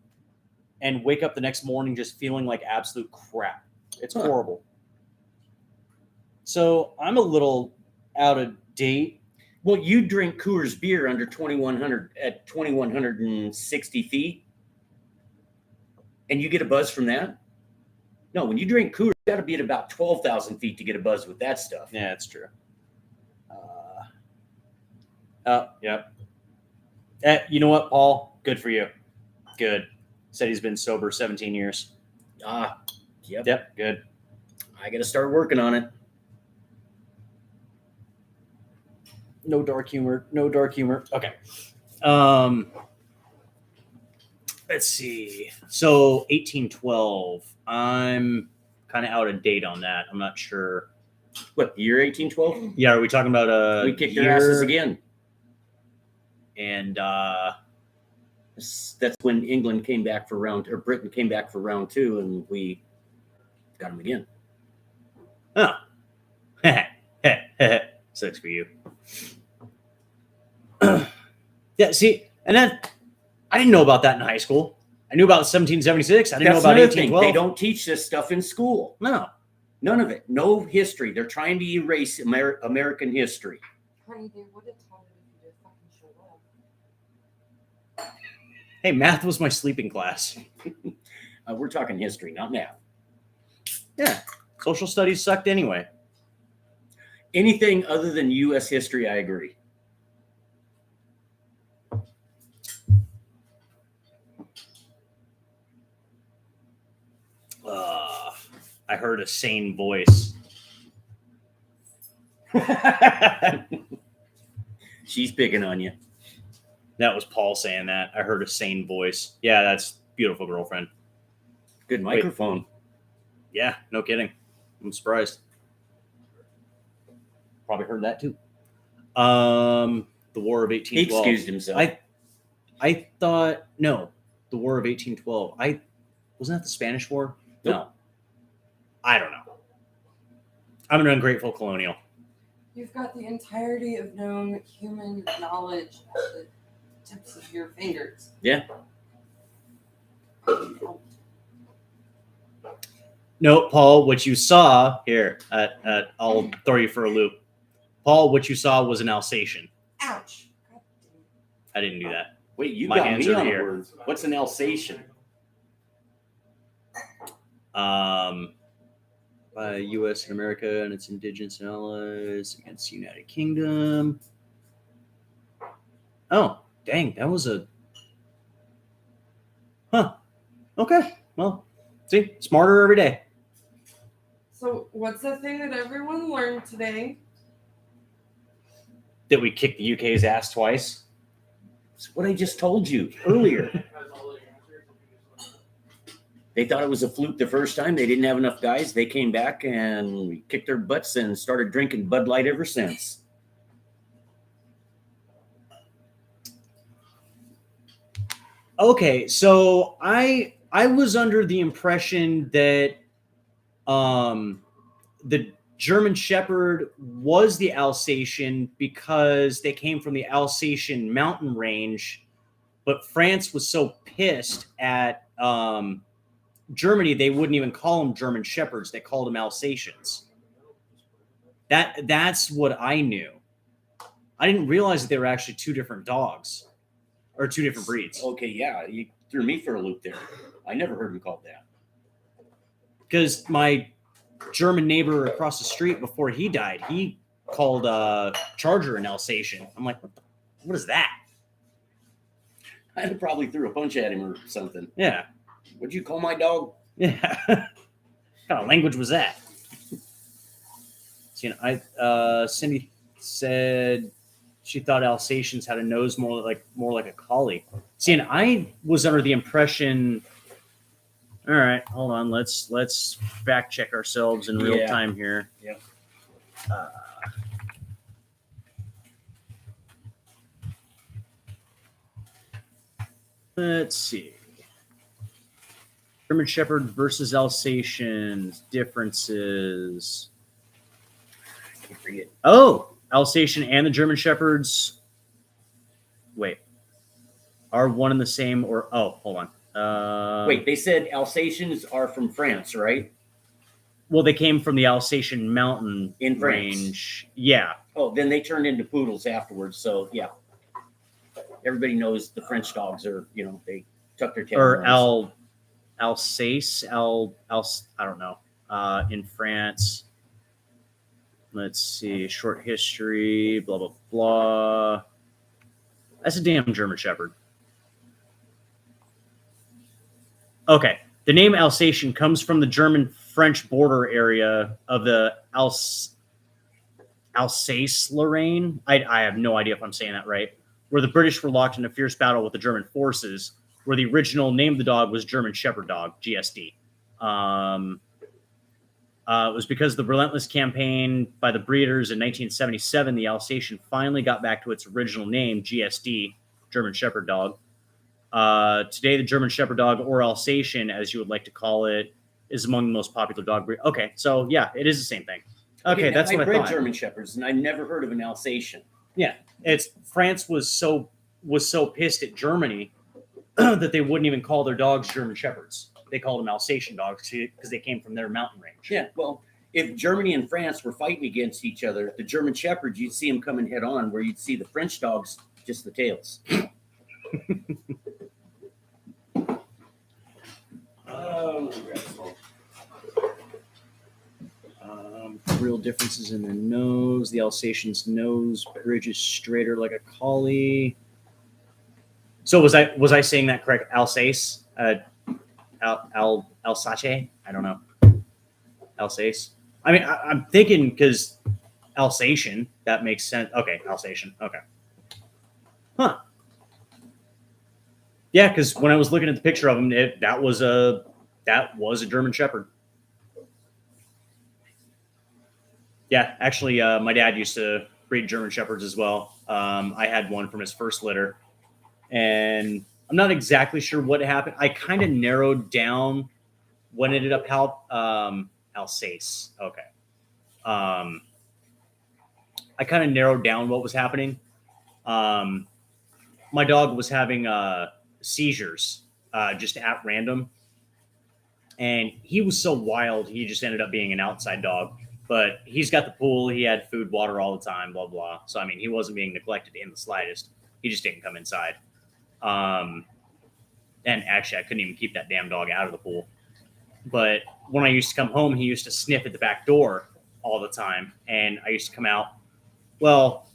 and wake up the next morning just feeling like absolute crap. It's horrible. So I'm a little out of date. Well, you drink Coors beer under 2,100 at 2,160 feet, and you get a buzz from that? No, when you drink Coors, you got to be at about 12,000 feet to get a buzz with that stuff. Yeah, that's true. Yep. You know what, Paul? Good for you. Good. Said he's been sober 17 years. Yep. Yep, good. I got to start working on it. No dark humor. No dark humor. Okay. Let's see. So 1812. I'm kind of out of date on that. I'm not sure. What, the year 1812? Yeah, are we talking about We kicked their asses again. And that's when England came back for Britain came back for round 2, and we got them again. oh. Sucks for you. Yeah, see, and then I didn't know about that in high school. I knew about 1776. I didn't know about another thing. 1812. They don't teach this stuff in school. No. None of it. No history. They're trying to erase American history. Honey, they would have taught it if you just fucking showed up. Hey, math was my sleeping class. We're talking history, not math. Yeah. Social studies sucked anyway. Anything other than U.S. history, I agree. I heard a sane voice. She's picking on you. That was Paul saying that. I heard a sane voice. Yeah, that's beautiful, girlfriend. Good microphone. Yeah, no kidding. I'm surprised. Probably heard that too. The War of 1812. He excused himself. I thought no, the War of 1812. Wasn't that the Spanish War? Nope. No. I don't know. I'm an ungrateful colonial. You've got the entirety of known human knowledge at the tips of your fingers. Yeah. No, Paul, what you saw here, I'll throw you for a loop. Paul, what you saw was an Alsatian. Ouch. God damn. I didn't do that. Wait, you My got hands me are on here. a word. What's an Alsatian? By U.S. and America and its indigenous allies against the United Kingdom. Oh, dang, that was a... Huh. Okay, well, see, smarter every day. So, what's the thing that everyone learned today? That we kicked the UK's ass twice. It's what I just told you earlier. They thought it was a fluke the first time. They didn't have enough guys. They came back and we kicked their butts and started drinking Bud Light ever since. Okay, so I I was under the impression that the German Shepherd was the Alsatian because they came from the Alsatian mountain range, but France was so pissed at Germany they wouldn't even call them German Shepherds; they called them Alsatians. That's what I knew. I didn't realize that they were actually two different dogs or two different breeds. Okay, yeah, you threw me for a loop there. I never heard him called that. Because my German neighbor across the street before he died, he called Charger an Alsatian. I'm like, what is that? I probably threw a punch at him or something. Yeah. What'd you call my dog? Yeah. What kind of language was that? So, Cindy said she thought Alsatians had a nose more like a collie. See, and I was under the impression. All right, hold on. Let's fact check ourselves in real time here. Yep. Let's see. German Shepherd versus Alsatians differences. I can't read it. Oh, Alsatian and the German Shepherds. Wait, are one and the same or? Oh, hold on. Wait, they said Alsatians are from France, right? Well, they came from the Alsatian mountain In France. range. Yeah. Oh, then they turned into poodles afterwards. So yeah, everybody knows the French dogs are, they tuck their tail. Or around. Alsace, I don't know. In France. Let's see. Short history, blah, blah, blah. That's a damn German Shepherd. Okay. The name Alsatian comes from the German-French border area of the Alsace-Lorraine. I have no idea if I'm saying that right. Where the British were locked in a fierce battle with the German forces, where the original name of the dog was German Shepherd Dog, GSD. It was because of the relentless campaign by the breeders in 1977, the Alsatian finally got back to its original name, GSD, German Shepherd Dog. Today, the German Shepherd Dog, or Alsatian, as you would like to call it, is among the most popular dog breed. Okay, so yeah, it is the same thing. Okay, that's what I thought. German Shepherds, and I never heard of an Alsatian. Yeah, it's France was so pissed at Germany that they wouldn't even call their dogs German Shepherds. They called them Alsatian dogs because they came from their mountain range. Yeah, well, if Germany and France were fighting against each other, the German Shepherds, you'd see them coming head on, where you'd see the French dogs, just the tails. Real differences in the nose. The Alsatian's nose bridge is straighter like a collie. So was I saying that correct? Alsace? Alsace? I don't know. Alsace. I mean, I'm thinking because Alsatian, that makes sense. Okay, Alsatian. Okay. Huh. Yeah, because when I was looking at the picture of him, that was a German Shepherd. Yeah, actually, my dad used to breed German Shepherds as well. I had one from his first litter, and I'm not exactly sure what happened. I kind of narrowed down what ended up Alsace. Okay. I kind of narrowed down what was happening. My dog was having seizures just at random, and he was so wild. He just ended up being an outside dog. But he's got the pool. He had food, water all the time, blah, blah. So, I mean, he wasn't being neglected in the slightest. He just didn't come inside. And actually, I couldn't even keep that damn dog out of the pool. But when I used to come home, he used to sniff at the back door all the time. And I used to come out. Well,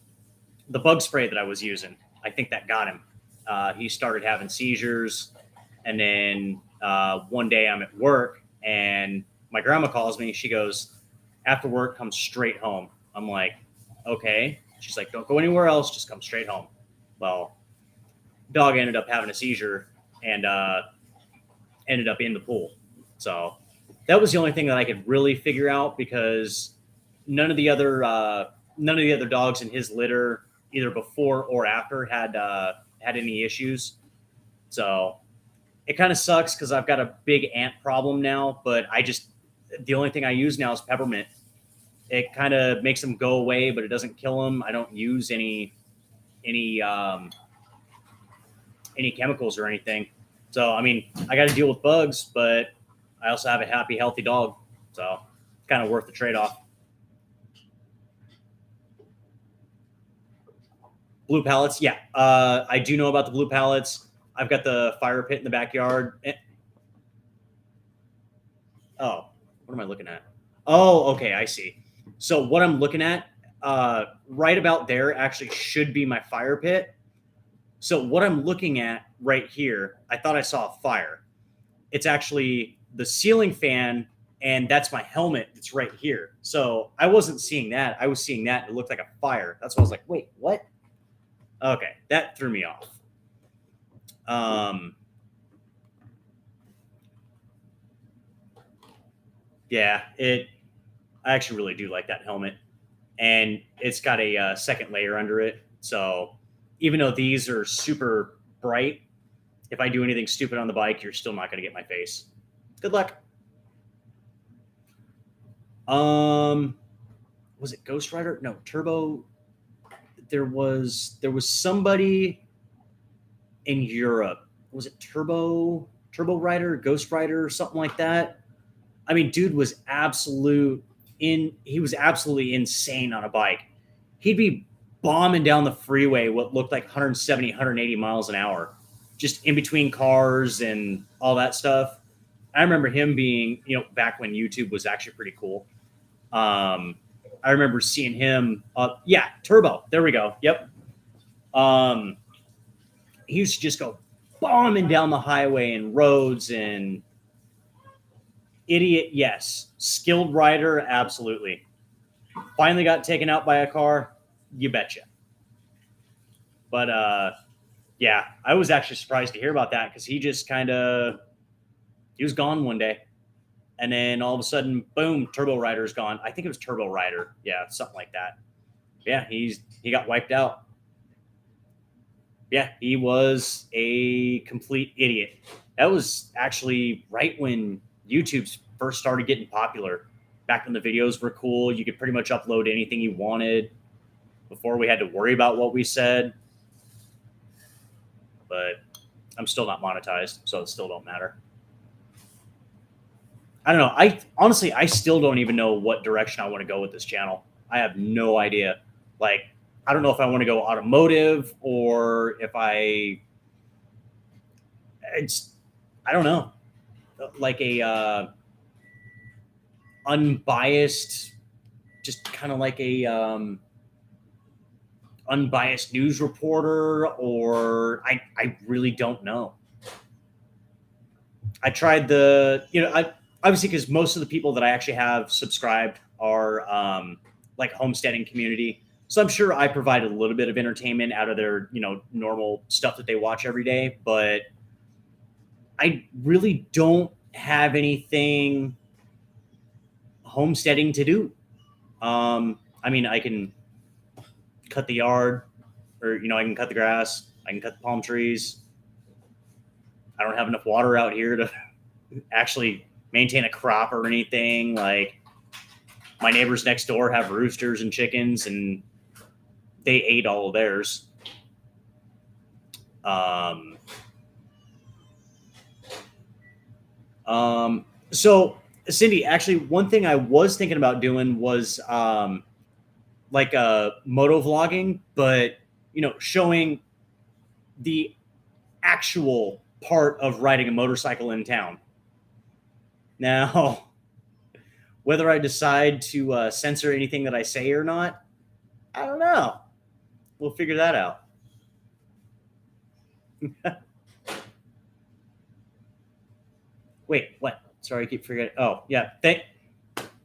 the bug spray that I was using, I think that got him. He started having seizures. And then one day I'm at work, and my grandma calls me. She goes, after work, come straight home. I'm like, okay. She's like, don't go anywhere else. Just come straight home. Well, dog ended up having a seizure and ended up in the pool. So that was the only thing that I could really figure out, because none of the other dogs in his litter, either before or after, had any issues. So it kind of sucks because I've got a big ant problem now, but the only thing I use now is peppermint. It kind of makes them go away, but it doesn't kill them. I don't use any chemicals or anything. So, I mean, I got to deal with bugs, but I also have a happy, healthy dog. So, it's kind of worth the trade-off. Blue pallets, yeah. I do know about the blue pallets. I've got the fire pit in the backyard. Oh, what am I looking at? Oh, okay, I see. So what I'm looking at, right about there, actually should be my fire pit. So what I'm looking at right here, I thought I saw a fire. It's actually the ceiling fan, and that's my helmet that's right here. So I wasn't seeing that. I was seeing that. It looked like a fire. That's why I was like, wait, what? Okay, that threw me off. Yeah, I actually really do like that helmet, and it's got a second layer under it. So even though these are super bright, if I do anything stupid on the bike, you're still not going to get my face. Good luck. Was it Ghost Rider? No, Turbo. There was somebody in Europe. Was it Turbo Rider, Ghost Rider, something like that? I mean, dude was he was absolutely insane on a bike. He'd be bombing down the freeway what looked like 170, 180 miles an hour, just in between cars and all that stuff. I remember him being, back when YouTube was actually pretty cool. I remember seeing him. Yeah, Turbo. There we go. Yep. He used to just go bombing down the highway and roads and idiot. Yes. Skilled rider. Absolutely. Finally got taken out by a car. You betcha. But yeah, I was actually surprised to hear about that because he just he was gone one day. And then all of a sudden, boom, Turbo Rider's gone. I think it was Turbo Rider. Yeah, something like that. Yeah, he got wiped out. Yeah, he was a complete idiot. That was actually right when YouTube first started getting popular. Back when the videos were cool, you could pretty much upload anything you wanted before we had to worry about what we said. But I'm still not monetized, so it still don't matter. I don't know. I still don't even know what direction I want to go with this channel. I have no idea. Like, I don't know if I want to go automotive or if I don't know. Like a unbiased, just kind of like a unbiased news reporter, or I really don't know. I tried obviously, because most of the people that I actually have subscribed are like homesteading community. So I'm sure I provided a little bit of entertainment out of their, normal stuff that they watch every day. But I really don't have anything homesteading to do. I mean, I can cut the yard, or, I can cut the grass. I can cut the palm trees. I don't have enough water out here to actually maintain a crop or anything. Like, my neighbors next door have roosters and chickens, and they ate all of theirs. So Cindy, actually, one thing I was thinking about doing was like a moto vlogging, but showing the actual part of riding a motorcycle in town. Now, whether I decide to censor anything that I say or not, I don't know. We'll figure that out. Wait, what? Sorry, I keep forgetting. Oh, yeah.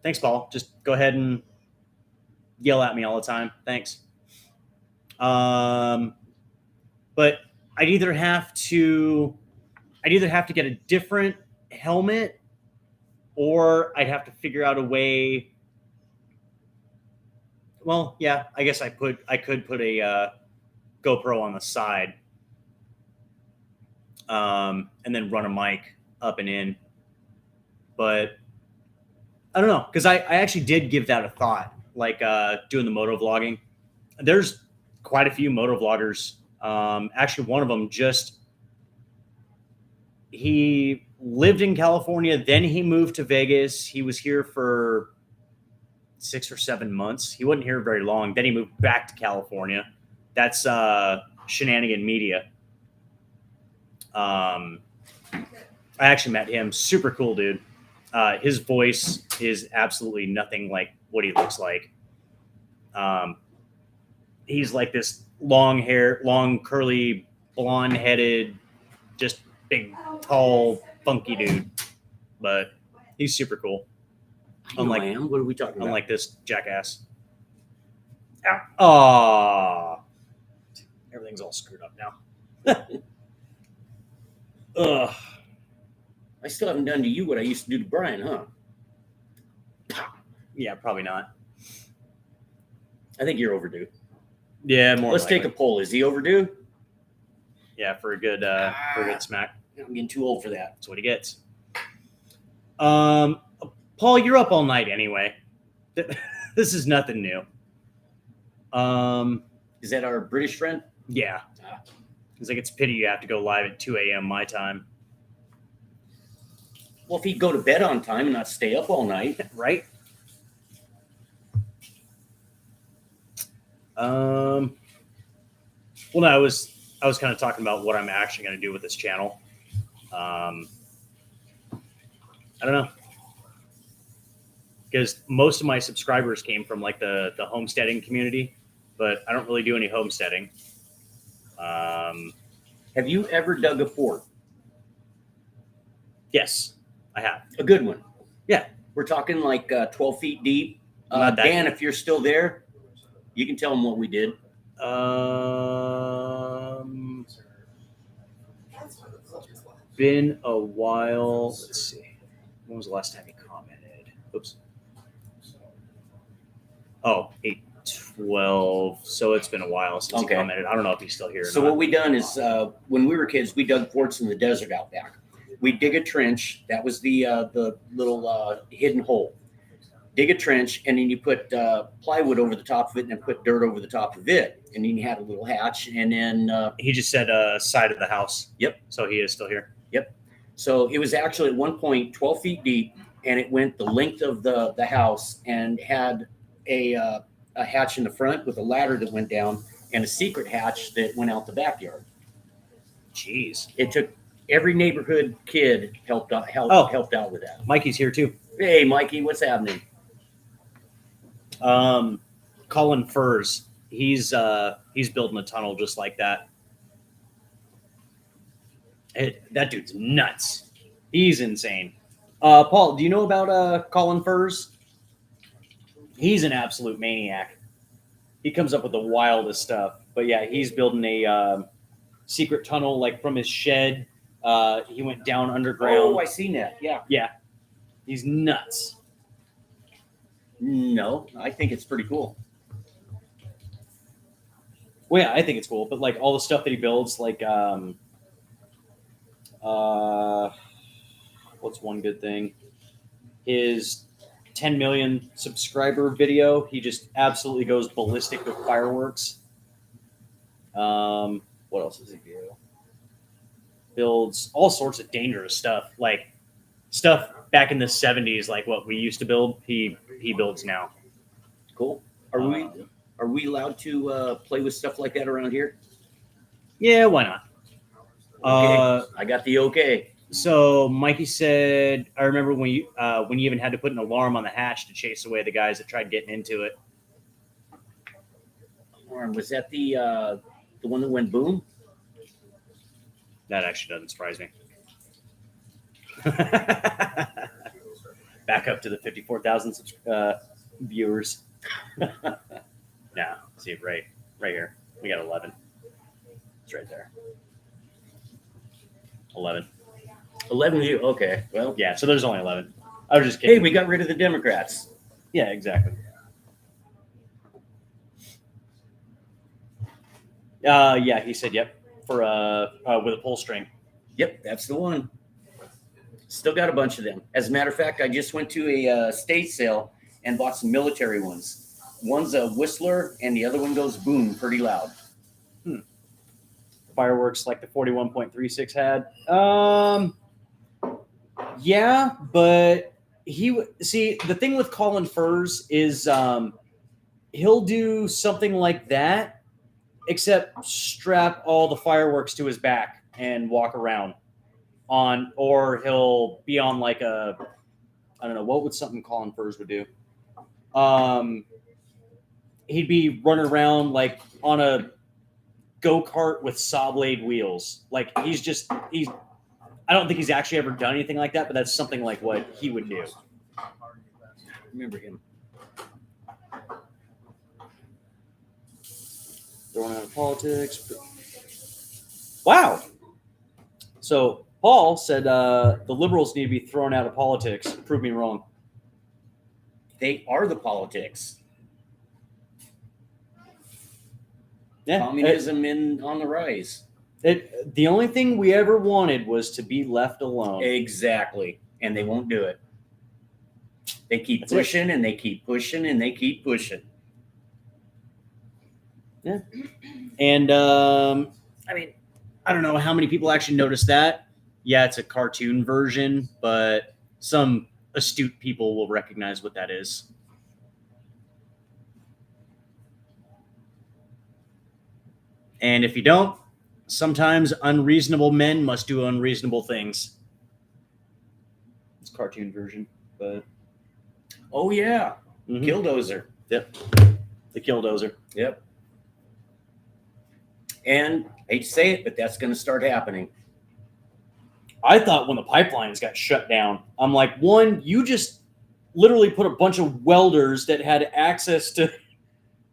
Thanks, Paul. Just go ahead and yell at me all the time. Thanks. But I'd either have to get a different helmet, or I'd have to figure out a way. Well, yeah, I guess I could put a GoPro on the side. and then run a mic up and in. But I don't know, because I actually did give that a thought, like doing the moto vlogging. There's quite a few moto vloggers. Actually, one of them he lived in California, then he moved to Vegas. He was here for 6 or 7 months. He wasn't here very long. Then he moved back to California. That's Shenanigan Media. I actually met him. Super cool dude. His voice is absolutely nothing like what he looks like. He's like this long hair, long curly, blonde headed, just big, tall, funky dude. But he's super cool. I know I am. What are we talking about? Unlike this jackass. Oh, everything's all screwed up now. Ugh. I still haven't done to you what I used to do to Brian, huh? Yeah, probably not. I think you're overdue. Yeah, more. Let's take a poll. Is he overdue? Yeah, for a good smack. I'm getting too old for that. That's what he gets. Paul, you're up all night anyway. This is nothing new. Is that our British friend? Yeah. It's like, it's a pity you have to go live at 2 a.m. my time. Well, if he'd go to bed on time and not stay up all night. Right? Well, no, I was kind of talking about what I'm actually going to do with this channel. I don't know, because most of my subscribers came from like the homesteading community, but I don't really do any homesteading. Have you ever dug a fort? Yes, I have. A good one. Yeah. We're talking like 12 feet deep. Not that Dan, deep. if you're still there, you can tell them what we did. Been a while. Let's see. When was the last time he commented? Oops. Oh, 8/12. So it's been a while since Okay. he commented. I don't know if he's still here or So not. what we done is when we were kids, we dug forts in the desert out back. We dig a trench. That was the little hidden hole. Dig a trench, and then you put plywood over the top of it, and then put dirt over the top of it, and then you had a little hatch, and then He just said side of the house. Yep. So he is still here. so it was actually at one point 12 feet deep, and it went the length of the house, and had a hatch in the front with a ladder that went down, and a secret hatch that went out the backyard. Jeez. It took every neighborhood kid helped out with that. Mikey's here too. Hey, Mikey, what's happening? Colin Furs. He's building a tunnel just like that. That dude's nuts. He's insane. Paul, do you know about Colin Furs? He's an absolute maniac. He comes up with the wildest stuff. But yeah, he's building a secret tunnel like from his shed. He went down underground. Oh, I seen that. Yeah. Yeah. He's nuts. No, I think it's pretty cool. Well, yeah, I think it's cool. But like all the stuff that he builds, like what's one good thing? His 10 million subscriber video, he just absolutely goes ballistic with fireworks. What else does he do? Builds all sorts of dangerous stuff, like stuff back in the 70s, like what we used to build. He builds now. Cool. Are we allowed to play with stuff like that around here? Yeah, why not? Okay. I got the okay. So Mikey said, I remember when you even had to put an alarm on the hatch to chase away the guys that tried getting into it. Was that the one that went boom? That actually doesn't surprise me. Back up to the 54,000 viewers. Now, see right here. We got 11. It's right there. 11. 11 view. Okay. Well, Yeah, so there's only 11. I was just kidding. hey, we got rid of the Democrats. Yeah, exactly. Yeah, he said, yep, for with a pull string. Yep, that's the one. Still got a bunch of them. As a matter of fact, I just went to a state sale and bought some military ones. One's a whistler, and the other one goes boom pretty loud. Fireworks like the 41.36 had. Yeah, but see the thing with Colin Furs is he'll do something like that, except strap all the fireworks to his back and walk around on, or he'll be on like a, I don't know, what would something Colin Furs would do? He'd be running around like on a go-kart with saw blade wheels. Like he's I don't think he's actually ever done anything like that, but that's something like what he would do. Remember him. Throwing out of politics. Wow. So Paul said the liberals need to be thrown out of politics. Prove me wrong. They are the politics. Yeah, Communism on the rise. the only thing we ever wanted was to be left alone. Exactly. And they won't do it. They keep That's pushing and they keep pushing and they keep pushing. Yeah. And I mean, I don't know how many people actually noticed that. Yeah, it's a cartoon version, but some astute people will recognize what that is. And if you don't, sometimes unreasonable men must do unreasonable things. It's a cartoon version, but Oh, yeah. mhm. Killdozer. Yep. The Killdozer. Yep. And I hate to say it, but that's going to start happening. I thought when the pipelines got shut down, I'm like, one, you just literally put a bunch of welders that had access to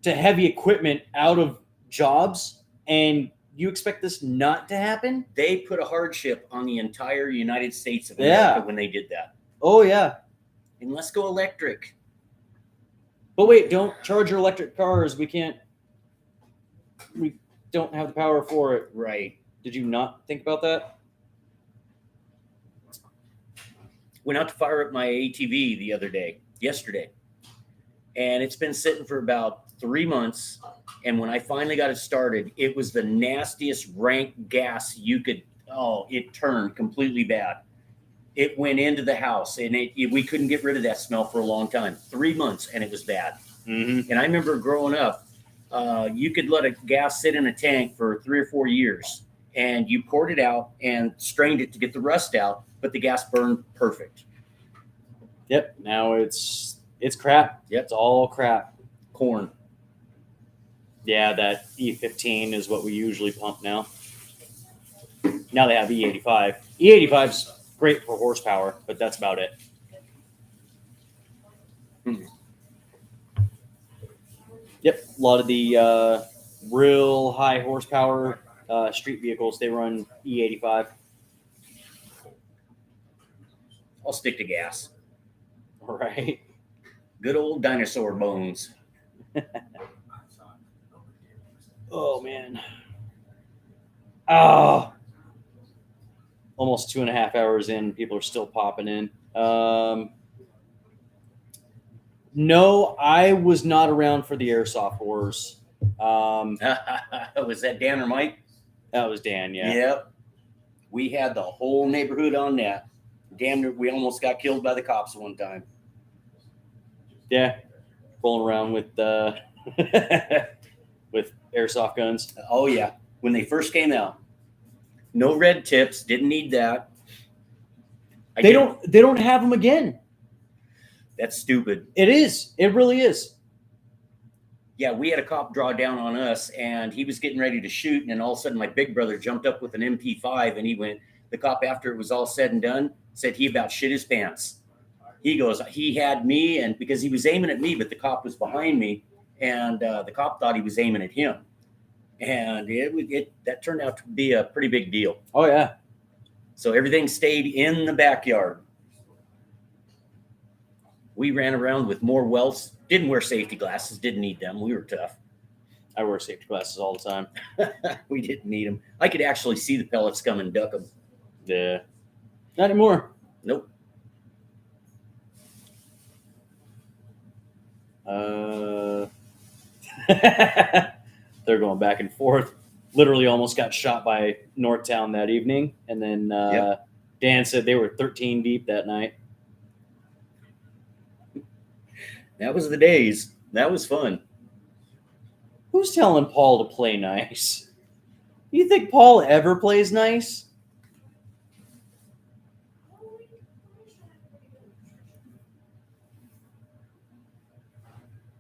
heavy equipment out of jobs, and you expect this not to happen? They put a hardship on the entire United States of America when they did that. Oh, yeah. And let's go electric. But wait, don't charge your electric cars. We don't have the power for it. Right. Did you not think about that? Went out to fire up my ATV yesterday. And it's been sitting for about 3 months. And when I finally got it started, it was the nastiest rank gas you could, it turned completely bad. It went into the house and we couldn't get rid of that smell for a long time. 3 months and it was bad. Mm-hmm. And I remember growing up, you could let a gas sit in a tank for 3 or 4 years and you poured it out and strained it to get the rust out, but the gas burned perfect. Yep. Now it's crap. Yep. It's all crap. Corn. Yeah, that E15 is what we usually pump now. Now they have E85. E85's great for horsepower, but that's about it. Yep, a lot of the real high horsepower street vehicles, they run E85. I'll stick to gas. Right. Good old dinosaur bones. Oh, man. Oh. Almost 2.5 hours in, people are still popping in. No, I was not around for the Airsoft Wars. Was that Dan or Mike? That was Dan, yeah. Yep. We had the whole neighborhood on that. Damn near, we almost got killed by the cops one time. Yeah. Rolling around with with airsoft guns. Oh, yeah. When they first came out. No red tips. Didn't need that. They don't have them again. That's stupid. It is. It really is. Yeah, we had a cop draw down on us, and he was getting ready to shoot, and then all of a sudden my big brother jumped up with an MP5, and the cop, after it was all said and done, said he about shit his pants. He goes, he had me, and because he was aiming at me, but the cop was behind me, and the cop thought he was aiming at him. And that turned out to be a pretty big deal. Oh, yeah. So everything stayed in the backyard. We ran around with more welts, didn't wear safety glasses, didn't need them. We were tough. I wear safety glasses all the time. We didn't need them. I could actually see the pellets come and duck them. Yeah. Not anymore. Nope. They're going back and forth. Literally almost got shot by Northtown that evening. And then Yep. Dan said they were 13 deep that night. That was the days. That was fun. Who's telling Paul to play nice? You think Paul ever plays nice?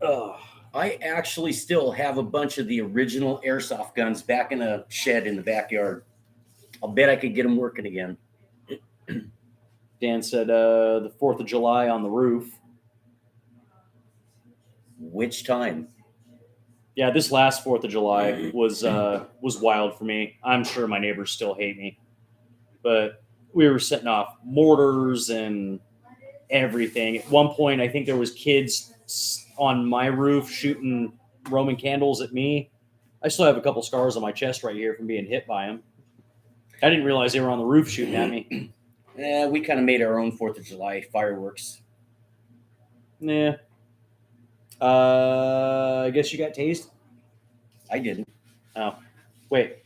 Ugh. I actually still have a bunch of the original airsoft guns back in a shed in the backyard. I'll bet I could get them working again. Dan said the 4th of July on the roof. Which time? Yeah, this last 4th of July was wild for me. I'm sure my neighbors still hate me. But we were setting off mortars and everything. At one point, I think there was kids on my roof shooting Roman candles at me. I still have a couple scars on my chest right here from being hit by them. I didn't realize they were on the roof shooting at me. Yeah, we kind of made our own 4th of July fireworks. Yeah. I guess you got tased? I didn't. Oh. Wait.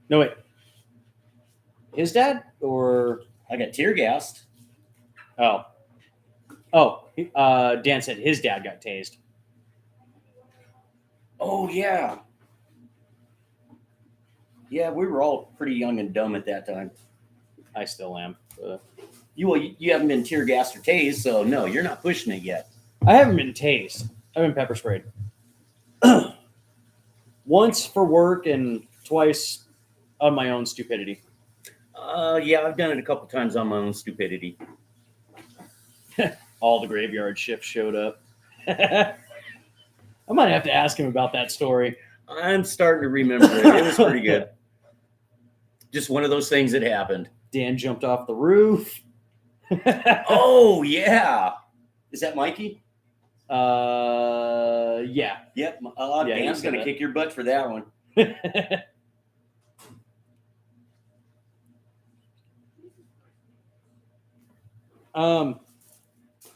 No, wait. His dad? Or... I got tear gassed. Oh. Dan said his dad got tased. Oh, yeah. Yeah, we were all pretty young and dumb at that time. I still am. You haven't been tear gassed or tased, so no, you're not pushing it yet. I haven't been tased. I've been pepper sprayed. Once for work and twice on my own stupidity. Yeah, I've done it a couple times on my own stupidity. All the graveyard shifts showed up. I might have to ask him about that story. I'm starting to remember it. It was pretty good. Just one of those things that happened. Dan jumped off the roof. Oh, yeah. Is that Mikey? Yeah. Yep. Yeah, Dan's he going to said kick your butt for that one.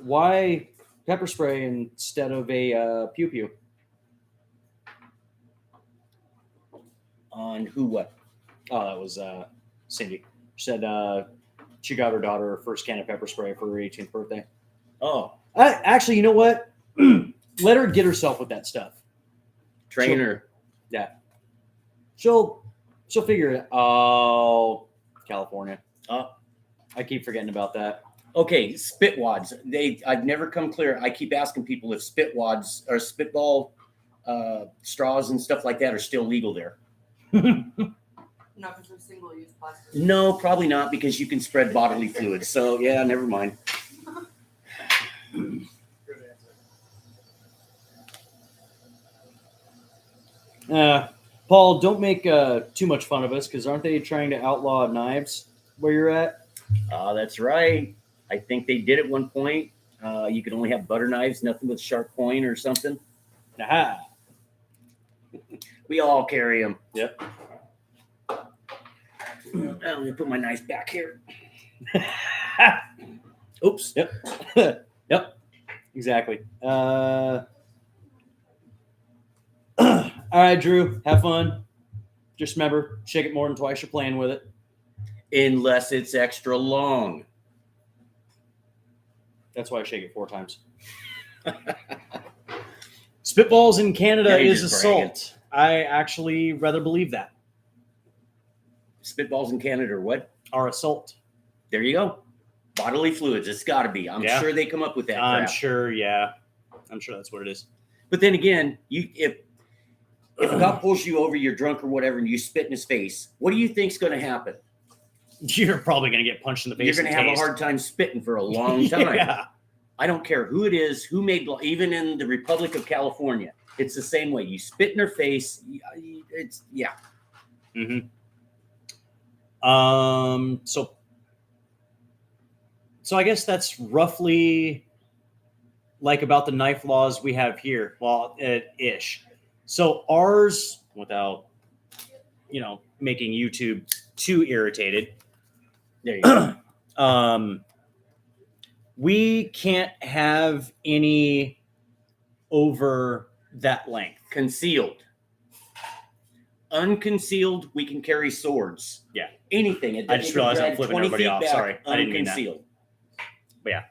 Why pepper spray instead of a pew pew? On who what? Oh, that was Cindy. She said she got her daughter her first can of pepper spray for her 18th birthday. Oh, Actually, you know what? Let her get herself with that stuff. trainer. Yeah. She'll figure it. Oh, California. Oh. I keep forgetting about that. Okay, spit wads. I've never come clear. I keep asking people if spit wads or spitball straws and stuff like that are still legal there. No, because they're single-use plastic. No, probably not, because you can spread bodily fluids. So yeah, never mind. Paul, don't make too much fun of us, because aren't they trying to outlaw knives where you're at? That's right. I think they did at one point. You could only have butter knives, nothing with sharp point or something. Aha. We all carry them. Yep. Let me put my knife back here. Oops. Yep. Yep. Exactly. All right, Drew. Have fun. Just remember, shake it more than twice you're playing with it. Unless it's extra long. That's why I shake it 4 times. Spitballs in Canada Yeah, you're is just bragging. assault. I actually rather believe that. Spitballs in Canada or what? Are assault. There you go. Bodily fluids. It's got to be. I'm Yeah. sure they come up with that I'm crap. sure, yeah. I'm sure that's what it is. But then again, if a cop pulls you over, you're drunk or whatever, and you spit in his face, what do you think's going to happen? You're probably going to get punched in the face. You're going to and have a tased. hard time spitting for a long time. Yeah. I don't care who it is, who made law, even in the Republic of California, it's the same way. You spit in their face. It's yeah. Mm-hmm. So I guess that's roughly like about the knife laws we have here. Well, ish. So ours, without making YouTube too irritated, There you go. We can't have any over that length. Concealed. Unconcealed, we can carry swords. Yeah. Anything. It I just doesn't realized I'm drag flipping 20 everybody feet off. back, Sorry, I didn't mean that. unconcealed. But yeah.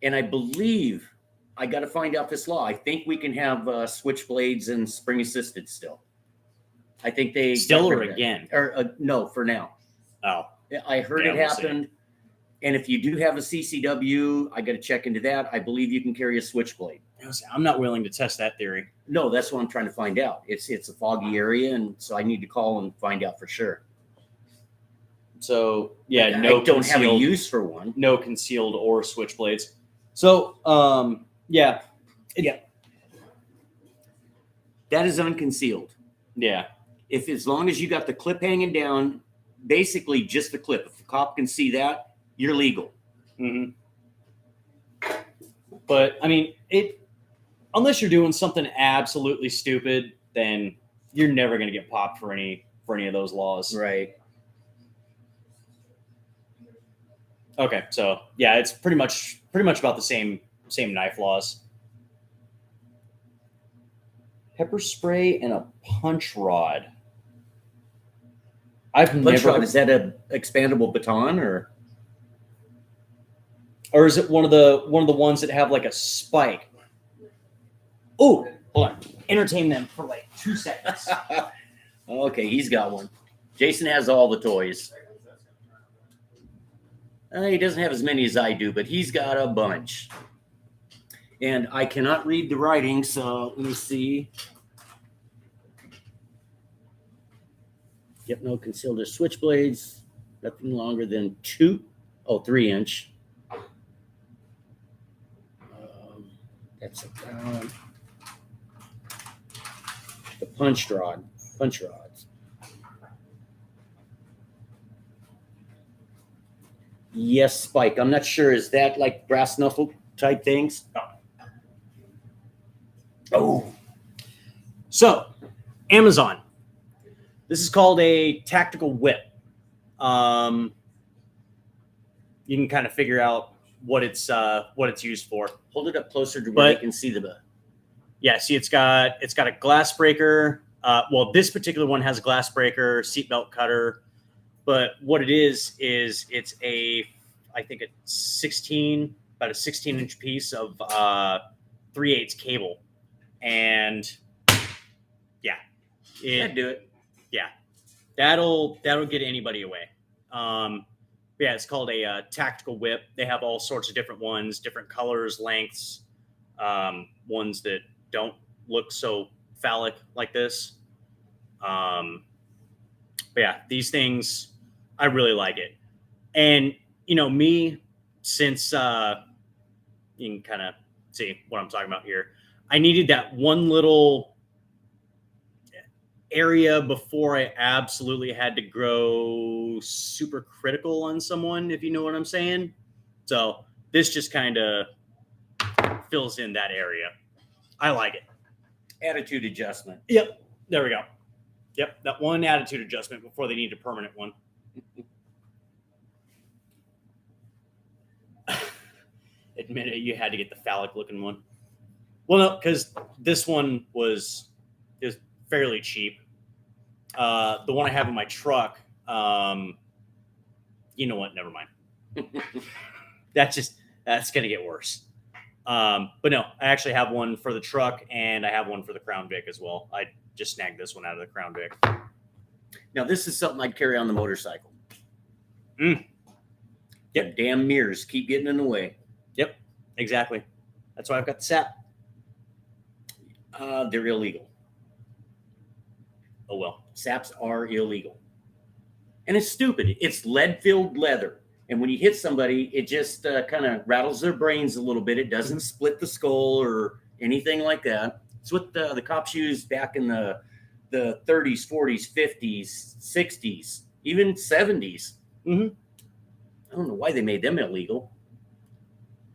And I believe I got to find out this law. I think we can have switchblades and spring assisted still. I think they Still got or rid of that. again? Or no, for now. Oh, I heard Yeah, it we'll see. happened. And if you do have a CCW, I got to check into that. I believe you can carry a switchblade. I'm not willing to test that theory. No, that's what I'm trying to find out. It's a foggy area, and so I need to call and find out for sure. So yeah, I no don't have a concealed, use for one. no concealed or switchblades. So yeah, That is unconcealed. yeah. If as long as you got the clip hanging down, basically just the clip. If the cop can see that, you're legal. Mm-hmm. But I mean, unless you're doing something absolutely stupid, then you're never going to get popped for any of those laws. Right. Okay, so yeah, it's pretty much about the same knife laws. Pepper spray and a punch rod. I've Punch never. rod, is that a expandable baton Or is it one of the ones that have like a spike? Oh, hold on. Entertain them for like 2 seconds. Okay, he's got one. Jason has all the toys. He doesn't have as many as I do, but he's got a bunch. And I cannot read the writing, so let me see. Yep, no concealed or switchblades. Nothing longer than 3 inch. That's the punch rods. Yes, spike. I'm not sure. Is that like brass knuckle type things? Oh. So, Amazon. This is called a tactical whip. You can kind of figure out what it's used for. Hold it up closer to where But- I can see the. Yeah, see, it's got a glass breaker. Well, this particular one has a glass breaker, seatbelt cutter. But what it is it's I think about a 16-inch piece of 3/8 cable, and yeah, I'd do it. that'll get anybody away. Yeah, it's called a tactical whip. They have all sorts of different ones, different colors, lengths, ones that don't look so phallic like this. But yeah, these things, I really like it. And, me, since you can kind of see what I'm talking about here, I needed that one little area before I absolutely had to grow super critical on someone, if you know what I'm saying. So this just kind of fills in that area. I like it. Attitude adjustment. Yep. There we go. Yep. That one attitude adjustment before they need a permanent one. Admit it, you had to get the phallic looking one. Well, no, because this one is fairly cheap. The one I have in my truck, you know what? Never mind. That's gonna get worse. But no, I actually have one for the truck and I have one for the Crown Vic as well. I just snagged this one out of the Crown Vic. Now, this is something I'd carry on the motorcycle. Mm. Yep. The damn mirrors keep getting in the way. Yep, exactly. That's why I've got the SAP. They're illegal. Oh, well. SAPs are illegal. And it's stupid. It's lead-filled leather. And when you hit somebody, it just kind of rattles their brains a little bit. It doesn't split the skull or anything like that. It's what the cops used back in the 30s, 40s, 50s, 60s, even 70s. Mm-hmm. I don't know why they made them illegal.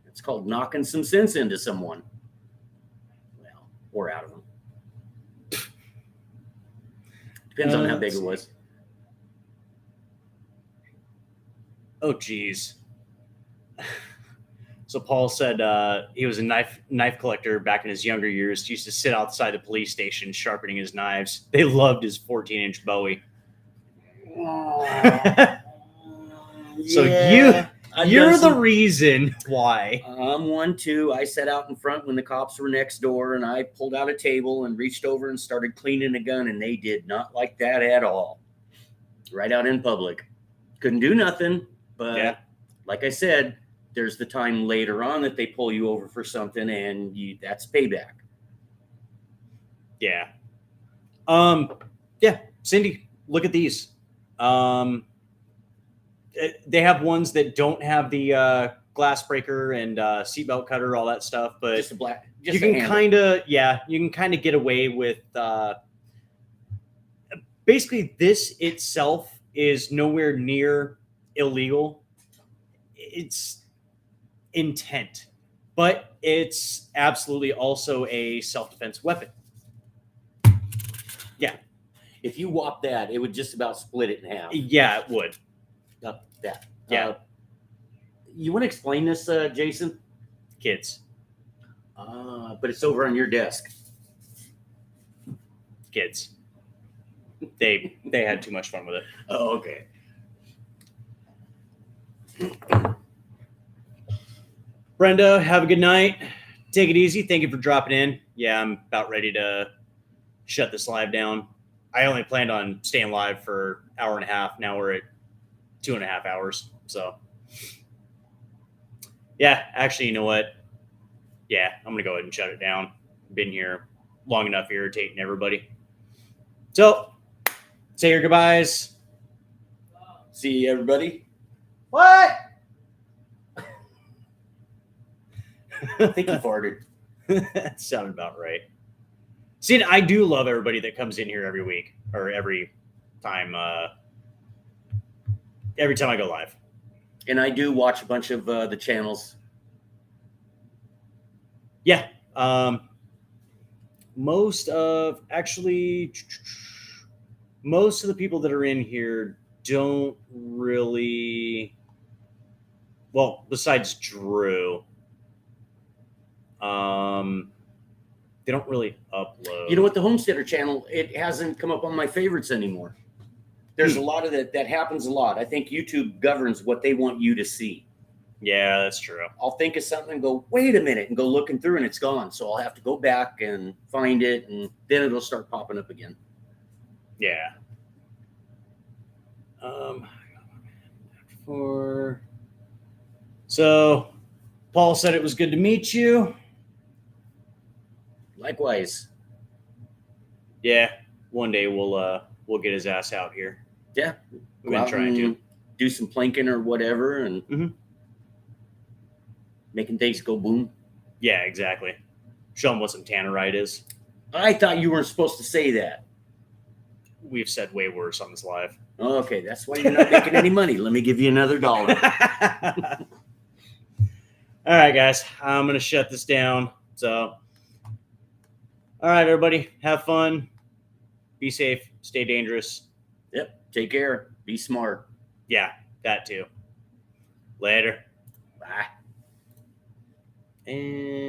It's called knocking some sense into someone. Well, or out of them. Depends on how big it was. Oh, geez. So Paul said he was a knife collector back in his younger years. He used to sit outside the police station sharpening his knives. They loved his 14-inch Bowie. So you're the reason why. I'm one too. I sat out in front when the cops were next door, and I pulled out a table and reached over and started cleaning a gun, and they did not like that at all. Right out in public. Couldn't do nothing, but Yeah. like I said, there's the time later on that they pull you over for something, and that's payback. Yeah. Yeah. Cindy, look at these. They have ones that don't have the glass breaker and seatbelt cutter, all that stuff, but Just a black. Just you can kind of get away with. Basically, this itself is nowhere near illegal. It's intent, but it's absolutely also a self-defense weapon. Yeah. If you whop that, it would just about split it in half. Yeah, it would. That. Yeah. You want to explain this, Jason? Kids. But it's over on your desk. Kids. They had too much fun with it. Oh, okay. Brenda, have a good night. Take it easy. Thank you for dropping in. Yeah, I'm about ready to shut this live down. I only planned on staying live for an hour and a half. Now we're at 2.5 hours. So, yeah, actually, you know what? Yeah, I'm going to go ahead and shut it down. Been here long enough irritating everybody. So, say your goodbyes. See everybody. What? I think you farted. That sounded about right. See, I do love everybody that comes in here every week or every time I go live. And I do watch a bunch of the channels. Yeah. Most of the people that are in here don't really, well, besides Drew, they don't really upload. You know what? The Homesteader channel, it hasn't come up on my favorites anymore. There's a lot of that happens a lot. I think YouTube governs what they want you to see. Yeah, that's true. I'll think of something and go, wait a minute, and go looking through, and it's gone. So I'll have to go back and find it, and then it'll start popping up again. Yeah. So Paul said it was good to meet you. Likewise. Yeah, one day we'll get his ass out here. Yeah. We've been trying to do some planking or whatever, and making things go boom. Yeah, exactly. Show him what some tannerite is. I thought you weren't supposed to say that. We've said way worse on this live. Okay, that's why you're not making any money. Let me give you another $1. All right, guys. I'm going to shut this down. So, all right, everybody. Have fun. Be safe. Stay dangerous. Yep. Take care. Be smart. Yeah, that too. Later. Bye. And